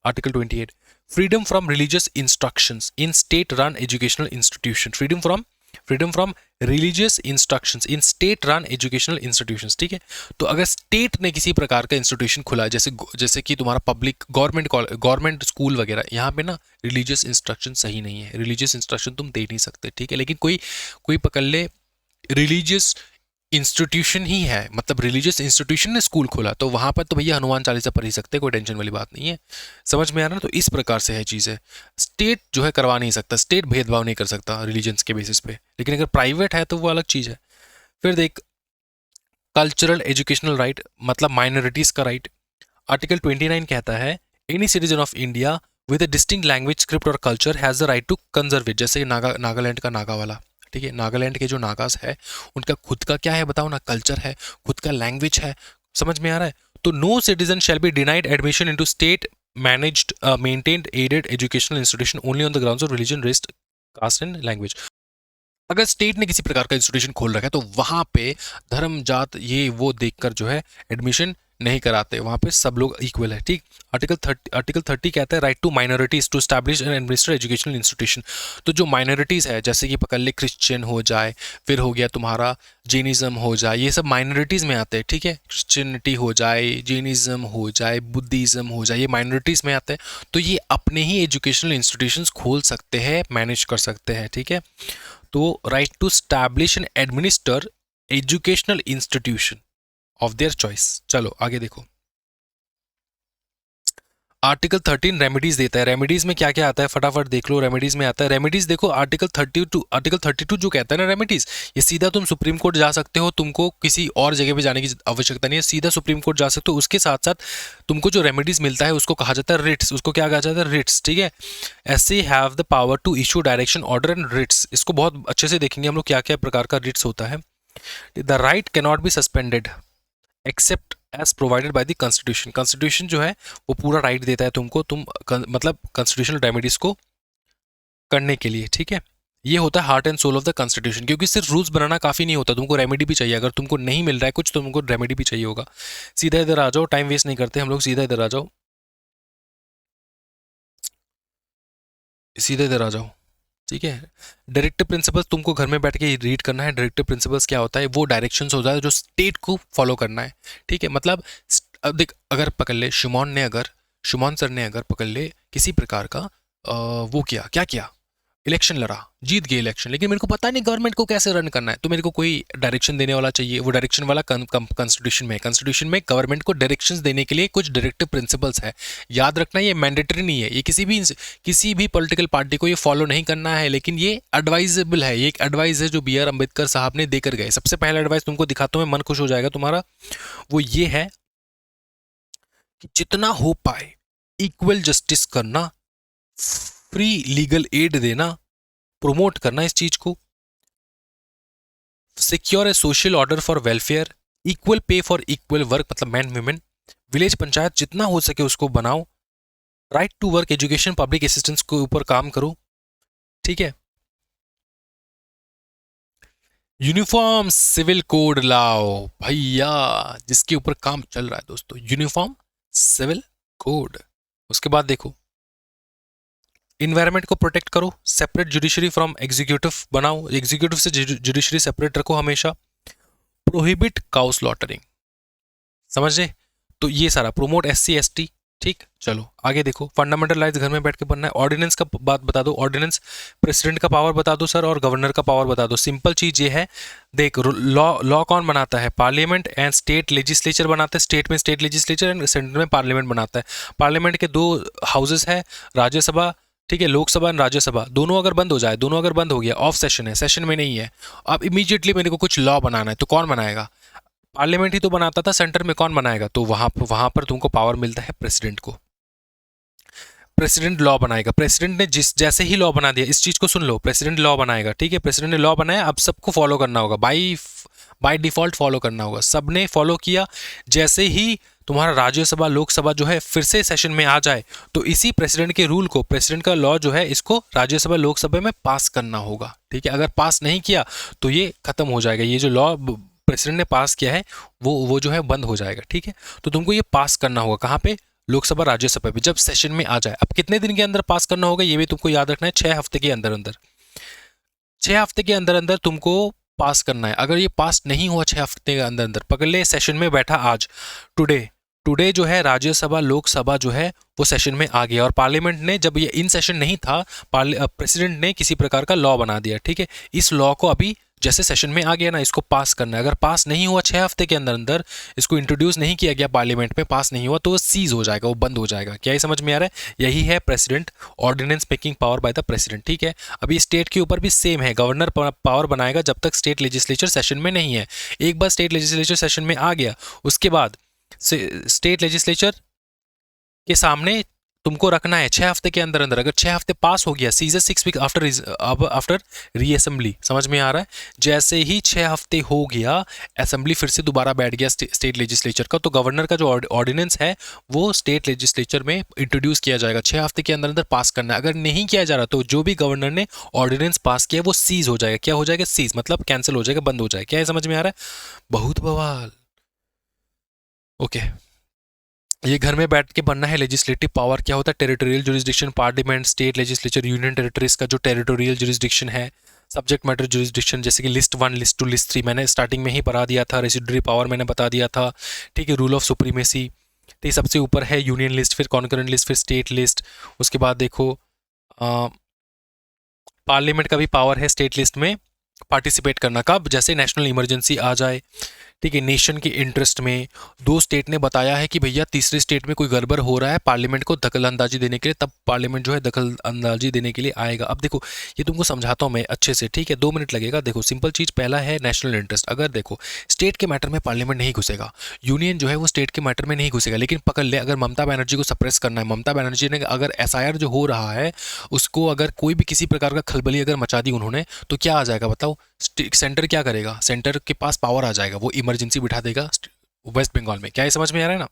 article 28 freedom from religious instructions in state run educational institution. Freedom from religious instructions in state run educational institutions, ठीक है। तो अगर स्टेट ने किसी प्रकार का इंस्टीट्यूशन खुला, जैसे जैसे कि तुम्हारा पब्लिक गवर्नमेंट स्कूल वगैरह, यहाँ पे ना रिलीजियस इंस्ट्रक्शन सही नहीं है, रिलीजियस इंस्ट्रक्शन तुम दे नहीं सकते, ठीक है। लेकिन कोई कोई पकड़ ले रिलीजियस इंस्टीट्यूशन ही है, मतलब रिलीजियस इंस्टीट्यूशन ने स्कूल खोला, तो वहां पर तो भैया हनुमान चालीसा पढ़ ही सकते हैं, कोई टेंशन वाली बात नहीं है। समझ में आ रहा ना? तो इस प्रकार से है चीज़ें। स्टेट जो है करवा नहीं सकता, स्टेट भेदभाव नहीं कर सकता रिलीजन्स के बेसिस पे, लेकिन अगर प्राइवेट है तो वो अलग चीज़ है। फिर देख कल्चरल एजुकेशनल राइट, मतलब माइनॉरिटीज का राइट। आर्टिकल 29 कहता है any citizen of India with a distinct language, script और culture has the right to conserve it. जैसे नागालैंड का नागा वाला, ठीक है। नागालैंड के जो नागास है उनका खुद का क्या है बताओ ना, कल्चर है, खुद का लैंग्वेज है। समझ में आ रहा है? तो no citizen shall be denied admission into state managed maintained aided educational institution only on the grounds of religion, race, caste and language. अगर स्टेट ने किसी प्रकार का इंस्टीट्यूशन खोल रखा है तो वहां पे धर्म जात ये वो देखकर जो है एडमिशन नहीं कराते, वहां पे सब लोग इक्वल है, ठीक। आर्टिकल 30 कहता है right to minorities to establish and administer educational institution. तो जो माइनॉरिटीज है, जैसे कि पकड़ ले क्रिश्चियन हो जाए, फिर हो गया तुम्हारा जैनिज्म हो जाए, ये सब माइनॉरिटीज में आते हैं, ठीक है। क्रिश्चियनिटी हो जाए, जैनिज्म हो जाए, बुद्धिज्म हो जाए, ये माइनॉरिटीज में आते हैं। तो ये अपने ही एजुकेशनल इंस्टीट्यूशंस खोल सकते हैं, मैनेज कर सकते हैं, ठीक है। तो right to establish and administer educational institution of their choice. चलो आगे देखो आर्टिकल 13 रेमेडीज देता है। रेमेडीज में क्या क्या आता है फटाफट देख लो। रेमेडीज में आता है, रेमेडीज देखो आर्टिकल 32 जो कहता है ना रेमेडीज, ये सीधा तुम सुप्रीम कोर्ट जा सकते हो, तुमको किसी और जगह पे जाने की आवश्यकता नहीं है, सीधा सुप्रीम कोर्ट जा सकते हो। उसके साथ साथ तुमको जो रेमेडीज मिलता है उसको कहा जाता है रिट्स, उसको क्या कहा जाता है रिट्स, ठीक है। ऐसे have the power to issue direction order and writs. इसको बहुत अच्छे से देखेंगे हम लोग क्या क्या प्रकार का रिट्स होता है। The right can not be suspended except as provided by the constitution. Constitution जो है वो पूरा राइट देता है तुमको, तुम मतलब कॉन्स्टिट्यूशनल रेमेडीज को करने के लिए, ठीक है। ये होता है heart and soul of the constitution, क्योंकि सिर्फ रूल्स बनाना काफी नहीं होता, तुमको रेमेडी भी चाहिए। अगर तुमको नहीं मिल रहा है कुछ तो तुमको रेमेडी भी चाहिए होगा। सीधा इधर आ जाओ, टाइम वेस्ट नहीं करते हम लोग, सीधा इधर आ जाओ, सीधा इधर आ जाओ, ठीक है। डायरेक्टिव प्रिंसिपल्स तुमको घर में बैठ के रीड करना है। डायरेक्टिव प्रिंसिपल्स क्या होता है, वो डायरेक्शंस होता है जो स्टेट को फॉलो करना है, ठीक है। मतलब अब देख, अगर पकड़ ले शुमॉन सर ने अगर पकड़ ले किसी प्रकार का वो किया, क्या किया, इलेक्शन लड़ा, जीत गए इलेक्शन, लेकिन मेरे को पता नहीं गवर्नमेंट को कैसे रन करना है, तो मेरे को कोई डायरेक्शन देने वाला चाहिए। वो डायरेक्शन वाला कॉन्स्टिट्यूशन में, कॉन्स्टिट्यूशन में गवर्नमेंट को डायरेक्शंस देने के लिए कुछ डायरेक्टिव प्रिंसिपल्स है। याद रखना ये मैंडेटरी नहीं है, ये किसी भी पॉलिटिकल पार्टी को ये फॉलो नहीं करना है, लेकिन ये एडवाइजेबल है। ये एक एडवाइस है जो बी आर अम्बेडकर साहब ने देकर गए। सबसे पहला एडवाइस तुमको दिखाता हूँ मैं, मन खुश हो जाएगा तुम्हारा। वो ये है कि जितना हो पाए इक्वल जस्टिस करना, फ्री लीगल एड देना, प्रोमोट करना इस चीज को, secure a social order for welfare, equal pay for equal work मतलब मैन वुमेन, विलेज पंचायत जितना हो सके उसको बनाओ, right to work, education, public assistance के ऊपर काम करो, ठीक है। यूनिफॉर्म सिविल कोड लाओ भैया, जिसके ऊपर काम चल रहा है दोस्तों, यूनिफॉर्म सिविल कोड। उसके बाद देखो, इन्वायरमेंट को प्रोटेक्ट करो, सेपरेट जुडिशरी फ्रॉम एग्जीक्यूटिव बनाओ, एग्जीक्यूटिव से जुडिशरी सेपरेट रखो हमेशा, प्रोहिबिट काउ स्लॉटरिंग, समझे। तो ये सारा प्रोमोट एससी एसटी, ठीक। चलो आगे देखो, फंडामेंटल राइट्स घर में बैठ के पढ़ना है। ऑर्डिनेंस का बात बता दो, ऑर्डिनेंस प्रेसिडेंट का पावर बता दो सर, और गवर्नर का पावर बता दो। सिंपल चीज ये है, देख लॉ कौन बनाता है, पार्लियामेंट एंड स्टेट लेजिस्लेचर बनाता है। स्टेट में स्टेट लेजिस्लेचर एंड सेंटर में पार्लियामेंट बनाता है। पार्लियामेंट के दो हाउसेस है, राज्यसभा, ठीक है, लोकसभा और राज्यसभा, दोनों अगर बंद हो जाए, दोनों अगर बंद हो गया, ऑफ सेशन है, सेशन में नहीं है, अब इमीडिएटली मेरे को कुछ लॉ बनाना है, तो कौन बनाएगा, पार्लियामेंट ही तो बनाता था, सेंटर में कौन बनाएगा, तो वहां पर तुमको पावर मिलता है प्रेसिडेंट को। प्रेसिडेंट लॉ बनाएगा, प्रेसिडेंट ने जैसे ही लॉ बना दिया, इस चीज को सुन लो, प्रेसिडेंट लॉ बनाएगा, ठीक है, प्रेसिडेंट ने लॉ बनाया, अब सबको फॉलो करना होगा, बाय डिफॉल्ट फॉलो करना होगा। सबने फॉलो किया, जैसे ही तुम्हारा राज्यसभा लोकसभा जो है फिर से सेशन में आ जाए, तो इसी प्रेसिडेंट के रूल को, प्रेसिडेंट का लॉ जो है, इसको राज्यसभा लोकसभा में पास करना होगा, ठीक है। अगर पास नहीं किया तो ये खत्म हो जाएगा, ये जो लॉ प्रेसिडेंट ने पास किया है वो जो है बंद हो जाएगा, ठीक है। तो तुमको ये पास करना होगा, कहाँ पे, लोकसभा राज्यसभा पे, जब सेशन में आ जाए। अब कितने दिन के अंदर पास करना होगा ये भी तुमको याद रखना है, 6 हफ्ते के अंदर अंदर, 6 हफ्ते के अंदर अंदर तुमको पास करना है। अगर ये पास नहीं हुआ 6 हफ्ते के अंदर अंदर, पकड़ ले सेशन में बैठा आज, टुडे जो है राज्यसभा लोकसभा जो है वो सेशन में आ गया, और पार्लियामेंट ने, जब ये इन सेशन नहीं था, प्रेसिडेंट ने किसी प्रकार का लॉ बना दिया, ठीक है। इस लॉ को अभी जैसे सेशन में आ गया ना, इसको पास करना है। अगर पास नहीं हुआ 6 हफ्ते के अंदर अंदर, इसको इंट्रोड्यूस नहीं किया गया पार्लियामेंट में, पास नहीं हुआ, तो वो सीज हो जाएगा, वो बंद हो जाएगा। क्या ये समझ में आ रहा है, यही है president, ordinance making power by the president, ठीक है। अभी स्टेट के ऊपर भी सेम है, गवर्नर पावर बनाएगा जब तक स्टेट लेजिस्लेचर सेशन में नहीं है। एक बार स्टेट लेजिस्लेचर सेशन में आ गया, उसके बाद स्टेट लेजिस्लेचर के सामने तुमको रखना है 6 हफ्ते के अंदर अंदर। अगर 6 हफ्ते पास हो गया, सीजर 6 वीक आफ्टर रीअसेंबली, समझ में आ रहा है। जैसे ही 6 हफ्ते हो गया, असेंबली फिर से दोबारा बैठ गया स्टेट लेजिस्लेचर का, तो गवर्नर का जो ऑर्डिनेंस है वो स्टेट लेजिस्लेचर में इंट्रोड्यूस किया जाएगा। 6 हफ्ते के अंदर अंदर पास करना है। अगर नहीं किया जा रहा तो जो भी गवर्नर ने ऑर्डिनेंस पास किया वो सीज हो जाएगा। क्या हो जाएगा, सीज मतलब कैंसिल हो जाएगा, बंद हो जाएगा। क्या समझ में आ रहा है, बहुत बवाल। ओके, ये घर में बैठ के बनना है। लेजिस्लेटिव पावर क्या होता है, territorial jurisdiction, parliament, state legislature, union territories का जो टेरिटोरियल जुरिस्डिक्शन है, सब्जेक्ट मैटर जुरिस्डिक्शन, जैसे कि लिस्ट 1, लिस्ट 2, लिस्ट 3 मैंने स्टार्टिंग में ही पढ़ा दिया था। रेसिडरी पावर मैंने बता दिया था, ठीक है। रूल ऑफ सुप्रीमेसी, ठीक, सबसे ऊपर है यूनियन लिस्ट, फिर कॉन्करेंट लिस्ट, फिर स्टेट लिस्ट। उसके बाद देखो पार्लियामेंट का भी पावर है स्टेट लिस्ट में पार्टिसिपेट करना। कब, जैसे नेशनल इमरजेंसी आ जाए, ठीक है, नेशन के इंटरेस्ट में। 2 स्टेट ने बताया है कि भैया तीसरे स्टेट में कोई गड़बड़ हो रहा है, पार्लियामेंट को दखल अंदाजी देने के लिए, तब पार्लियामेंट जो है दखल अंदाजी देने के लिए आएगा। अब देखो ये तुमको समझाता हूँ मैं अच्छे से, ठीक है, 2 मिनट लगेगा। देखो सिंपल चीज़, पहला है नेशनल इंटरेस्ट। अगर देखो स्टेट के मैटर में पार्लियामेंट नहीं घुसेगा, यूनियन जो है वो स्टेट के मैटर में नहीं घुसेगा, लेकिन पकड़ ले, अगर ममता बनर्जी को सप्रेस करना है, ममता बनर्जी ने अगर SIR जो हो रहा है उसको अगर कोई भी किसी प्रकार का खलबली अगर मचा दी उन्होंने, तो क्या आ जाएगा बताओ, सेंटर क्या करेगा, सेंटर के पास पावर आ जाएगा, वो इमरजेंसी बिठा देगा वेस्ट बंगाल में। क्या ये समझ में आ रहा है ना।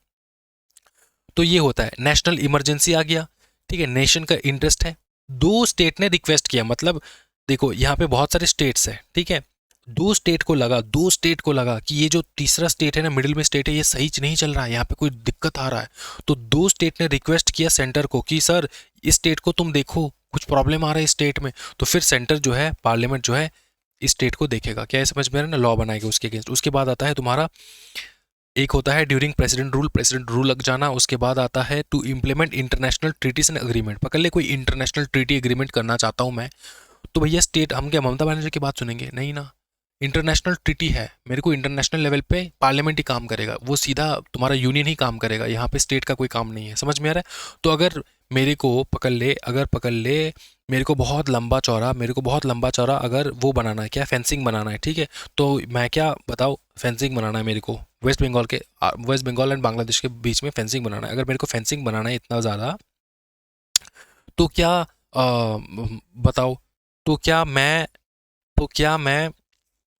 तो ये होता है, नेशनल इमरजेंसी आ गया, ठीक है, नेशन का इंटरेस्ट है। 2 स्टेट ने रिक्वेस्ट किया, मतलब देखो यहाँ पे बहुत सारे स्टेट्स हैं, ठीक है। 2 स्टेट को लगा कि ये जो तीसरा स्टेट है ना, मिडिल में स्टेट है, ये सही नहीं चल रहा है, यहाँ पे कोई दिक्कत आ रहा है। तो 2 स्टेट ने रिक्वेस्ट किया सेंटर को कि सर इस स्टेट को तुम देखो, कुछ प्रॉब्लम आ रहा है इस स्टेट में। तो फिर सेंटर जो है, पार्लियामेंट जो है, इस स्टेट को देखेगा। क्या है समझ में आ रहा है ना, लॉ बनाएगा उसके अगेंस्ट। उसके बाद आता है तुम्हारा, एक होता है ड्यूरिंग प्रेसिडेंट रूल लग जाना। उसके बाद आता है to implement international treaties and agreement. पकड़ ले, कोई इंटरनेशनल ट्रीटी एग्रीमेंट करना चाहता हूँ मैं, तो भैया स्टेट हम क्या ममता बनर्जी की बात सुनेंगे? नहीं ना। इंटरनेशनल ट्रिटी है, मेरे को इंटरनेशनल लेवल पे पार्लियामेंट ही काम करेगा, वो सीधा तुम्हारा यूनियन ही काम करेगा, यहाँ पे स्टेट का कोई काम नहीं है। समझ में आ रहा है? तो अगर मेरे को पकड़ ले, अगर पकड़ ले, मेरे को बहुत लंबा चौड़ा, मेरे को बहुत लंबा चौड़ा अगर वो बनाना है, क्या फेंसिंग बनाना है, ठीक है, तो मैं क्या बताओ, फेंसिंग बनाना है मेरे को वेस्ट बंगाल के, वेस्ट बंगाल एंड बांग्लादेश के बीच में फेंसिंग बनाना है। अगर मेरे को फेंसिंग बनाना है इतना ज़्यादा, तो क्या बताओ, तो क्या मैं,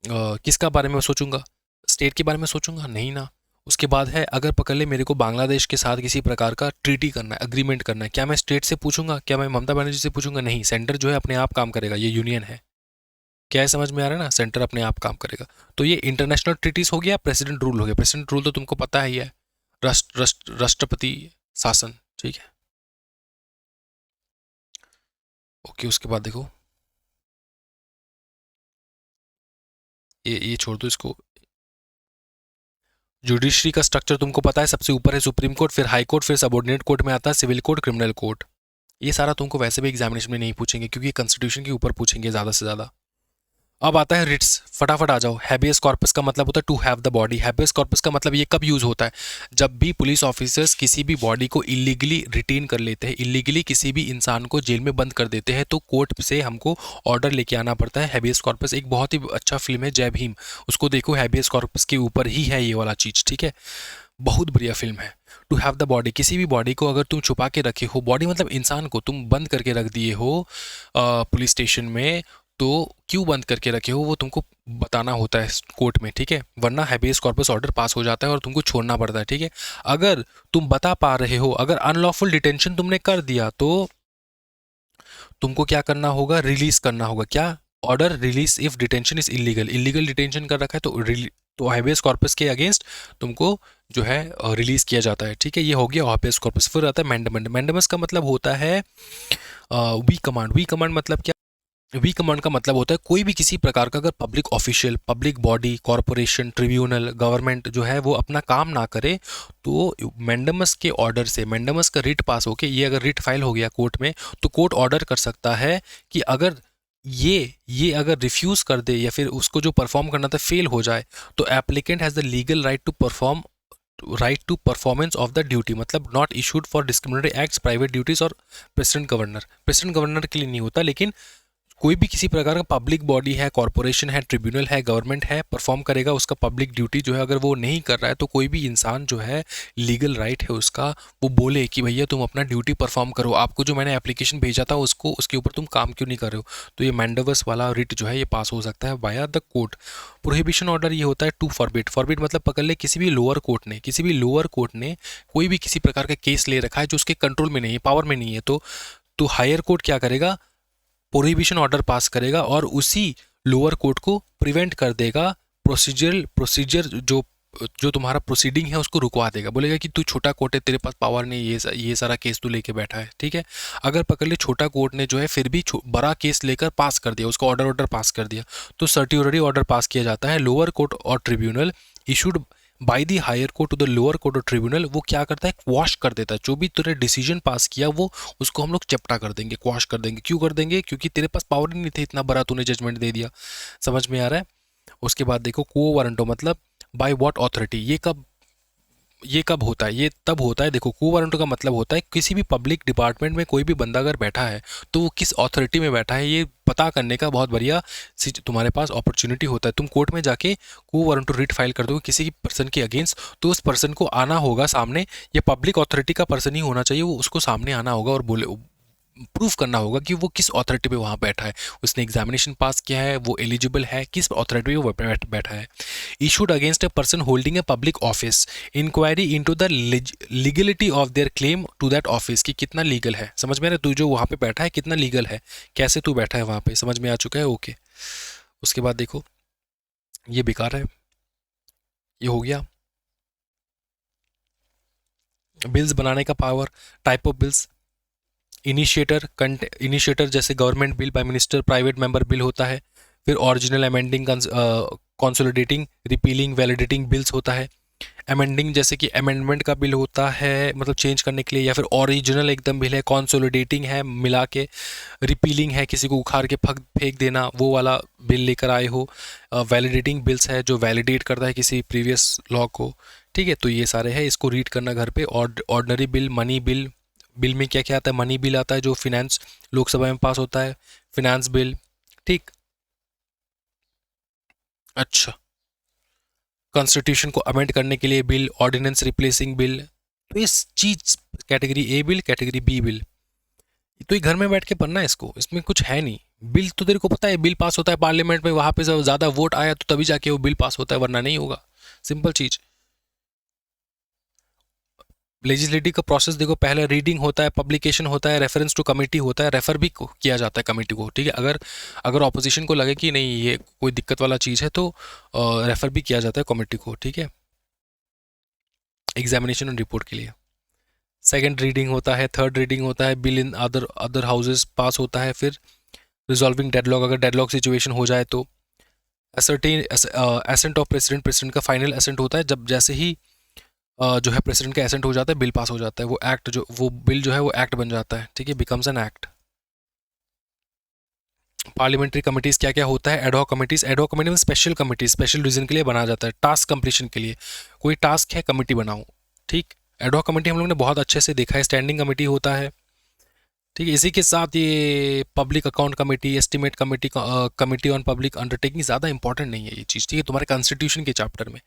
किसका बारे में सोचूंगा? स्टेट के बारे में सोचूंगा? नहीं ना। उसके बाद है, अगर पकड़ ले मेरे को बांग्लादेश के साथ किसी प्रकार का ट्रीटी करना है, अग्रीमेंट करना है, क्या मैं स्टेट से पूछूंगा? क्या मैं ममता बनर्जी से पूछूंगा? नहीं, सेंटर जो है अपने आप काम करेगा, ये यूनियन है। क्या है, समझ में आ रहा है ना? सेंटर अपने आप काम करेगा। तो ये इंटरनेशनल ट्रीटीज हो गया, प्रेसिडेंट रूल हो गया। प्रेसिडेंट रूल तो तुमको पता ही है, राष्ट्रपति शासन, ठीक है। ओके, उसके बाद देखो, ये छोड़ दो इसको। जुडिशरी का स्ट्रक्चर तुमको पता है, सबसे ऊपर है सुप्रीम कोर्ट, फिर हाई कोर्ट, फिर सबऑर्डिनेट कोर्ट में आता है सिविल कोर्ट, क्रिमिनल कोर्ट। ये सारा तुमको वैसे भी एग्जामिनेशन में नहीं पूछेंगे, क्योंकि कॉन्स्टिट्यूशन के ऊपर पूछेंगे ज़्यादा से ज़्यादा। अब आता है रिट्स, फटाफट आ जाओ। हैबियस कॉर्पस का मतलब होता है to have the body. Habeas corpus का मतलब ये कब यूज होता है? जब भी पुलिस ऑफिसर्स किसी भी बॉडी को इलीगली रिटेन कर लेते हैं, इलीगली किसी भी इंसान को जेल में बंद कर देते हैं, तो कोर्ट से हमको ऑर्डर लेके आना पड़ता है। हैबियस कॉर्पस एक बहुत ही अच्छा फिल्म है, जय भीम, उसको देखो, हैबियस कॉर्पस के ऊपर ही है ये वाला चीज़, ठीक है। बहुत बढ़िया फिल्म है। टू हैव द बॉडी, किसी भी बॉडी को अगर तुम छुपा के रखे हो, बॉडी मतलब इंसान को तुम बंद करके रख दिए हो पुलिस स्टेशन में, तो क्यों बंद करके रखे हो वो तुमको बताना होता है कोर्ट में, ठीक है, वरना हैबियस कॉर्पस ऑर्डर पास हो जाता है और तुमको छोड़ना पड़ता है, ठीक है। अगर तुम बता पा रहे हो, अगर अनलॉफुल डिटेंशन तुमने कर दिया, तो तुमको क्या करना होगा? रिलीज करना होगा। क्या? Order release if detention is illegal. Illegal detention कर रखा है तो हैबियस कॉर्पस के अगेंस्ट तुमको जो है रिलीज किया जाता है, ठीक है। ये हो गया हैबियस कॉर्पस। फिर आता है मैंडेमस। मैंडेमस का मतलब होता है वी कमांड। वी कमांड मतलब क्या? वी कमांड का मतलब होता है कोई भी किसी प्रकार का अगर public official, public body, corporation, tribunal, government जो है वो अपना काम ना करे, तो मैंडेमस के ऑर्डर से, मैंडेमस का रिट पास होके, ये अगर रिट फाइल हो गया कोर्ट में, तो कोर्ट ऑर्डर कर सकता है कि अगर ये अगर रिफ्यूज कर दे या फिर उसको जो परफॉर्म करना था फेल हो जाए, तो applicant has the legal right to perform, right to performance of the duty, मतलब not issued for discriminatory acts, private duties और प्रेसिडेंट गवर्नर। प्रेसिडेंट गवर्नर के लिए नहीं होता, लेकिन कोई भी किसी प्रकार का पब्लिक बॉडी है, कॉरपोरेशन है, ट्रिब्यूनल है, गवर्नमेंट है, परफॉर्म करेगा उसका पब्लिक ड्यूटी जो है, अगर वो नहीं कर रहा है, तो कोई भी इंसान जो है लीगल राइट है उसका, वो बोले कि भैया तुम अपना ड्यूटी परफॉर्म करो, आपको जो मैंने एप्लीकेशन भेजा था उसको, उसके ऊपर तुम काम क्यों नहीं कर रहे हो। तो ये मैंडेवस वाला रिट जो है ये पास हो सकता है via the court. Prohibition order ये होता है टू फॉरबिड। फॉरबिड मतलब पकड़ ले, किसी भी लोअर कोर्ट ने, किसी भी लोअर कोर्ट ने कोई भी किसी प्रकार का केस ले रखा है जो उसके कंट्रोल में नहीं है, पावर में नहीं है, तो हायर कोर्ट क्या करेगा? प्रोहिबिशन ऑर्डर पास करेगा और उसी लोअर कोर्ट को प्रिवेंट कर देगा, प्रोसीजर जो तुम्हारा प्रोसीडिंग है उसको रुकवा देगा, बोलेगा कि तू छोटा कोर्ट है, तेरे पास पावर नहीं, ये सारा केस तू लेके बैठा है, ठीक है। अगर पकड़ ले छोटा कोर्ट ने जो है फिर भी बड़ा केस लेकर पास कर दिया, उसको ऑर्डर पास कर दिया, तो सर्टियोररी ऑर्डर पास किया जाता है। लोअर कोर्ट और tribunal issued by the higher court to the lower court और ट्रिब्यूनल, वो क्या करता है? क्वाश कर देता है। जो भी तूने डिसीजन पास किया वो उसको हम लोग चपटा कर देंगे, क्वाश कर देंगे। क्यों कर देंगे? क्योंकि तेरे पास पावर ही नहीं थे, इतना बड़ा तूने जजमेंट दे दिया। समझ में आ रहा है? उसके बाद देखो को वारंटो मतलब बाय व्हाट अथॉरिटी। ये कब होता है? ये तब होता है, देखो को वारंटो का मतलब होता है किसी भी पब्लिक डिपार्टमेंट में कोई भी बंदा अगर बैठा है तो वो किस अथॉरिटी में बैठा है, ये पता करने का बहुत बढ़िया तुम्हारे पास अपॉर्चुनिटी होता है। तुम कोर्ट में जाके को वारंटो रिट फाइल कर दोगे किसी पर्सन के अगेंस्ट, तो उस पर्सन को आना होगा सामने, ये पब्लिक अथॉरिटी का पर्सन ही होना चाहिए, वो उसको सामने आना होगा और बोले, प्रूफ करना होगा कि वो किस अथॉरिटी पे वहाँ बैठा है, उसने एग्जामिनेशन पास किया है, वो एलिजिबल है, किस अथॉरिटी पे वो बैठा है। Issued against a person holding a public office, inquiry into the legality of their claim to that office, कि कितना लीगल है। समझ में आ रहा है? तू जो वहाँ पे बैठा है कितना लीगल है, कैसे तू बैठा है वहाँ पे, समझ में आ चुका है? ओके। उसके बाद देखो, ये बेकार है, ये हो गया। बिल्स बनाने का power, type of bills, initiator जैसे government bill, prime minister, private member bill होता है। फिर original amending, consolidating, repealing, validating bills होता है। अमेंडिंग जैसे कि अमेंडमेंट का बिल होता है, मतलब चेंज करने के लिए, या फिर ओरिजिनल एकदम बिल है, कॉन्सोलिडेटिंग है मिला के, रिपीलिंग है किसी को उखाड़ के फेंक देना, वो वाला बिल लेकर आए हो। वैलिडेटिंग बिल्स है जो वैलिडेट करता है किसी प्रीवियस लॉ को, ठीक है। तो ये सारे हैं, इसको रीड करना घर पे। Ordinary bill, money bill, bill में क्या क्या आता है, मनी बिल आता है जो फिनेंस लोकसभा में पास होता है, फिनेंस बिल, ठीक। अच्छा, कॉन्स्टिट्यूशन को अमेंड करने के लिए बिल, ऑर्डिनेंस रिप्लेसिंग बिल, तो इस चीज category A bill, category B bill, तो ये घर में बैठ के पढ़ना है इसको, इसमें कुछ है नहीं। बिल तो तेरे को पता है, बिल पास होता है पार्लियामेंट में, वहां पे जब ज्यादा वोट आया तो तभी जाके वो बिल पास होता है, वरना नहीं होगा। सिंपल चीज। लेजिस्लेटिव का प्रोसेस देखो, पहले रीडिंग होता है, पब्लिकेशन होता है, रेफरेंस टू कमेटी होता है, रेफर भी किया जाता है कमेटी को, ठीक है। अगर अगर ऑपोजिशन को लगे कि नहीं ये कोई दिक्कत वाला चीज़ है तो रेफर भी किया जाता है कमेटी को, ठीक है, एग्जामिनेशन और रिपोर्ट के लिए। सेकंड रीडिंग होता है, थर्ड रीडिंग होता है, bill in other other houses pass होता है, फिर रिजॉल्विंग डेडलॉक, अगर डेडलॉक सिचुएशन हो जाए तो ascertain assent of president, president का फाइनल एसेंट होता है, जब जैसे ही जो है प्रेसिडेंट का एसेंट हो जाता है, बिल पास हो जाता है, वो एक्ट जो वो बिल जो है वो एक्ट बन जाता है, ठीक है, becomes an act. Parliamentary committees क्या क्या होता है, एडहॉक कमिटीज़, एडहॉक कमिटी में स्पेशल कमिटी, स्पेशल रीजन के लिए बनाया जाता है, टास्क कंप्लीशन के लिए, कोई टास्क है कमिटी बनाओ, ठीक। एडहॉक कमिटी हम लोग ने बहुत अच्छे से देखा है, स्टैंडिंग कमिटी होता है, ठीक है। इसी के साथ ये public account committee, estimate committee, committee on public undertaking, ज़्यादा इंपॉर्टेंट नहीं है ये चीज़, ठीक है, तुम्हारे कॉन्स्टिट्यूशन के चैप्टर में।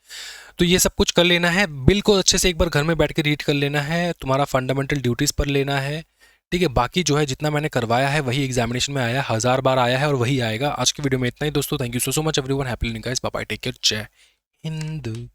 तो ये सब कुछ कर लेना है, बिल को अच्छे से एक बार घर में बैठ के रीड कर लेना है, तुम्हारा फंडामेंटल ड्यूटीज़ पर लेना है, ठीक है। बाकी जो है जितना मैंने करवाया है वही एग्जामिनेशन में आया, 1000 बार आया है और वही आएगा। आज की वीडियो में इतना ही दोस्तों, thank you so much everyone, happy learning guys, bye bye, take care, जय हिंद।